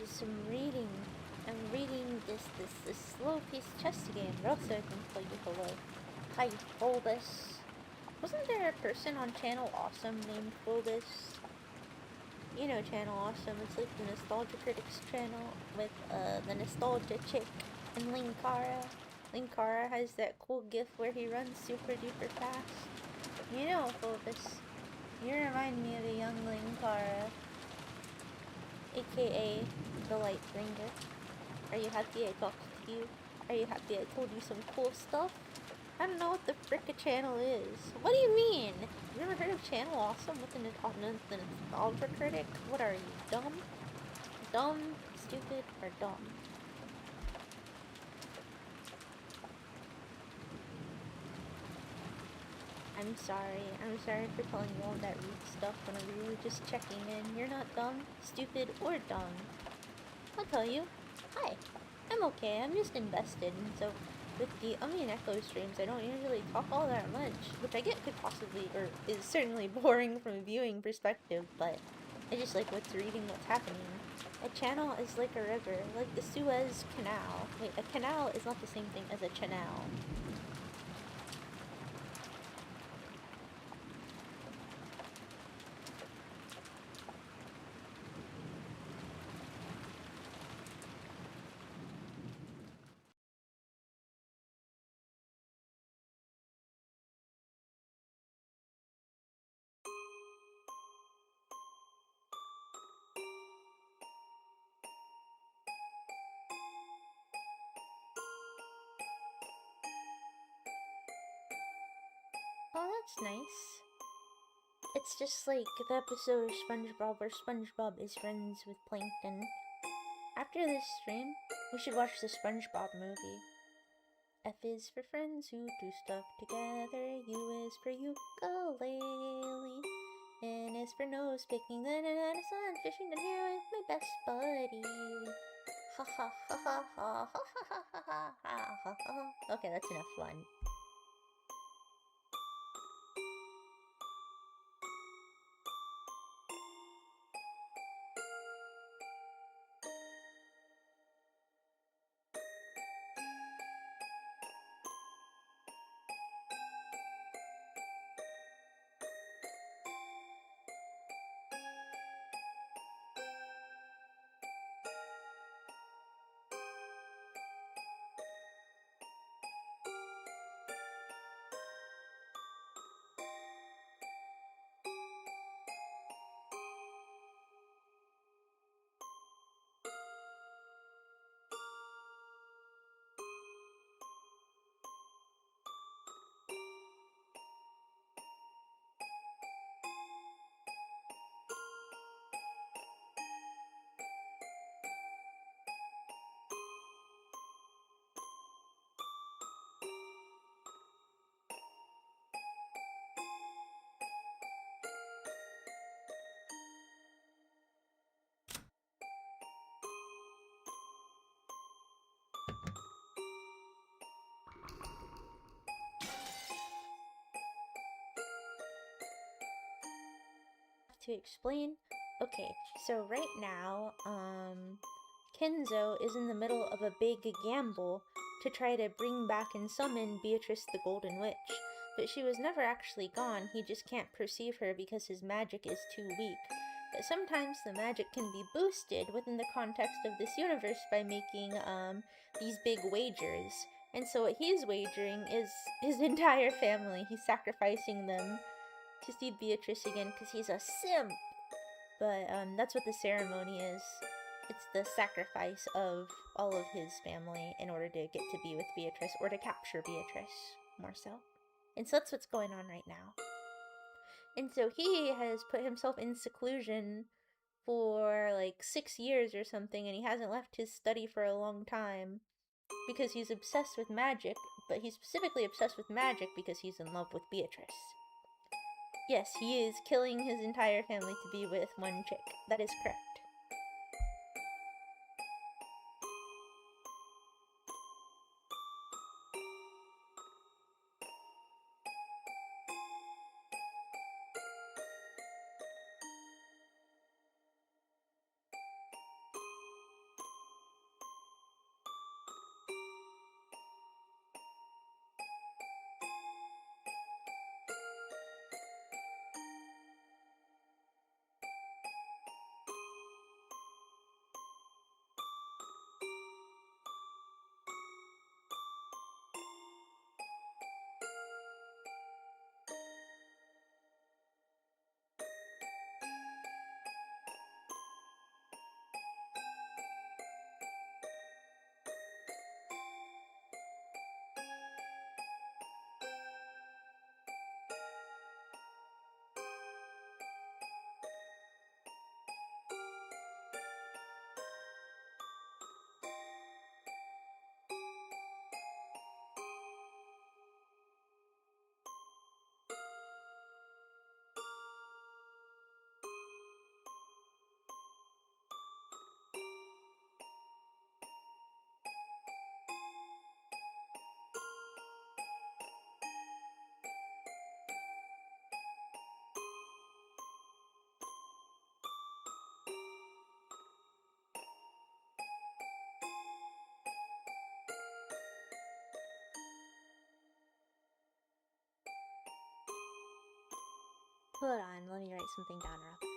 some reading. I'm reading this slow paced chess game, but also I can tell you hello. Hi, Bulbous. Wasn't there a person on Channel Awesome named Bulbous? You know Channel Awesome, it's like the Nostalgia Critics channel with the Nostalgia chick and Linkara. Linkara has that cool gif where he runs super duper fast. You know, Bulbous. You remind me of a young Linkara, aka the Lightbringer. Are you happy I talked to you? Are you happy I told you some cool stuff? I don't know what the frick a channel is. What do you mean? You ever heard of Channel Awesome with the Nostalgia Critic? What are you, dumb? Dumb, stupid, or dumb? I'm sorry. I'm sorry for telling you all that rude stuff whenever you were just checking in. You're not dumb, stupid, or dumb. I'll tell you. Hi. I'm okay. I'm just invested, and so with the neko streams, I don't usually talk all that much, which I get could possibly, or is certainly boring from a viewing perspective, but I just like reading what's happening. A channel is like a river, like the Suez Canal. Wait, a canal is not the same thing as a channel. Oh, that's nice. It's just like the episode of SpongeBob where SpongeBob is friends with Plankton. After this stream, we should watch the SpongeBob movie. F is for friends who do stuff together. U is for ukulele. N is for nose picking. Then I sun fishing down here with my best buddy. Ha ha ha ha ha ha ha ha ha ha ha. Okay, that's enough fun. To explain. Okay, so right now, Kenzo is in the middle of a big gamble to try to bring back and summon Beatrice the Golden Witch. But she was never actually gone, he just can't perceive her because his magic is too weak. But sometimes the magic can be boosted within the context of this universe by making, these big wagers. And so what he's wagering is his entire family. He's sacrificing them to see Beatrice again because he's a simp. But that's what the ceremony is. It's the sacrifice of all of his family in order to get to be with Beatrice, or to capture Beatrice, more so. And so that's what's going on right now. And so he has put himself in seclusion for like 6 years or something, and he hasn't left his study for a long time because he's obsessed with magic, but he's specifically obsessed with magic because he's in love with Beatrice. Yes, he is killing his entire family to be with one chick. That is correct. Hold on, let me write something down real fast.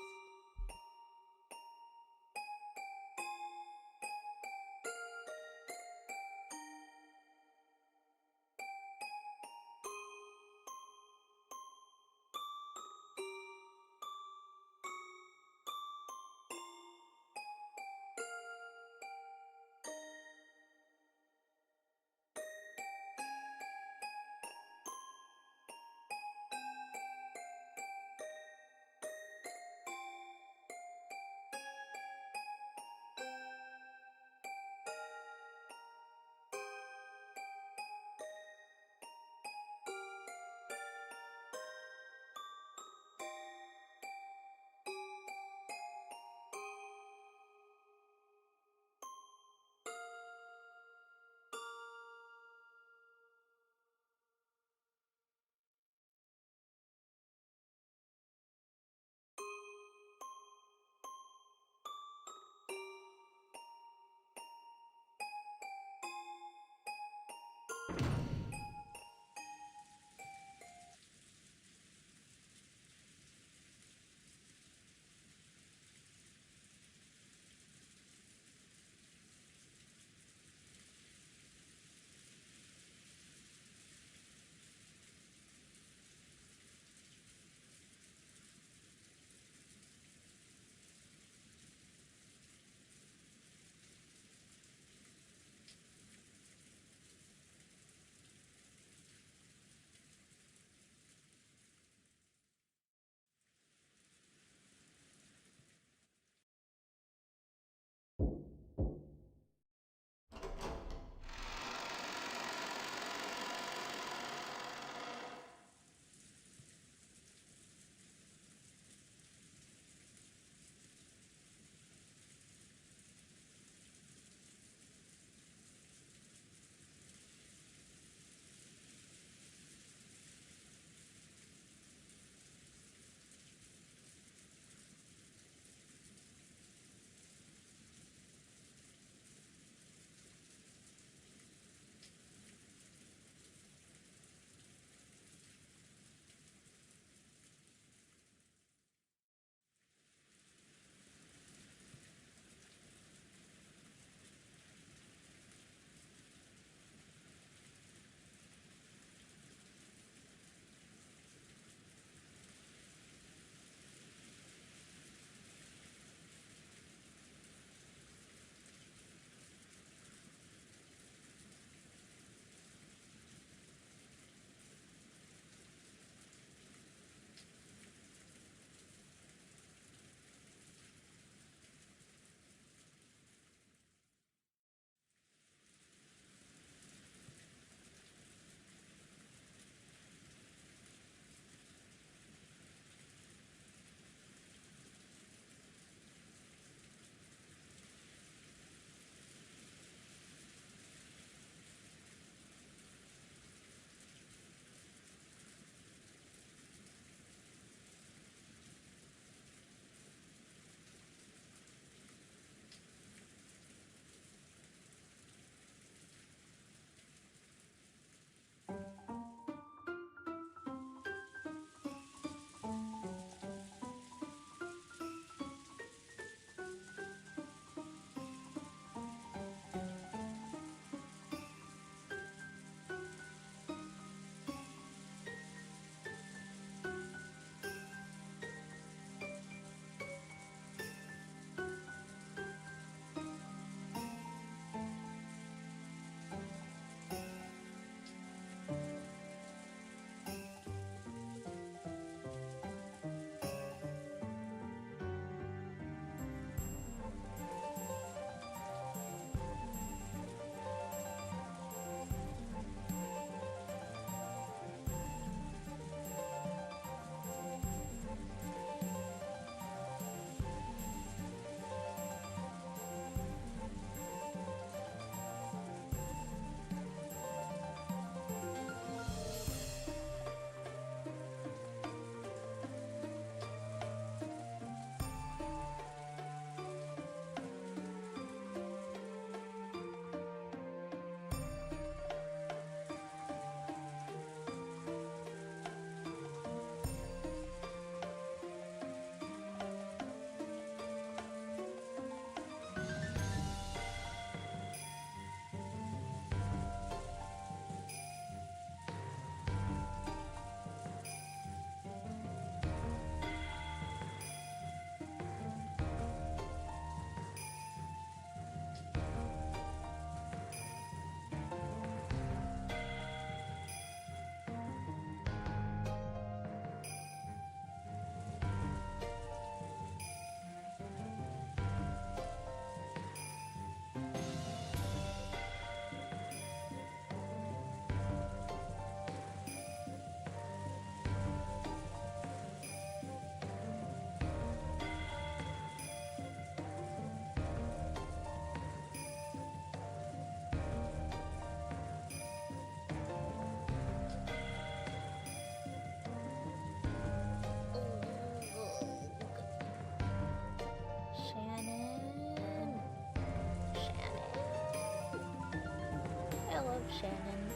Shannon.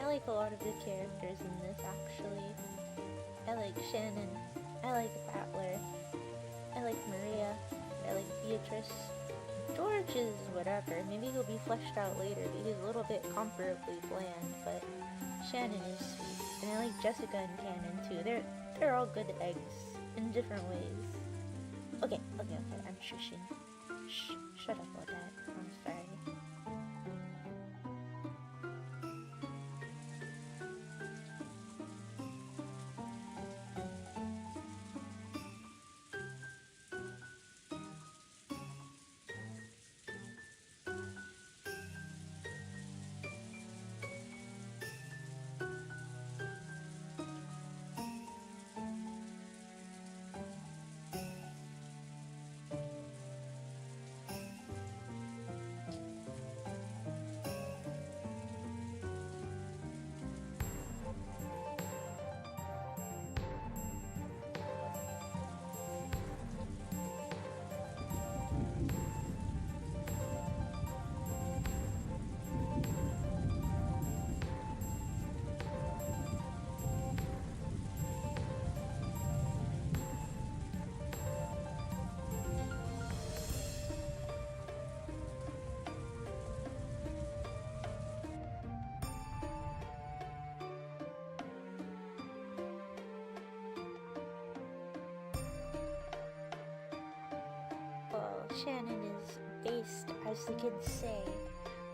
I like a lot of the characters in this, actually. I like Shannon. I like Battler. I like Maria. I like Beatrice. George is whatever. Maybe he'll be fleshed out later, but he's a little bit comparably bland, but Shannon is sweet. And I like Jessica and Cannon too. They're all good eggs in different ways. Okay, I'm shushing. Shh, shut up, Odette. I'm sorry. Shannon is based, as the kids say.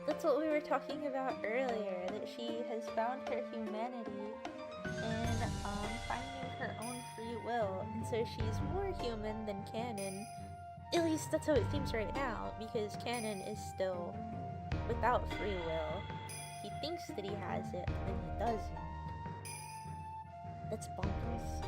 That's what we were talking about earlier, that she has found her humanity in finding her own free will, and so she's more human than Canon. At least that's how it seems right now, because Canon is still without free will. He thinks that he has it, but then he doesn't. That's bonkers.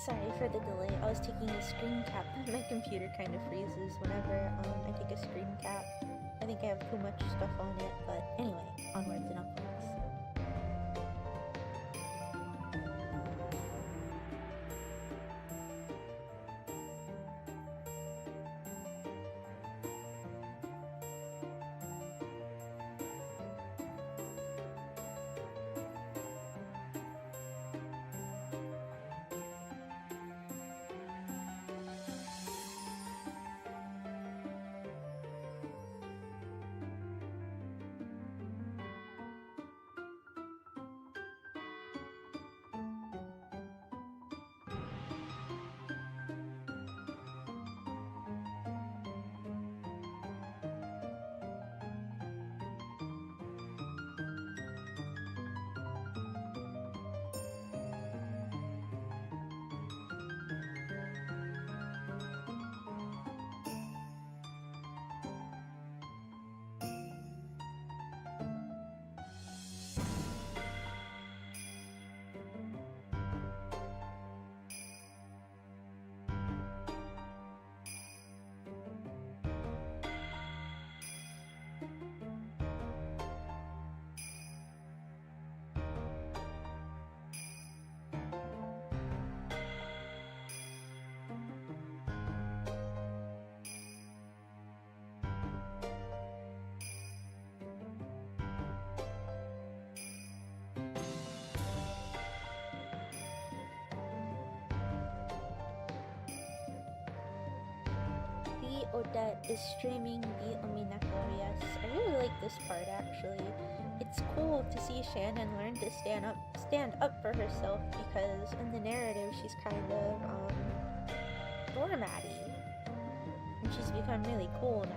Sorry for the delay. I was taking a screen cap. My computer kind of freezes whenever I take a screen cap. I think I have too much stuff on it, but anyway, onwards and upwards. Odette is streaming the neko, yes. I really like this part, actually. It's cool to see Shannon learn to stand up for herself, because in the narrative she's kind of doormatty, and she's become really cool now.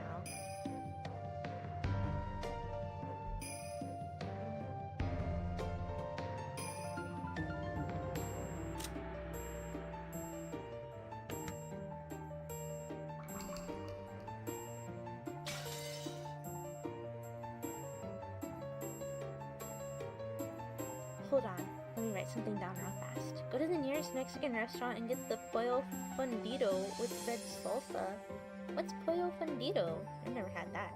hold on. Let me write something down real fast. Go to the nearest Mexican restaurant and get the pollo fundido with red salsa. What's pollo fundido? I've never had that.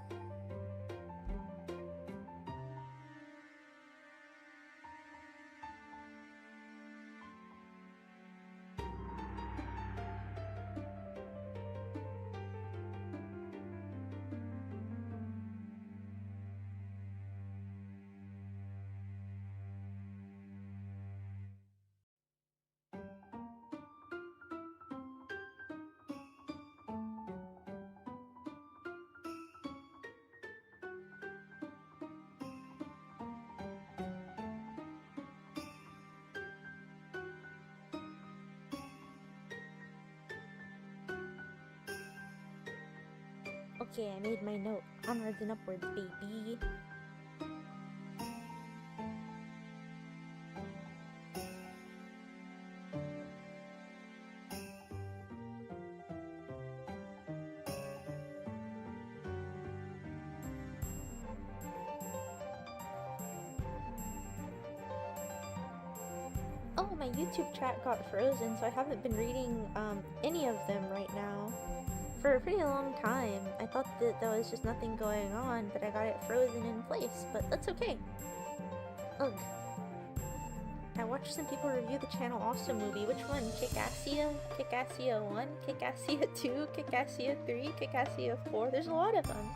Okay, I made my note. Onwards and upwards, baby. Oh, my YouTube chat got frozen, so I haven't been reading any of them right now. For a pretty long time. I thought that there was just nothing going on, but I got it frozen in place, but that's okay. Ugh. I watched some people review the Channel Awesome movie. Which one? Kick-Assia? Kick-Assia 1? Kick-Assia 2? Kick-Assia 3? Kick-Assia 4? There's a lot of them.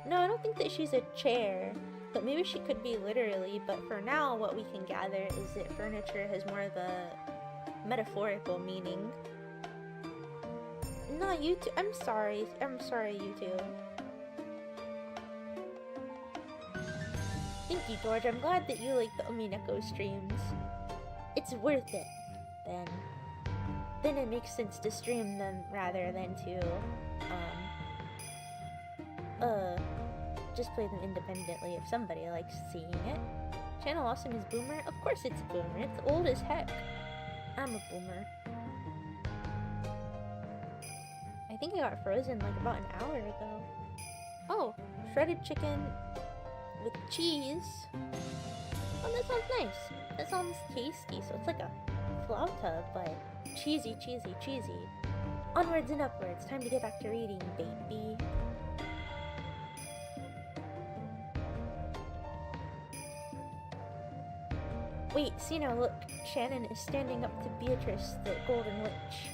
No, I don't think that she's a chair, but maybe she could be literally, but for now what we can gather is that furniture has more of a metaphorical meaning. No, YouTube. I'm sorry, YouTube. Thank you, George. I'm glad that you like the neko streams. It's worth it, then. Then it makes sense to stream them rather than to, just play them independently if somebody likes seeing it. Channel Awesome is boomer? Of course it's boomer. It's old as heck. I'm a boomer. I think I got frozen like about an hour ago. Oh, shredded chicken with cheese. Oh, that sounds nice. That sounds tasty. So it's like a flauta, but cheesy, cheesy, cheesy. Onwards and upwards. Time to get back to reading, baby. Wait, see now, look. Shannon is standing up to Beatrice, the Golden Witch.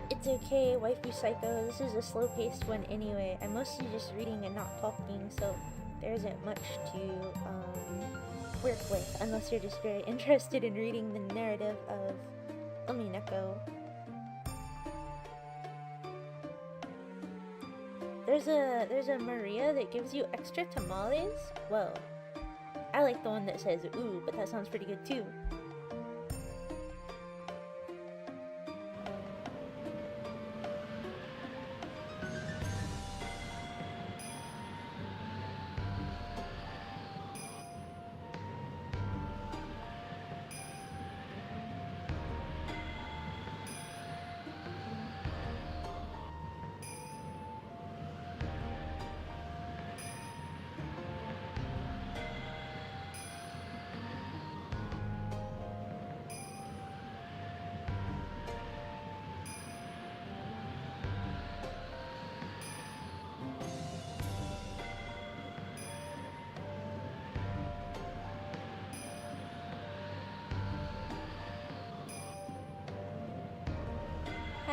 It's okay, waifu psycho. This is a slow-paced one anyway. I'm mostly just reading and not talking, so there isn't much to work with, unless you're just very interested in reading the narrative of neko. There's a Maria that gives you extra tamales. Whoa. I like the one that says ooh, but that sounds pretty good too.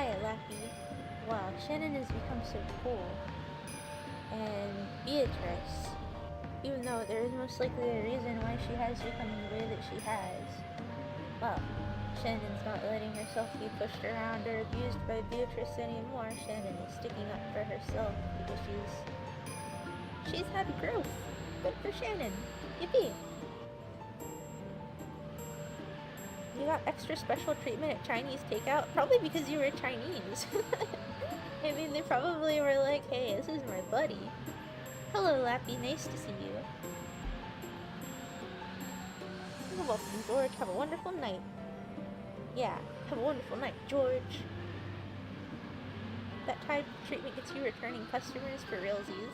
Hiya, Lappy. Wow, Shannon has become so cool. And Beatrice, even though there is most likely a reason why she has become the way that she has, well, Shannon's not letting herself be pushed around or abused by Beatrice anymore. Shannon is sticking up for herself because she's had growth. Good for Shannon. Yippee! You got extra special treatment at Chinese takeout? Probably because you were Chinese. I mean, they probably were like, hey, this is my buddy. Hello, Lappy. Nice to see you. You're welcome, George. Have a wonderful night. Yeah, have a wonderful night, George. That type of treatment gets you returning customers for realsies.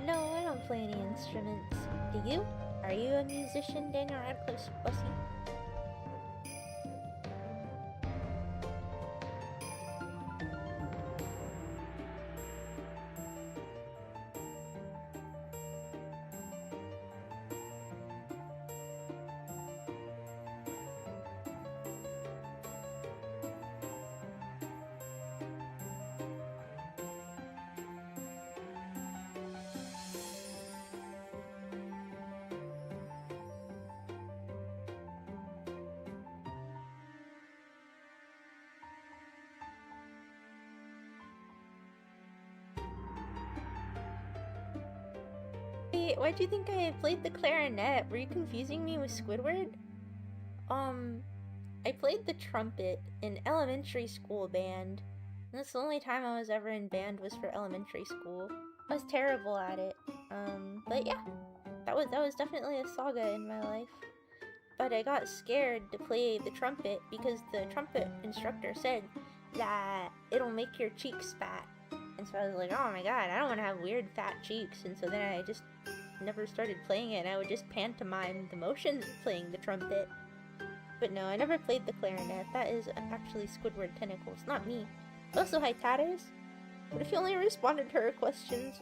No, I don't play any instruments. Do you? Are you a musician, Daniel Radcliffe's Bussy? Wait, why do you think I played the clarinet? Were you confusing me with Squidward? I played the trumpet in elementary school band. That's the only time I was ever in band was for elementary school. I was terrible at it. But yeah, that was definitely a saga in my life. But I got scared to play the trumpet because the trumpet instructor said that it'll make your cheeks fat. And so I was like, oh my god, I don't want to have weird fat cheeks. And so then I just never started playing it, and I would just pantomime the motions of playing the trumpet. But no, I never played the clarinet. That is actually Squidward Tentacles, not me. Also, hi Tatters. What if you only responded to her questions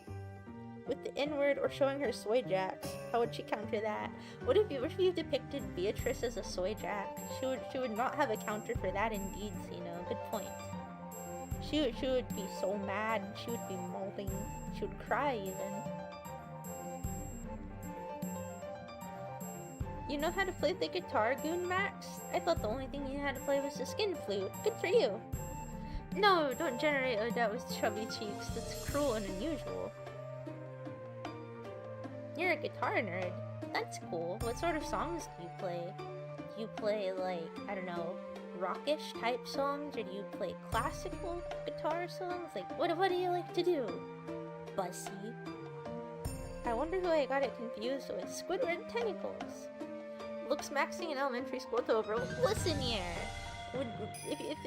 with the N-word or showing her soy jacks? How would she counter that? What if you depicted Beatrice as a soy jack? She would not have a counter for that indeed, you know. Good point. She would be so mad. She would be molting. She would cry even. You know how to play the guitar, Goon Max? I thought the only thing you had to play was the skin flute. Good for you. No, don't generate Odette with chubby cheeks. That's cruel and unusual. You're a guitar nerd. That's cool. What sort of songs do you play? Do you play, like, I don't know, rockish type songs? Or do you play classical guitar songs? Like, what do you like to do, Bussy? I wonder who I got it confused with. Squidward Tentacles. Looks maxing in elementary school to over. Listen here.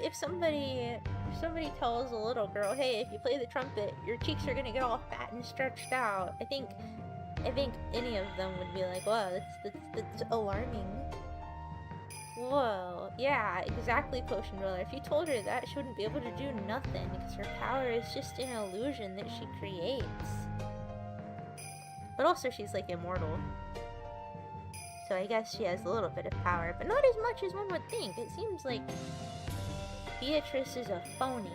If somebody tells a little girl, hey, if you play the trumpet, your cheeks are gonna get all fat and stretched out, I think any of them would be like, whoa, that's alarming. Whoa, yeah, exactly, Potion Roller. If you told her that, she wouldn't be able to do nothing because her power is just an illusion that she creates. But also, she's like immortal. So I guess she has a little bit of power, but not as much as one would think. It seems like Beatrice is a phony.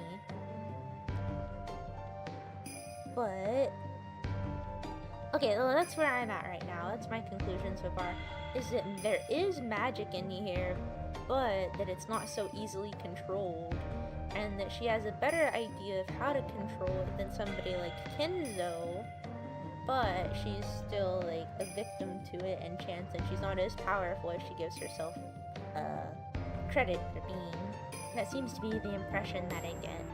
But okay, well, that's where I'm at right now. That's my conclusion so far. Is that there is magic in here, but that it's not so easily controlled. And that she has a better idea of how to control it than somebody like Kenzo. But she's still like a victim to it and chance, and she's not as powerful as she gives herself credit for being. That seems to be the impression that I get.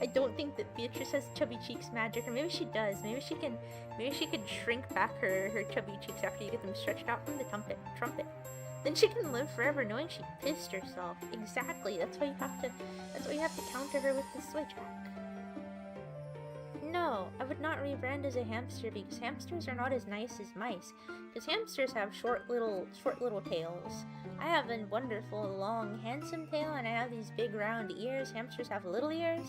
I don't think that Beatrice has chubby cheeks magic, or maybe she does. Maybe she can shrink back her chubby cheeks after you get them stretched out from the trumpet. Then she can live forever knowing she pissed herself. Exactly. That's why you have to counter her with the switch hack. No, I would not rebrand as a hamster because hamsters are not as nice as mice. Because hamsters have short little tails. I have a wonderful, long, handsome tail, and I have these big round ears. Hamsters have little ears.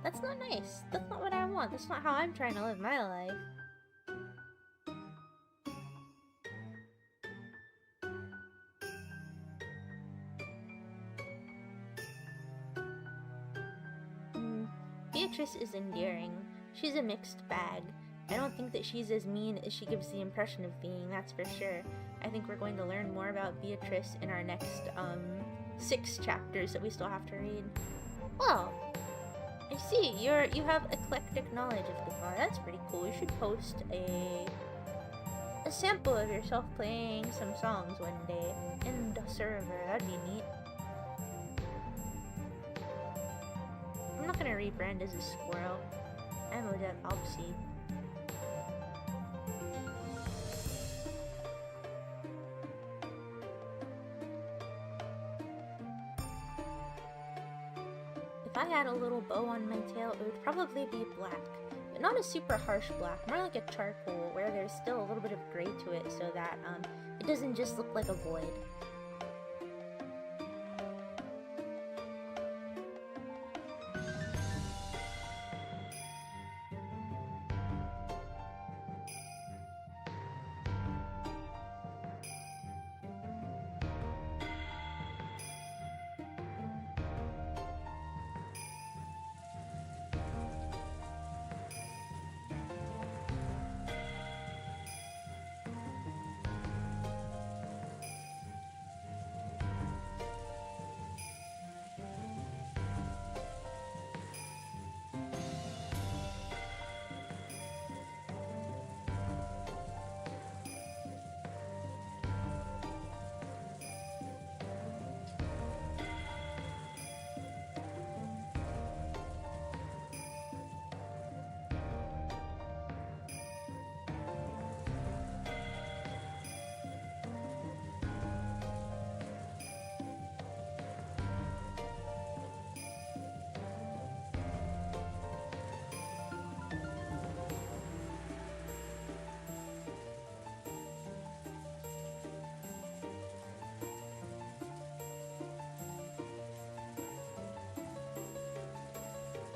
That's not nice. That's not what I want. That's not how I'm trying to live my life. Beatrice is endearing. She's a mixed bag. I don't think that she's as mean as she gives the impression of being, that's for sure. I think we're going to learn more about Beatrice in our next, 6 chapters that we still have to read. Well, I see, you have eclectic knowledge of guitar. That's pretty cool. You should post a sample of yourself playing some songs one day in the server. That'd be neat. I'm not gonna rebrand as a squirrel. I'm Odette Alpsy. If I had a little bow on my tail, it would probably be black. But not a super harsh black, more like a charcoal, where there's still a little bit of gray to it so that it doesn't just look like a void.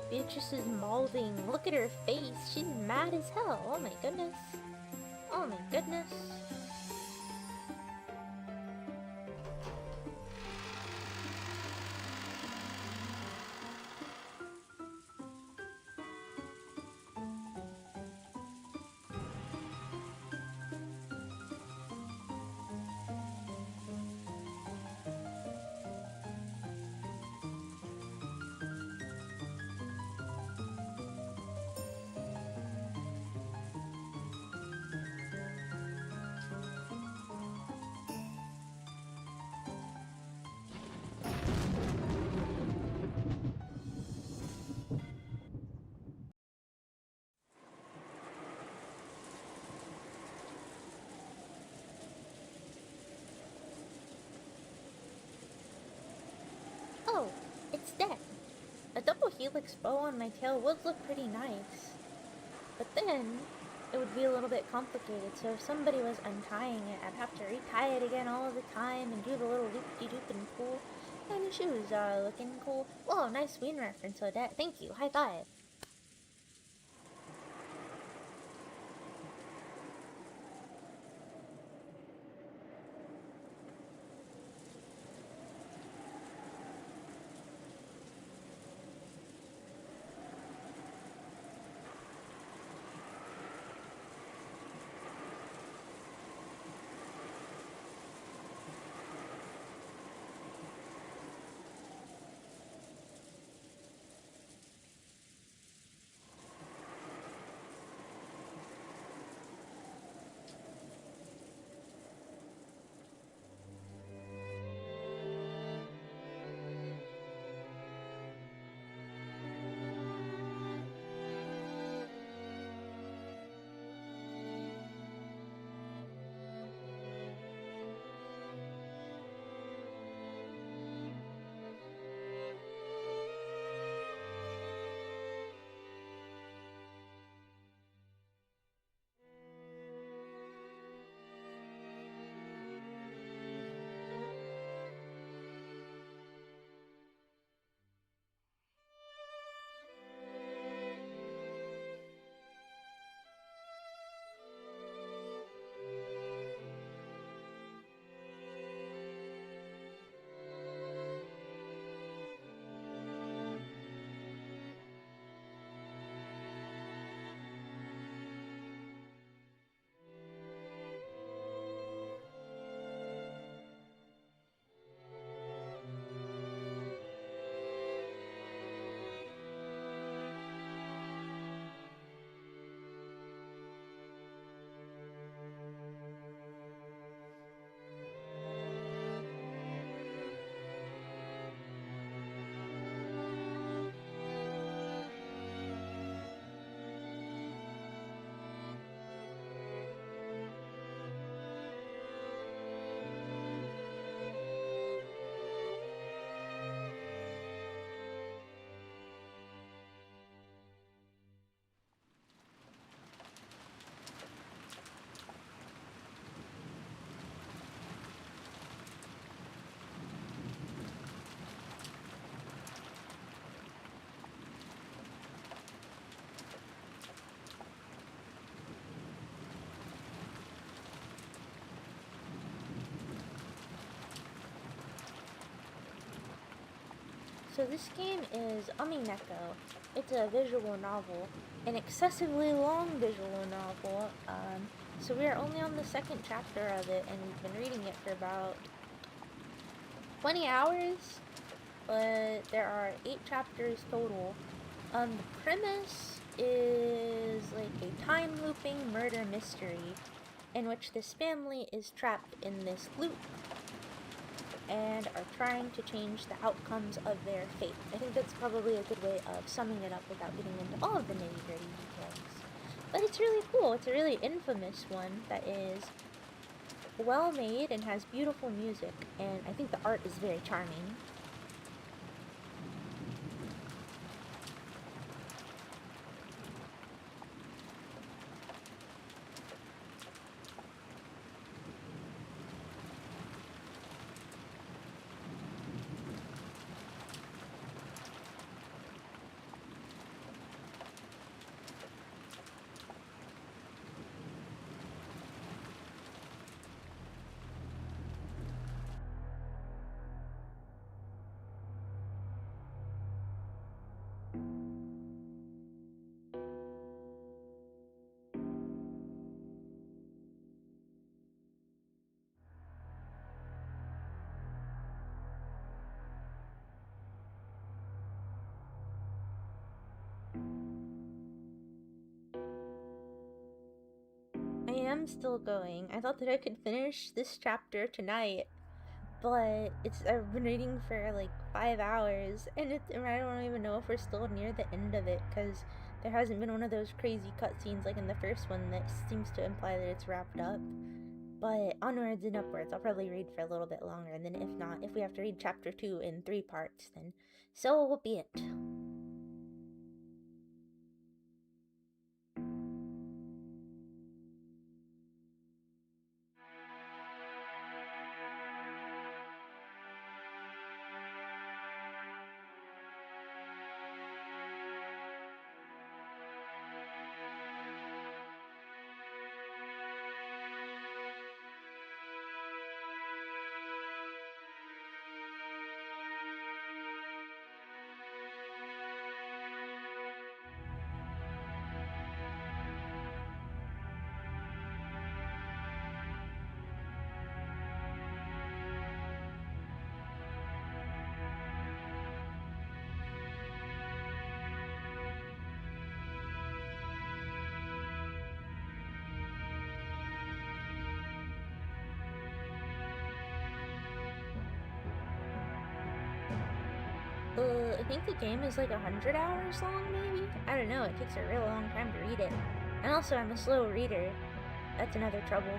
Beatrice is molding. Look at her face. She's mad as hell. Oh my goodness. Oh my goodness. Oh, it's dead. A double helix bow on my tail would look pretty nice. But then, it would be a little bit complicated, so if somebody was untying it, I'd have to retie it again all the time and do the little loop-de-doop and cool. And the shoes are looking cool. Whoa, nice Ween reference, Odette. Thank you. High five. So this game is neko. It's a visual novel, an excessively long visual novel. So we are only on the second chapter of it, and we've been reading it for about 20 hours, but there are 8 chapters total. The premise is like a time-looping murder mystery in which this family is trapped in this loop and are trying to change the outcomes of their fate. I think that's probably a good way of summing it up without getting into all of the nitty-gritty details. But it's really cool. It's a really infamous one that is well made and has beautiful music, and I think the art is very charming. I am still going. I thought that I could finish this chapter tonight, but I've been reading for like 5 hours, and I don't even know if we're still near the end of it, because there hasn't been one of those crazy cutscenes like in the first one that seems to imply that it's wrapped up. But onwards and upwards, I'll probably read for a little bit longer, and then if not, if we have to read chapter 2 in 3 parts, then so will be it. I think the game is like 100 hours long, maybe? I don't know, it takes a real long time to read it. And also, I'm a slow reader. That's another trouble.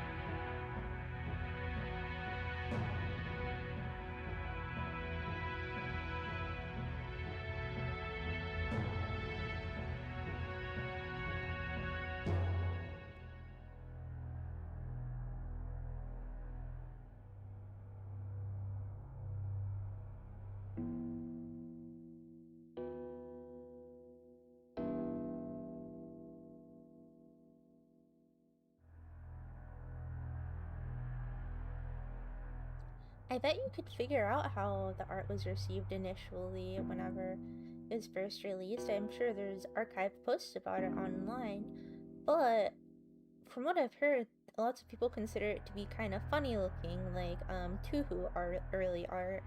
I bet you could figure out how the art was received initially whenever it was first released. I'm sure there's archived posts about it online, but from what I've heard, lots of people consider it to be kind of funny looking, like Tuhu early art.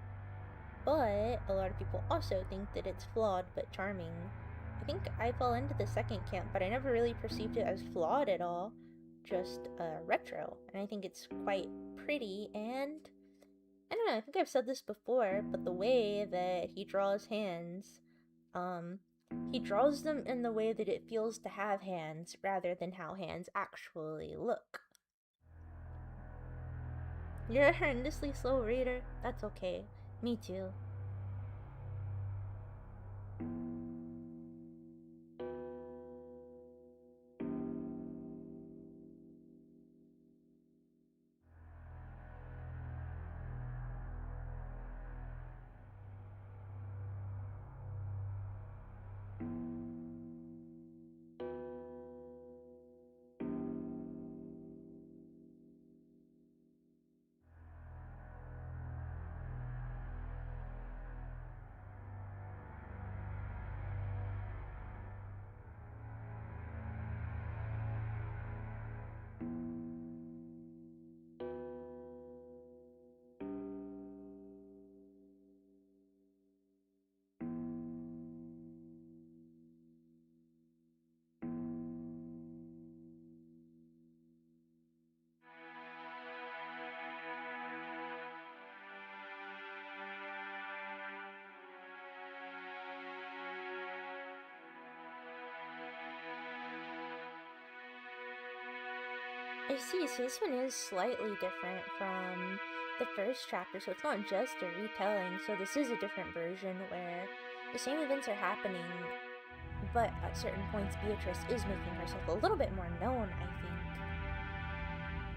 But a lot of people also think that it's flawed but charming. I think I fall into the second camp, but I never really perceived it as flawed at all, just retro. And I think it's quite pretty, and I don't know, I think I've said this before, but the way that he draws hands, um, he draws them in the way that it feels to have hands rather than how hands actually look. You're a horrendously slow reader. That's okay. Me too. I see, so this one is slightly different from the first chapter, so it's not just a retelling, so this is a different version where the same events are happening, but at certain points Beatrice is making herself a little bit more known, I think.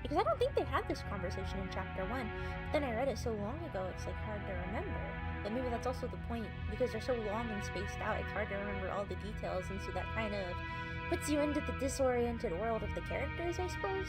Because I don't think they had this conversation in chapter 1, but then I read it so long ago it's like hard to remember. But maybe that's also the point, because they're so long and spaced out, it's hard to remember all the details, and so that kind of puts you into the disoriented world of the characters, I suppose.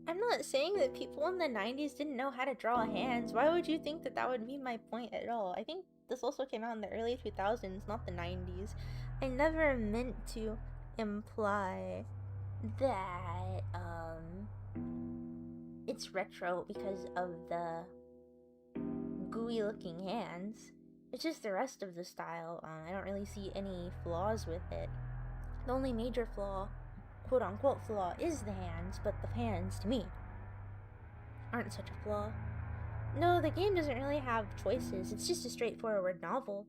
I'm not saying that people in the 90s didn't know how to draw hands. Why would you think that that would be my point at all? I think this also came out in the early 2000s, not the 90s. I never meant to imply that, it's retro because of the gooey looking hands. It's just the rest of the style. I don't really see any flaws with it. The only major flaw, quote-unquote flaw, is the hands, but the hands, to me, aren't such a flaw. No, the game doesn't really have choices. It's just a straightforward novel.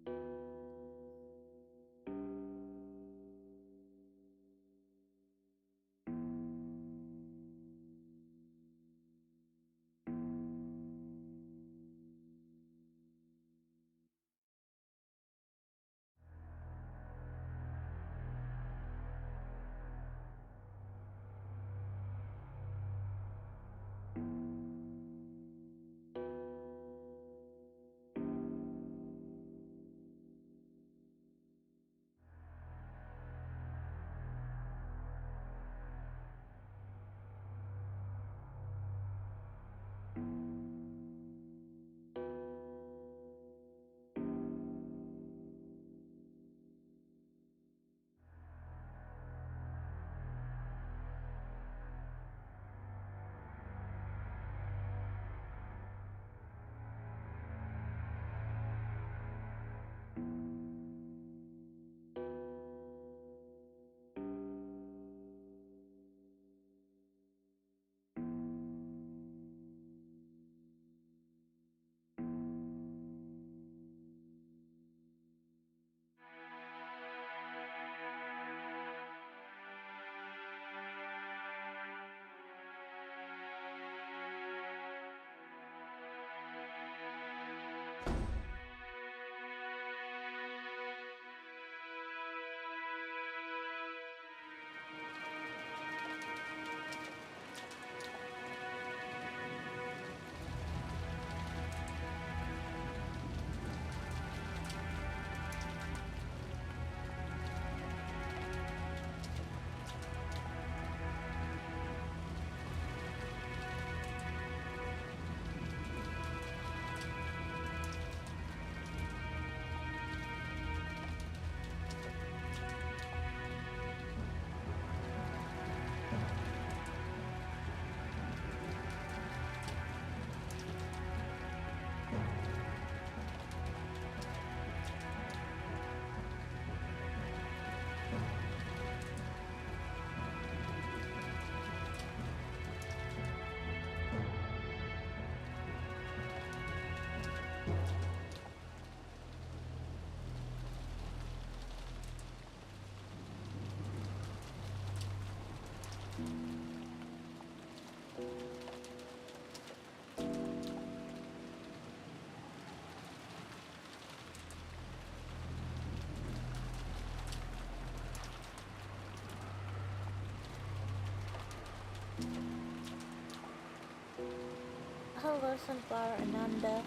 Hello, Sunflower Ananda.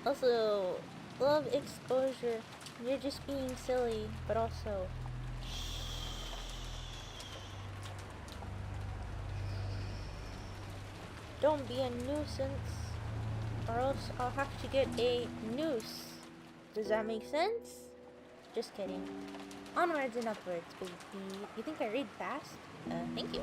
Also, love exposure. You're just being silly, but also. Don't be a nuisance, or else I'll have to get a noose. Does that make sense? just kidding. Onwards and upwards, baby. You think I read fast? Thank you.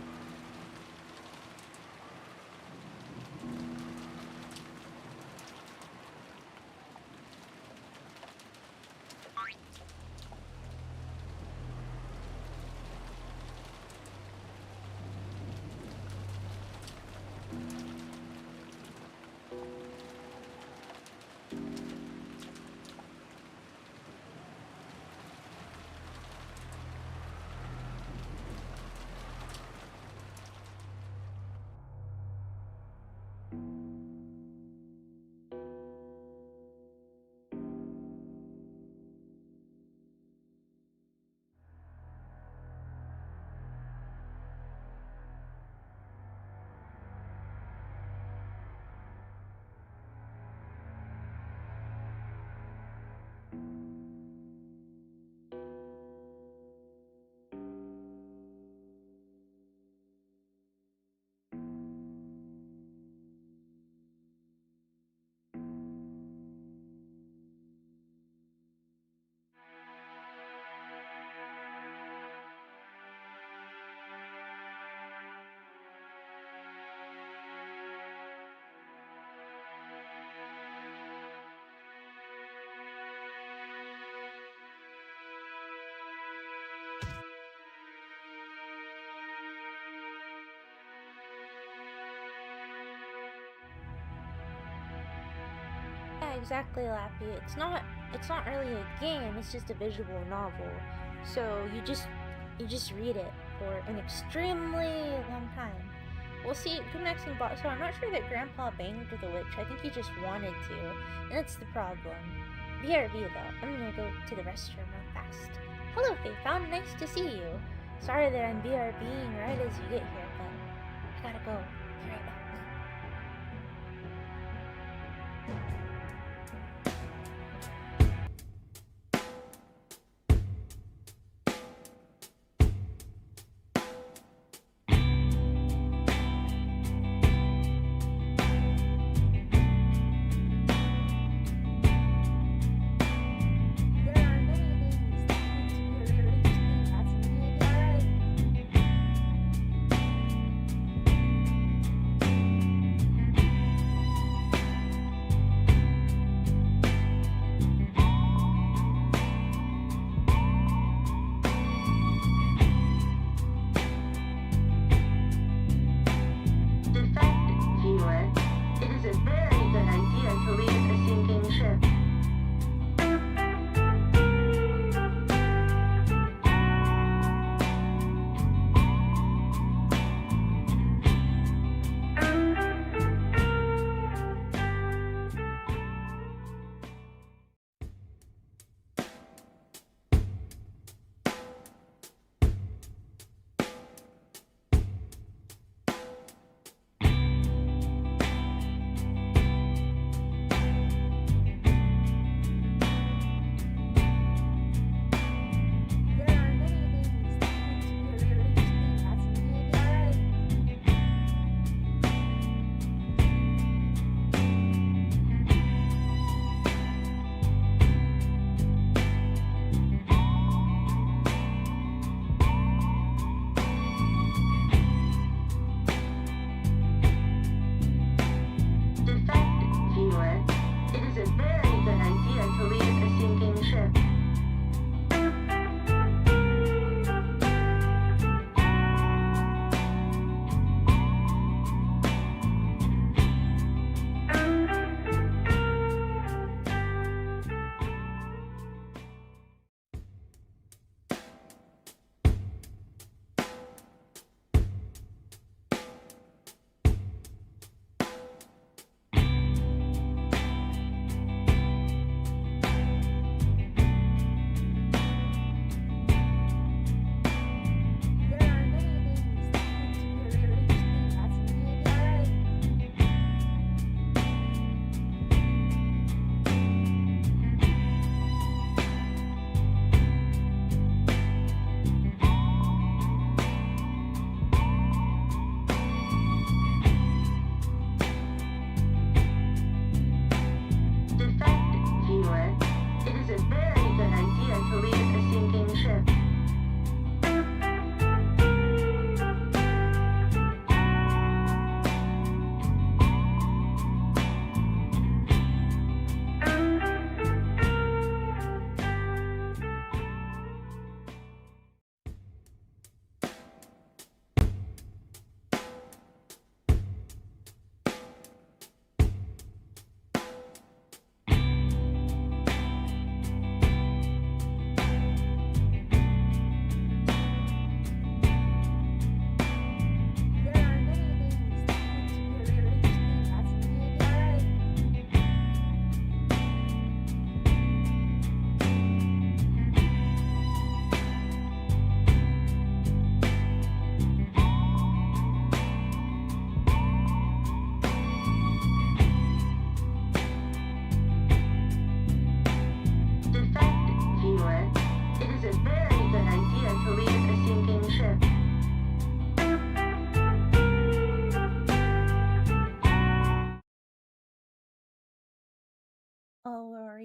Yeah, exactly, Lappy. It's not really a game, it's just a visual novel. So you just read it for an extremely long time. Well, see, good next thing, so I'm not sure that Grandpa banged the witch. I think he just wanted to, and that's the problem. BRB though, I'm gonna go to the restroom real fast. Hello, Faye Found, nice to see you. Sorry that I'm BRBing right as you get here, but I gotta go. Be right back.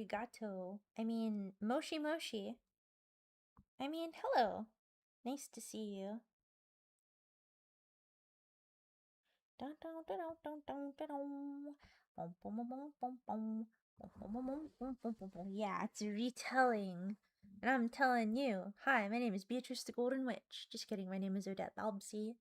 arigato. I mean, moshi moshi. I mean, hello. Nice to see you. Dun, dun, dun, dun, dun, dun, dun. Bum, bum, bum, bum, bum, bum. Bum, bum, bum, bum, bum, bum, bum, bum. Yeah, it's a retelling. And I'm telling you. Hi, my name is Beatrice the Golden Witch. Just kidding, my name is Odette Balbsy.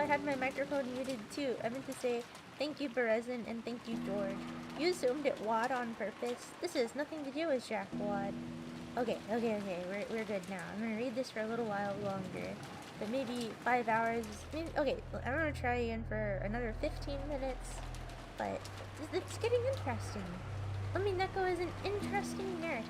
I had my microphone muted too. I meant to say thank you, Berezin, and thank you, George. You assumed it Wad on purpose. This has nothing to do with Jack Wad. Okay. We're good now. I'm gonna read this for a little while longer. But maybe 5 hours. Maybe, okay, I'm gonna try again for another 15 minutes. But it's getting interesting. Neko is an interesting narrative.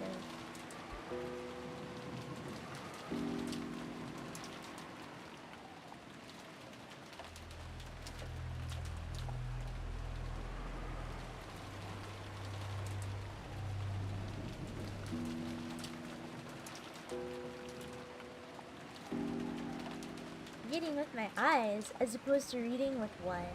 Reading with my eyes as opposed to reading with what?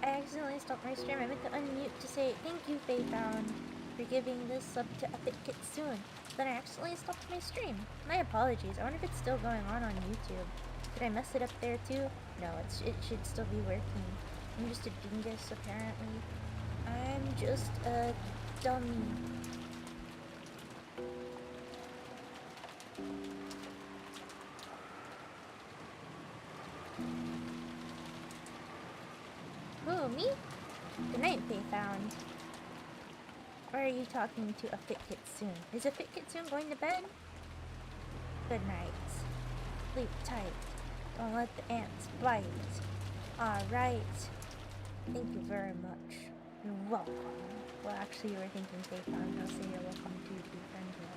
I accidentally stopped my stream. I meant to unmute to say thank you, Faithbound, for giving this sub to Epic Kitsune. Then I accidentally stopped my stream. My apologies. I wonder if it's still going on YouTube. Did I mess it up there too? No, it should still be working. I'm just a dingus, apparently. I'm just a dummy. Who, me? Good night, Faithbound. Or are you talking to a Fit Kitsune? Is a Fit Kitsune going to bed? Good night. Sleep tight. Don't let the ants bite. Alright. Thank you very much. You're welcome. Well, actually, you were thinking Faithbound. I'll say you're welcome too, to be friends with.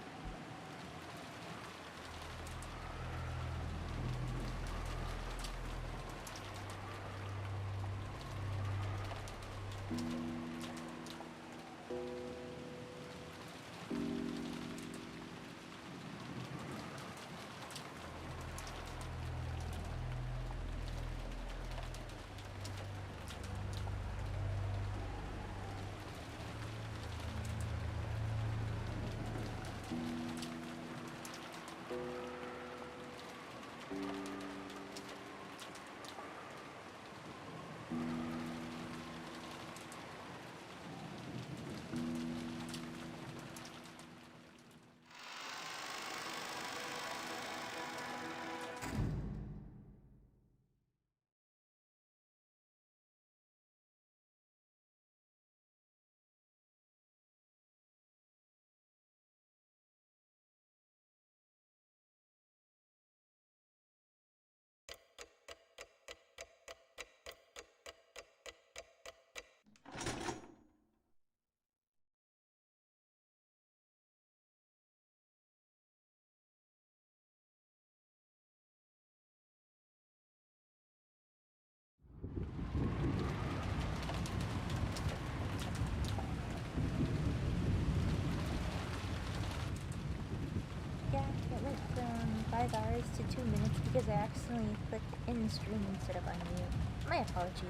5 hours to 2 minutes because I accidentally clicked in stream instead of unmute. My apologies.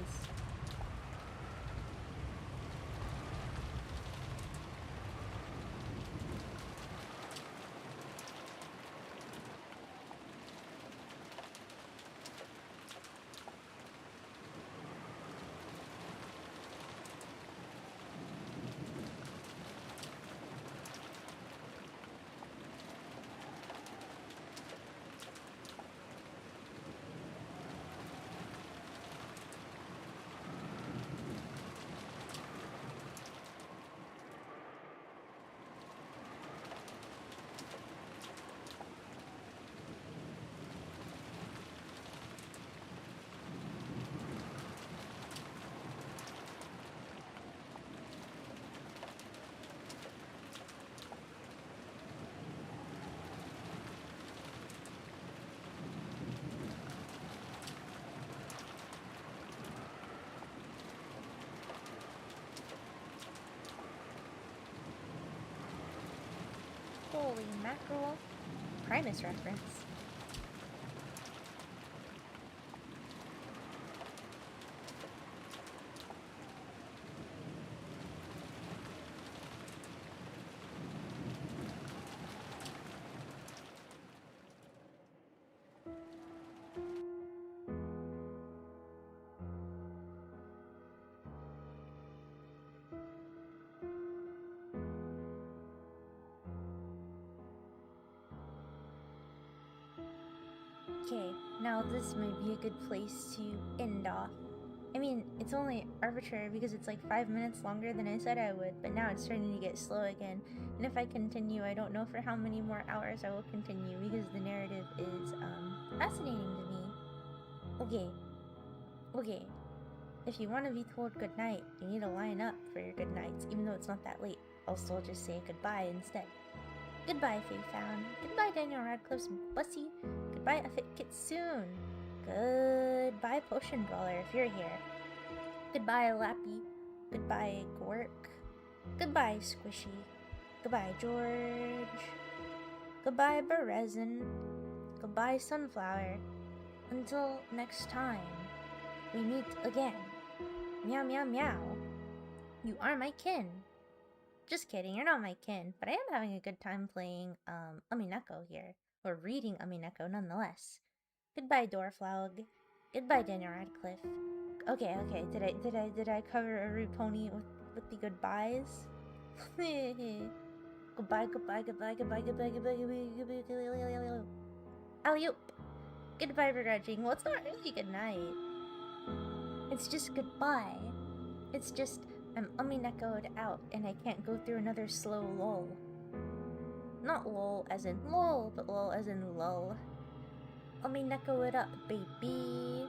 Holy mackerel. Primus reference. Okay, now this might be a good place to end off. I mean, it's only arbitrary because it's like 5 minutes longer than I said I would, but now it's starting to get slow again. And if I continue, I don't know for how many more hours I will continue because the narrative is, fascinating to me. Okay. If you want to be told goodnight, you need to line up for your good nights, even though it's not that late. I'll still just say goodbye instead. Goodbye, Faye Found. Goodbye, Daniel Radcliffe's Bussy. Goodbye, Affit Kitsune. Goodbye, Potion Brawler, if you're here. Goodbye, Lappy. Goodbye, Gork. Goodbye, Squishy. Goodbye, George. Goodbye, Berezin. Goodbye, Sunflower. Until next time, we meet again. Meow, meow, meow. You are my kin. Just kidding, you're not my kin, but I am having a good time playing, Neko here. Or reading Neko, nonetheless. Goodbye, Dorflaug. Goodbye, Daniel Radcliffe. Okay, did I cover every pony with the goodbyes? Goodbye. Alley-oop. Goodbye, begrudging. Well, it's not really good night. It's just goodbye. It's just, I'm Neko'd out, and I can't go through another slow lull. Not lol as in lol, but lol as in lull. Neko it up, baby.